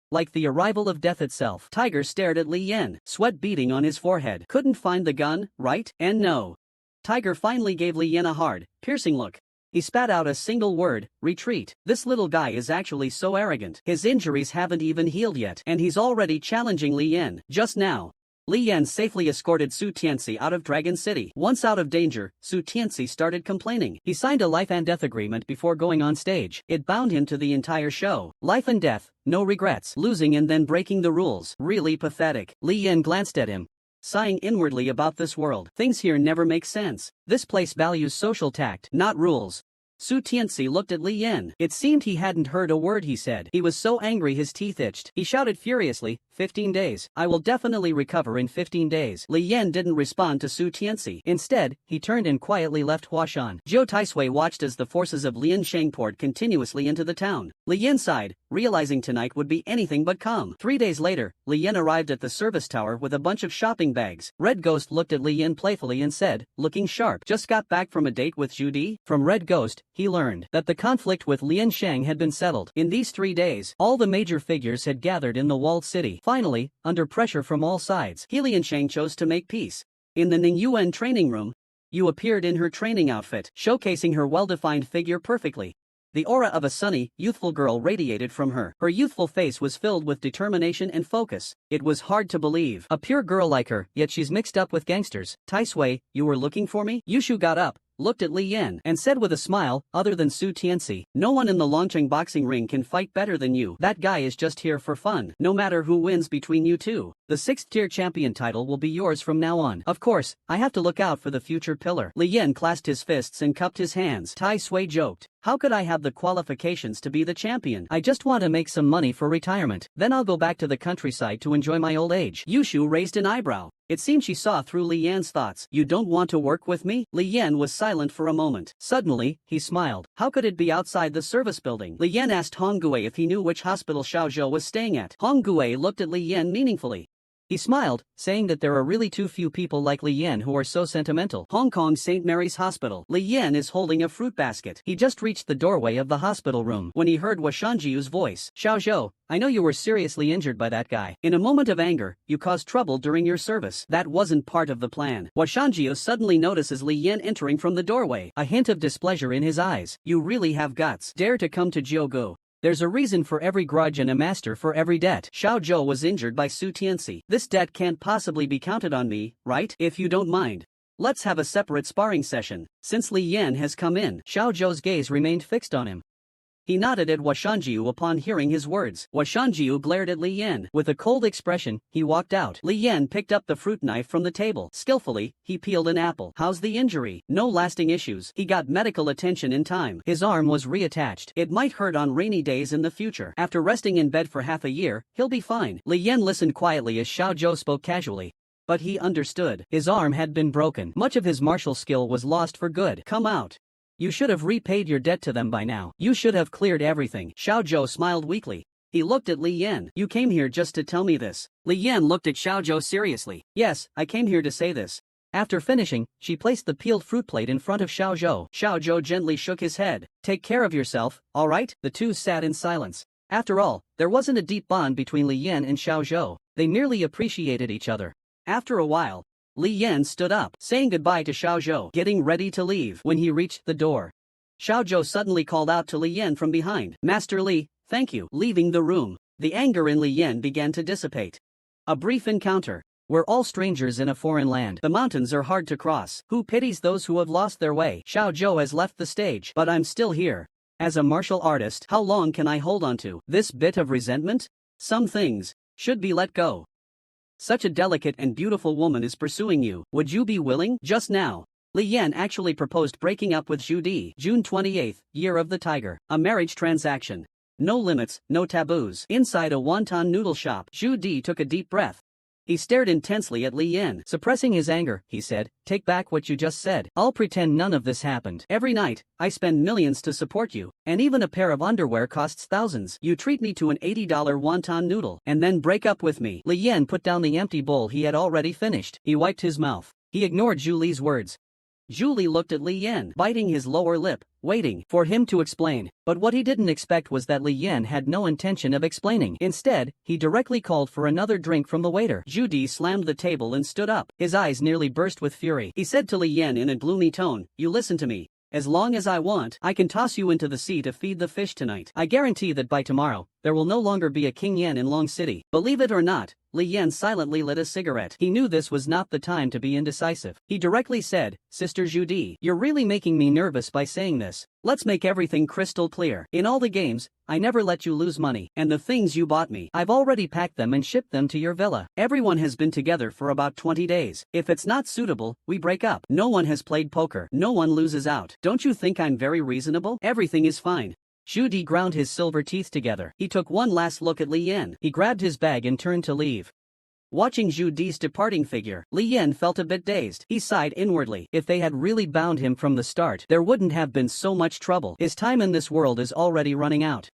like the arrival of death itself. Tiger stared at Li Yan, sweat beading on his forehead. Couldn't find the gun, right? And no. Tiger finally gave Li Yan a hard, piercing look. He spat out a single word, retreat. This little guy is actually so arrogant. His injuries haven't even healed yet, and he's already challenging Li Yan. Just now, Li Yan safely escorted Su Tianxi out of Dragon City. Once out of danger, Su Tianxi started complaining. He signed a life and death agreement before going on stage. It bound him to the entire show. Life and death, no regrets. Losing and then breaking the rules. Really pathetic. Li Yan glanced at him, sighing inwardly about this world. Things here never make sense. This place values social tact, not rules. Su Tianxi looked at Li Yan. It seemed he hadn't heard a word he said. He was so angry his teeth itched. He shouted furiously, 15 days. I will definitely recover in 15 days. Li Yan didn't respond to Su Tianxi. Instead, he turned and quietly left Huashan. Zhou Taisui watched as the forces of Lian Sheng poured continuously into the town. Li Yan sighed, realizing tonight would be anything but calm. 3 days later, Li Yan arrived at the service tower with a bunch of shopping bags. Red Ghost looked at Li Yan playfully and said, looking sharp, just got back from a date with Zhu Di? From Red Ghost, he learned that the conflict with Lian Sheng had been settled. In these 3 days, all the major figures had gathered in the walled city. Finally, under pressure from all sides, Lian Sheng chose to make peace. In the Ningyuan training room, Yu appeared in her training outfit, showcasing her well-defined figure perfectly. The aura of a sunny, youthful girl radiated from her. Her youthful face was filled with determination and focus. It was hard to believe. A pure girl like her, yet she's mixed up with gangsters. Tai Sui, you were looking for me? Yushu got up, looked at Li Yan, and said with a smile, other than Su Tianxi, no one in the Longcheng boxing ring can fight better than you. That guy is just here for fun. No matter who wins between you two, the 6th-tier champion title will be yours from now on. Of course, I have to look out for the future pillar. Li Yan clasped his fists and cupped his hands. Tai Sui joked. How could I have the qualifications to be the champion? I just want to make some money for retirement. Then I'll go back to the countryside to enjoy my old age. Yushu raised an eyebrow. It seemed she saw through Li Yan's thoughts. You don't want to work with me? Li Yan was silent for a moment. Suddenly, he smiled. How could it be outside the service building? Li Yan asked Hong Gui if he knew which hospital Xiaozhou was staying at. Hong Gui looked at Li Yan meaningfully. He smiled, saying that there are really too few people like Li Yan who are so sentimental. Hong Kong St. Mary's Hospital. Li Yan is holding a fruit basket. He just reached the doorway of the hospital room when he heard Washanjiu's voice. Xiaozhou, I know you were seriously injured by that guy. In a moment of anger, you caused trouble during your service. That wasn't part of the plan. Washanjiu suddenly notices Li Yan entering from the doorway, a hint of displeasure in his eyes. You really have guts. Dare to come to Jiugu. There's a reason for every grudge and a master for every debt. Xiao Zhou was injured by Su Tianxi. This debt can't possibly be counted on me, right? If you don't mind, let's have a separate sparring session. Since Li Yan has come in, Xiao Zhou's gaze remained fixed on him. He nodded at Washanjiu upon hearing his words. Washanjiu glared at Li Yan. With a cold expression, he walked out. Li Yan picked up the fruit knife from the table. Skillfully, he peeled an apple. How's the injury? No lasting issues. He got medical attention in time. His arm was reattached. It might hurt on rainy days in the future. After resting in bed for half a year, he'll be fine. Li Yan listened quietly as Xiao Zhou spoke casually. But he understood. His arm had been broken. Much of his martial skill was lost for good. Come out. You should have repaid your debt to them by now. You should have cleared everything. Xiao Zhou smiled weakly. He looked at Li Yan. You came here just to tell me this. Li Yan looked at Xiao Zhou seriously. Yes, I came here to say this. After finishing, she placed the peeled fruit plate in front of Xiao Zhou. Xiao Zhou gently shook his head. Take care of yourself, all right? The two sat in silence. After all, there wasn't a deep bond between Li Yan and Xiao Zhou. They merely appreciated each other. After a while, Li Yan stood up, saying goodbye to Xiao Zhou, getting ready to leave. When he reached the door, Xiao Zhou suddenly called out to Li Yan from behind. Master Li, thank you. Leaving the room, the anger in Li Yan began to dissipate. A brief encounter. We're all strangers in a foreign land. The mountains are hard to cross. Who pities those who have lost their way? Xiao Zhou has left the stage, but I'm still here. As a martial artist, how long can I hold on to this bit of resentment? Some things should be let go. Such a delicate and beautiful woman is pursuing you. Would you be willing? Just now, Li Yan actually proposed breaking up with Zhu Di. June 28th, Year of the Tiger. A marriage transaction. No limits, no taboos. Inside a wonton noodle shop, Zhu Di took a deep breath. He stared intensely at Li Yan. Suppressing his anger, he said, take back what you just said. I'll pretend none of this happened. Every night, I spend millions to support you, and even a pair of underwear costs thousands. You treat me to an $80 wonton noodle, and then break up with me. Li Yan put down the empty bowl he had already finished. He wiped his mouth. He ignored Zhu Li's words. Zhu Li looked at Li Yan, biting his lower lip, waiting for him to explain. But what he didn't expect was that Li Yan had no intention of explaining. Instead, he directly called for another drink from the waiter. Zhu Di slammed the table and stood up. His eyes nearly burst with fury. He said to Li Yan in a gloomy tone, you listen to me. As long as I want, I can toss you into the sea to feed the fish tonight. I guarantee that by tomorrow, there will no longer be a King Yan in Long City. Believe it or not, Li Yan silently lit a cigarette. He knew this was not the time to be indecisive. He directly said, Sister Zhu Di, you're really making me nervous by saying this. Let's make everything crystal clear. In all the games, I never let you lose money. And the things you bought me, I've already packed them and shipped them to your villa. Everyone has been together for about 20 days. If it's not suitable, we break up. No one has played poker. No one loses out. Don't you think I'm very reasonable? Everything is fine. Zhu Di ground his silver teeth together. He took one last look at Li Yan. He grabbed his bag and turned to leave. Watching Zhu Di's departing figure, Li Yan felt a bit dazed. He sighed inwardly. If they had really bound him from the start, there wouldn't have been so much trouble. His time in this world is already running out.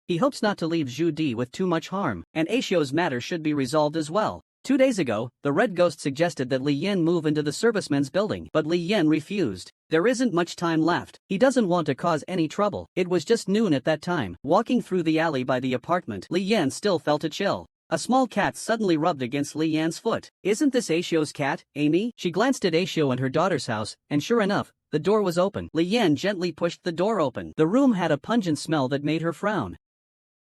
He hopes not to leave Zhu Di with too much harm, and Aishio's matter should be resolved as well. 2 days ago, the Red Ghost suggested that Li Yan move into the servicemen's building, but Li Yan refused. There isn't much time left. He doesn't want to cause any trouble. It was just noon at that time. Walking through the alley by the apartment, Li Yan still felt a chill. A small cat suddenly rubbed against Li Yan's foot. Isn't this Aishio's cat, Amy? She glanced at Aishio and her daughter's house, and sure enough, the door was open. Li Yan gently pushed the door open. The room had a pungent smell that made her frown.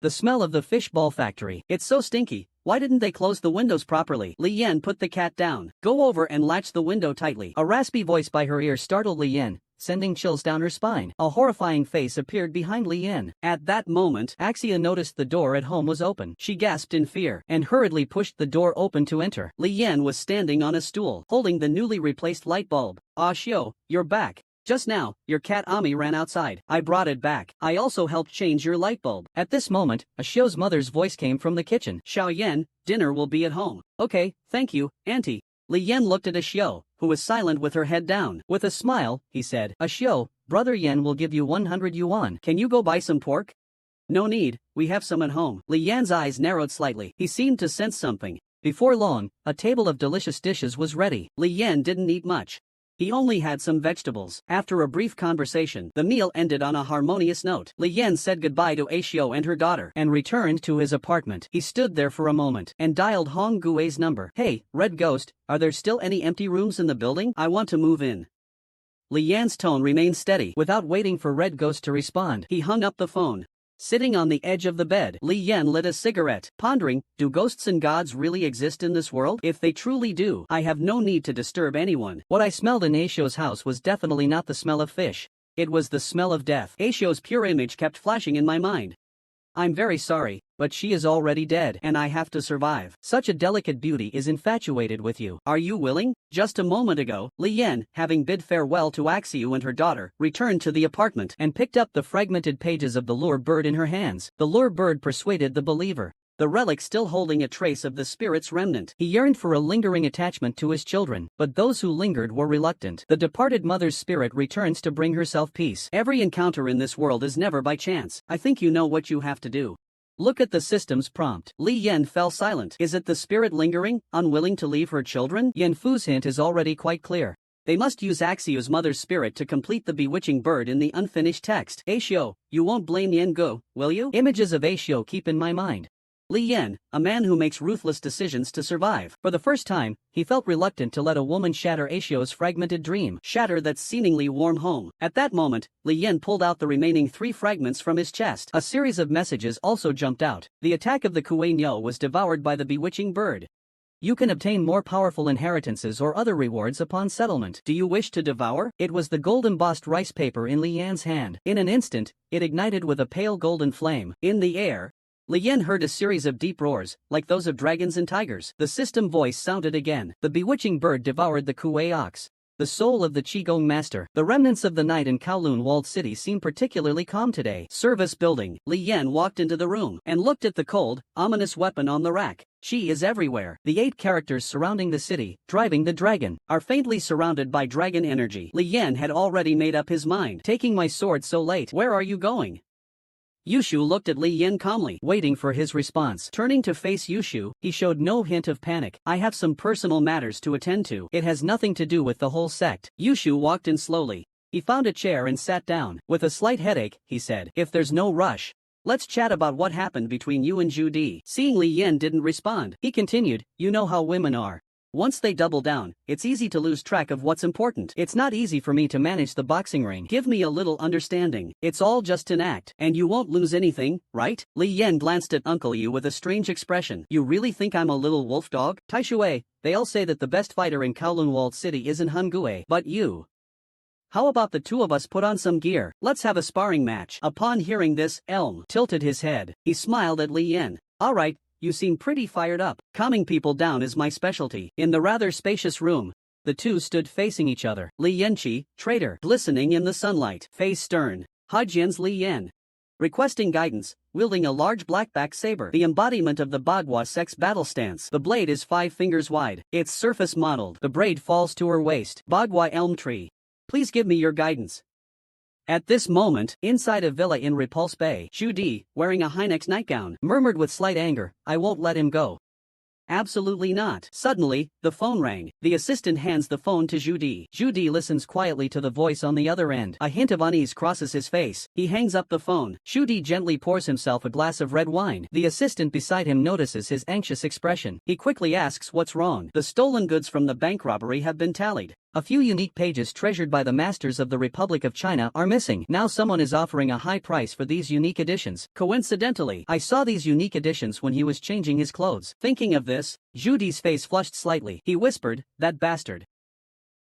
The smell of the fish ball factory. It's so stinky. Why didn't they close the windows properly? Li Yan put the cat down. Go over and latch the window tightly. A raspy voice by her ear startled Li Yan, sending chills down her spine. A horrifying face appeared behind Li Yan. At that moment, Axia noticed the door at home was open. She gasped in fear and hurriedly pushed the door open to enter. Li Yan was standing on a stool, holding the newly replaced light bulb. Ah Shio, you're back. Just now, your cat Ami ran outside. I brought it back. I also helped change your light bulb. At this moment, Ashio's mother's voice came from the kitchen. Xiao Yan, dinner will be at home. Okay, thank you, auntie. Li Yan looked at Ashio, who was silent with her head down. With a smile, he said, Ashio, brother Yan will give you 100 yuan. Can you go buy some pork? No need, we have some at home. Li Yan's eyes narrowed slightly. He seemed to sense something. Before long, a table of delicious dishes was ready. Li Yan didn't eat much. He only had some vegetables. After a brief conversation, the meal ended on a harmonious note. Li Yan said goodbye to Aishio and her daughter and returned to his apartment. He stood there for a moment and dialed Hong Gui's number. Hey, Red Ghost, are there still any empty rooms in the building? I want to move in. Li Yan's tone remained steady. Without waiting for Red Ghost to respond, he hung up the phone. Sitting on the edge of the bed, Li Yan lit a cigarette, pondering, do ghosts and gods really exist in this world? If they truly do, I have no need to disturb anyone. What I smelled in Aishio's house was definitely not the smell of fish. It was the smell of death. Aishio's pure image kept flashing in my mind. I'm very sorry, but she is already dead and I have to survive. Such a delicate beauty is infatuated with you. Are you willing? Just a moment ago, Li Yan, having bid farewell to Axiu and her daughter, returned to the apartment and picked up the fragmented pages of the lure bird in her hands. The lure bird persuaded the believer. The relic still holding a trace of the spirit's remnant. He yearned for a lingering attachment to his children, but those who lingered were reluctant. The departed mother's spirit returns to bring herself peace. Every encounter in this world is never by chance. I think you know what you have to do. Look at the system's prompt. Li Yan fell silent. Is it the spirit lingering, unwilling to leave her children? Yan Fu's hint is already quite clear. They must use Axiu's mother's spirit to complete the bewitching bird in the unfinished text. Aishio, you won't blame Yan Gu, will you? Images of Aishio keep in my mind. Li Yan, a man who makes ruthless decisions to survive. For the first time, he felt reluctant to let a woman shatter Aishio's fragmented dream, shatter that seemingly warm home. At that moment, Li Yan pulled out the remaining 3 fragments from his chest. A series of messages also jumped out. The attack of the Kuei-Nyo was devoured by the bewitching bird. You can obtain more powerful inheritances or other rewards upon settlement. Do you wish to devour? It was the gold-embossed rice paper in Li Yan's hand. In an instant, it ignited with a pale golden flame. In the air, Li Yan heard a series of deep roars, like those of dragons and tigers. The system voice sounded again. The bewitching bird devoured the Kuei ox, the soul of the Qigong master. The remnants of the night in Kowloon walled city seemed particularly calm today. Service building. Li Yan walked into the room and looked at the cold, ominous weapon on the rack. She is everywhere. The 8 characters surrounding the city, driving the dragon, are faintly surrounded by dragon energy. Li Yan had already made up his mind. Taking my sword so late. Where are you going? Yushu looked at Li Yan calmly, waiting for his response. Turning to face Yushu, he showed no hint of panic. I have some personal matters to attend to. It has nothing to do with the whole sect. Yushu walked in slowly. He found a chair and sat down. With a slight headache, he said, if there's no rush, let's chat about what happened between you and Zhu Di. Seeing Li Yan didn't respond, he continued, you know how women are. Once they double down, it's easy to lose track of what's important. It's not easy for me to manage the boxing ring. Give me a little understanding. It's all just an act, and you won't lose anything, right? Li Yan glanced at Uncle Yu with a strange expression. You really think I'm a little wolf dog? Taishui, they all say that the best fighter in Kowloon Walled City isn't Honggue, but you. How about the 2 of us put on some gear? Let's have a sparring match. Upon hearing this, Elm tilted his head. He smiled at Li Yan. All right. You seem pretty fired up. Calming people down is my specialty. In the rather spacious room, the 2 stood facing each other. Li Yanqi, traitor, glistening in the sunlight, face stern. Hajian's Li Yan, requesting guidance, wielding a large blackback saber, the embodiment of the Bagua sex battle stance. The blade is 5 fingers wide. Its surface mottled. The braid falls to her waist. Bagua elm tree. Please give me your guidance. At this moment, inside a villa in Repulse Bay, Zhu Di, wearing a Heinex nightgown, murmured with slight anger, I won't let him go. Absolutely not. Suddenly, the phone rang. The assistant hands the phone to Judy. Judy listens quietly to the voice on the other end. A hint of unease crosses his face. He hangs up the phone. Judy gently pours himself a glass of red wine. The assistant beside him notices his anxious expression. He quickly asks what's wrong. The stolen goods from the bank robbery have been tallied. A few unique pages treasured by the masters of the Republic of China are missing. Now someone is offering a high price for these unique editions. Coincidentally, I saw these unique editions when he was changing his clothes. Thinking of this, Judy's face flushed slightly. He whispered, "That bastard."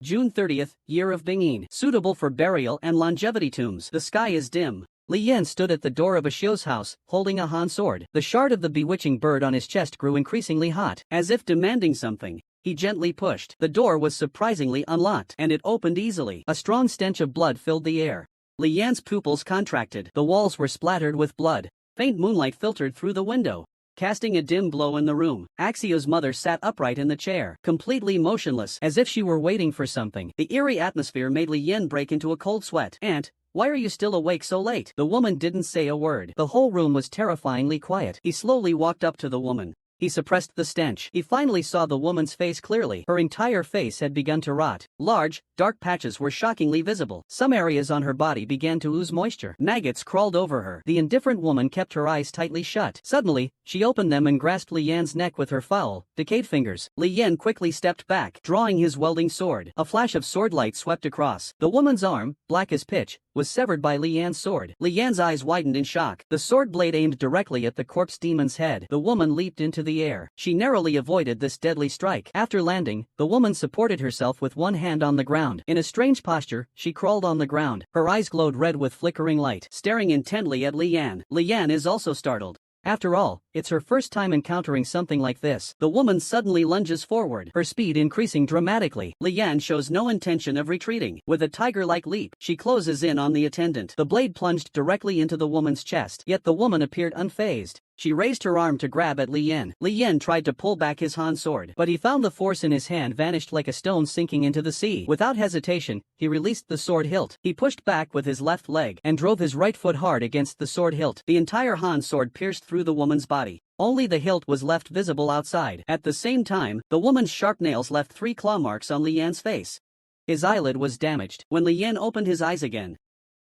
June 30th, Year of Bingyin. Suitable for burial and longevity tombs. The sky is dim. Li Yan stood at the door of a Xiu's house, holding a Han sword. The shard of the bewitching bird on his chest grew increasingly hot. As if demanding something, he gently pushed. The door was surprisingly unlocked, and it opened easily. A strong stench of blood filled the air. Li Yan's pupils contracted. The walls were splattered with blood. Faint moonlight filtered through the window, casting a dim glow in the room. Axio's mother sat upright in the chair, completely motionless, as if she were waiting for something. The eerie atmosphere made Li Yan break into a cold sweat. "Aunt, why are you still awake so late?" The woman didn't say a word. The whole room was terrifyingly quiet. He slowly walked up to the woman. He suppressed the stench. He finally saw the woman's face clearly. Her entire face had begun to rot. Large, dark patches were shockingly visible. Some areas on her body began to ooze moisture. Maggots crawled over her. The indifferent woman kept her eyes tightly shut. Suddenly, she opened them and grasped Li Yan's neck with her foul, decayed fingers. Li Yan quickly stepped back, drawing his welding sword. A flash of swordlight swept across. The woman's arm, black as pitch, was severed by Li Yan's sword. Li Yan's eyes widened in shock. The sword blade aimed directly at the corpse demon's head. The woman leaped into the air. She narrowly avoided this deadly strike. After landing, the woman supported herself with one hand on the ground. In a strange posture, she crawled on the ground. Her eyes glowed red with flickering light, staring intently at Li Yan. Li Yan is also startled. After all, it's her first time encountering something like this. The woman suddenly lunges forward, her speed increasing dramatically. Li Yan shows no intention of retreating. With a tiger-like leap, she closes in on the attendant. The blade plunged directly into the woman's chest, yet the woman appeared unfazed. She raised her arm to grab at Li Yan. Li Yan tried to pull back his Han sword, but he found the force in his hand vanished like a stone sinking into the sea. Without hesitation, he released the sword hilt. He pushed back with his left leg and drove his right foot hard against the sword hilt. The entire Han sword pierced through the woman's body. Only the hilt was left visible outside. At the same time, the woman's sharp nails left 3 claw marks on Li Yan's face. His eyelid was damaged. When Li Yan opened his eyes again,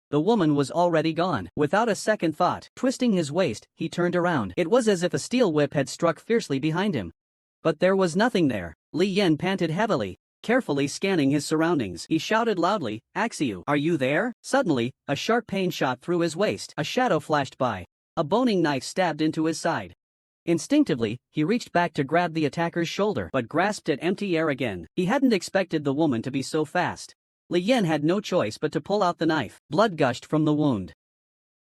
the woman was already gone. Without a second thought, twisting his waist, he turned around. It was as if a steel whip had struck fiercely behind him. But there was nothing there. Li Yan panted heavily, carefully scanning his surroundings. He shouted loudly, "Axio, are you there?" Suddenly, a sharp pain shot through his waist. A shadow flashed by. A boning knife stabbed into his side. Instinctively, he reached back to grab the attacker's shoulder, but grasped at empty air again. He hadn't expected the woman to be so fast. Li Yan had no choice but to pull out the knife. Blood gushed from the wound.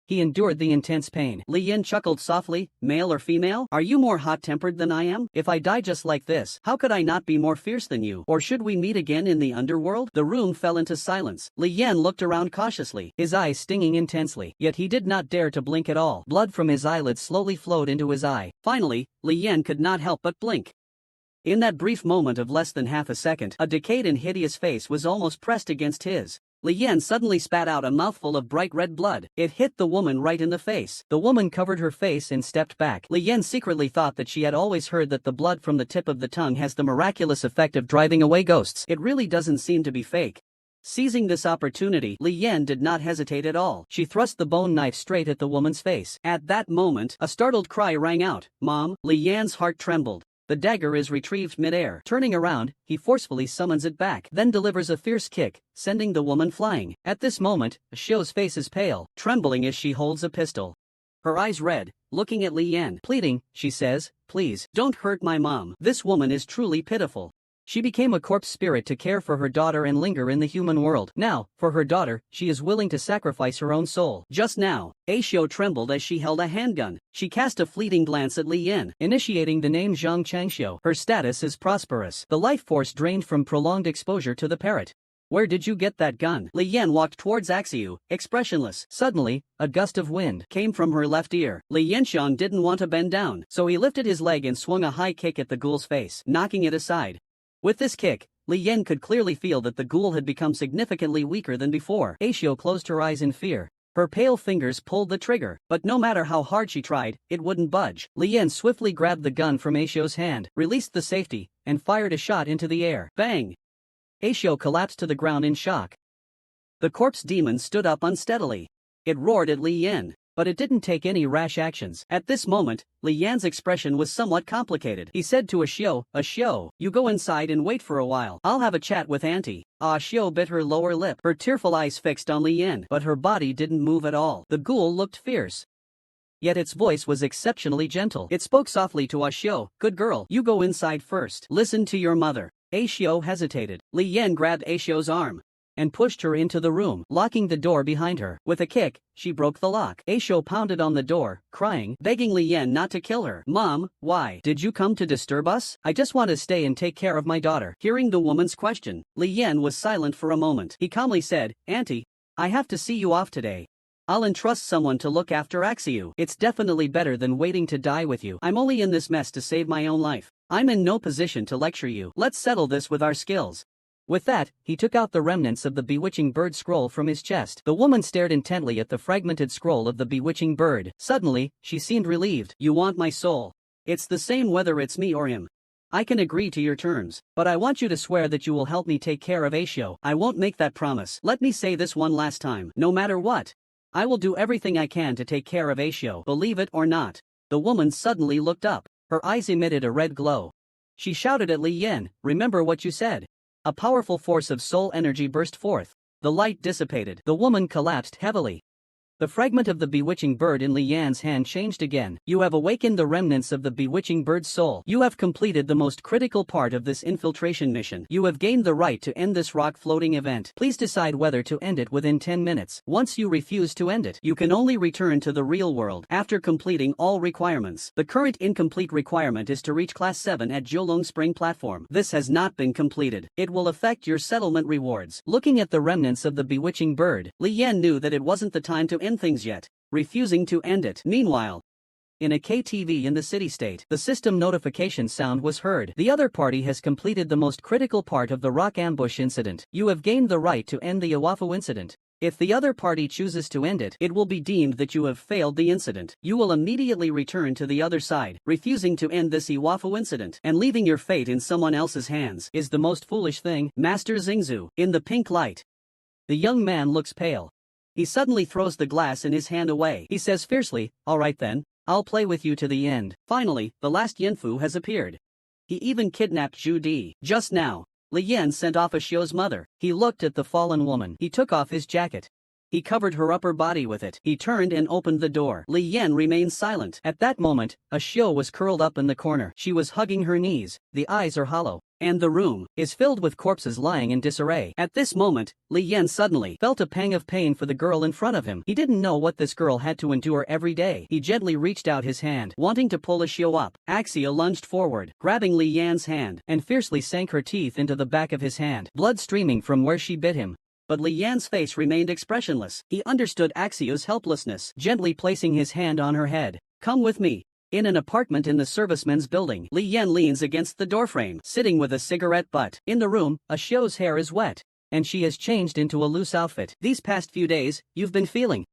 He endured the intense pain. Li Yan chuckled softly, "Male or female? Are you more hot-tempered than I am? If I die just like this, how could I not be more fierce than you? Or should we meet again in the underworld?" The room fell into silence. Li Yan looked around cautiously, his eyes stinging intensely. Yet he did not dare to blink at all. Blood from his eyelids slowly flowed into his eye. Finally, Li Yan could not help but blink. In that brief moment of less than half a second, a decayed and hideous face was almost pressed against his. Li Yan suddenly spat out a mouthful of bright red blood. It hit the woman right in the face. The woman covered her face and stepped back. Li Yan secretly thought that she had always heard that the blood from the tip of the tongue has the miraculous effect of driving away ghosts. It really doesn't seem to be fake. Seizing this opportunity, Li Yan did not hesitate at all. She thrust the bone knife straight at the woman's face. At that moment, a startled cry rang out, "Mom!" Li Yan's heart trembled. The dagger is retrieved mid-air. Turning around, he forcefully summons it back, then delivers a fierce kick, sending the woman flying. At this moment, Xiu's face is pale, trembling as she holds a pistol. Her eyes red, looking at Li Yan. Pleading, she says, "Please, don't hurt my mom." This woman is truly pitiful. She became a corpse spirit to care for her daughter and linger in the human world. Now, for her daughter, she is willing to sacrifice her own soul. Just now, Xiu trembled as she held a handgun. She cast a fleeting glance at Li Yan, initiating the name Zhang Changxiu. Her status is prosperous. The life force drained from prolonged exposure to the parrot. "Where did you get that gun?" Li Yan walked towards Axio, expressionless. Suddenly, a gust of wind came from her left ear. Li Yanxiang didn't want to bend down, so he lifted his leg and swung a high kick at the ghoul's face, knocking it aside. With this kick, Li Yan could clearly feel that the ghoul had become significantly weaker than before. Xiu closed her eyes in fear. Her pale fingers pulled the trigger, but no matter how hard she tried, it wouldn't budge. Lian swiftly grabbed the gun from Aishio's hand, released the safety, and fired a shot into the air. Bang! Aishio collapsed to the ground in shock. The corpse demon stood up unsteadily. It roared at Li Yan, but it didn't take any rash actions. At this moment, Li Yan's expression was somewhat complicated. He said to Aishio, you go inside and wait for a while. I'll have a chat with Auntie. Aishio bit her lower lip, her tearful eyes fixed on Li Yan, but her body didn't move at all. The ghoul looked fierce, yet its voice was exceptionally gentle. It spoke softly to Aishio, good girl, you go inside first. Listen to your mother. Aishio hesitated. Li Yan grabbed Aishio's arm and pushed her into the room, locking the door behind her. With a kick, she broke the lock. Aishio pounded on the door, crying, begging Li Yan not to kill her. Mom, why? Did you come to disturb us? I just want to stay and take care of my daughter. Hearing the woman's question, Li Yan was silent for a moment. He calmly said, Auntie, I have to see you off today. I'll entrust someone to look after ENGSUB. It's definitely better than waiting to die with you. I'm only in this mess to save my own life. I'm in no position to lecture you. Let's settle this with our skills. With that, he took out the remnants of the bewitching bird scroll from his chest. The woman stared intently at the fragmented scroll of the bewitching bird. Suddenly, she seemed relieved. You want my soul? It's the same whether it's me or him. I can agree to your terms, but I want you to swear that you will help me take care of Aishio. I won't make that promise. Let me say this one last time. No matter what, I will do everything I can to take care of Aishio. Believe it or not. The woman suddenly looked up. Her eyes emitted a red glow. She shouted at Li Yan, remember what you said. A powerful force of soul energy burst forth. The light dissipated. The woman collapsed heavily. The fragment of the bewitching bird in Li Yan's hand changed again. You have awakened the remnants of the bewitching bird's soul. You have completed the most critical part of this infiltration mission. You have gained the right to end this rock floating event. Please decide whether to end it within 10 minutes. Once you refuse to end it, you can only return to the real world after completing all requirements. The current incomplete requirement is to reach Class 7 at Jiulong Spring Platform. This has not been completed. It will affect your settlement rewards. Looking at the remnants of the bewitching bird, Li Yan knew that it wasn't the time to end things yet, refusing to end it. Meanwhile, in a KTV in the city-state, the system notification sound was heard. The other party has completed the most critical part of the rock ambush incident. You have gained the right to end the Iwafu incident. If the other party chooses to end it, it will be deemed that you have failed the incident. You will immediately return to the other side. Refusing to end this Iwafu incident and leaving your fate in someone else's hands is the most foolish thing. Master Xingzu, in the pink light. The young man looks pale. He suddenly throws the glass in his hand away. He says fiercely, all right then, I'll play with you to the end. Finally, the last Yinfu has appeared. He even kidnapped Zhu Di. Just now, Li Yan sent off Ashio's mother. He looked at the fallen woman. He took off his jacket. He covered her upper body with it. He turned and opened the door. Li Yan remained silent. At that moment, Ashio was curled up in the corner. She was hugging her knees. The eyes are hollow. And the room is filled with corpses lying in disarray. At this moment, Li Yan suddenly felt a pang of pain for the girl in front of him. He didn't know what this girl had to endure every day. He gently reached out his hand, wanting to pull Ashio up. Axia lunged forward, grabbing Li Yan's hand, and fiercely sank her teeth into the back of his hand, blood streaming from where she bit him. But Li Yan's face remained expressionless. He understood Axia's helplessness, gently placing his hand on her head. Come with me. In an apartment in the servicemen's building, Li Yan leans against the doorframe, sitting with a cigarette butt. In the room, Ashio's hair is wet, and she has changed into a loose outfit. These past few days, you've been feeling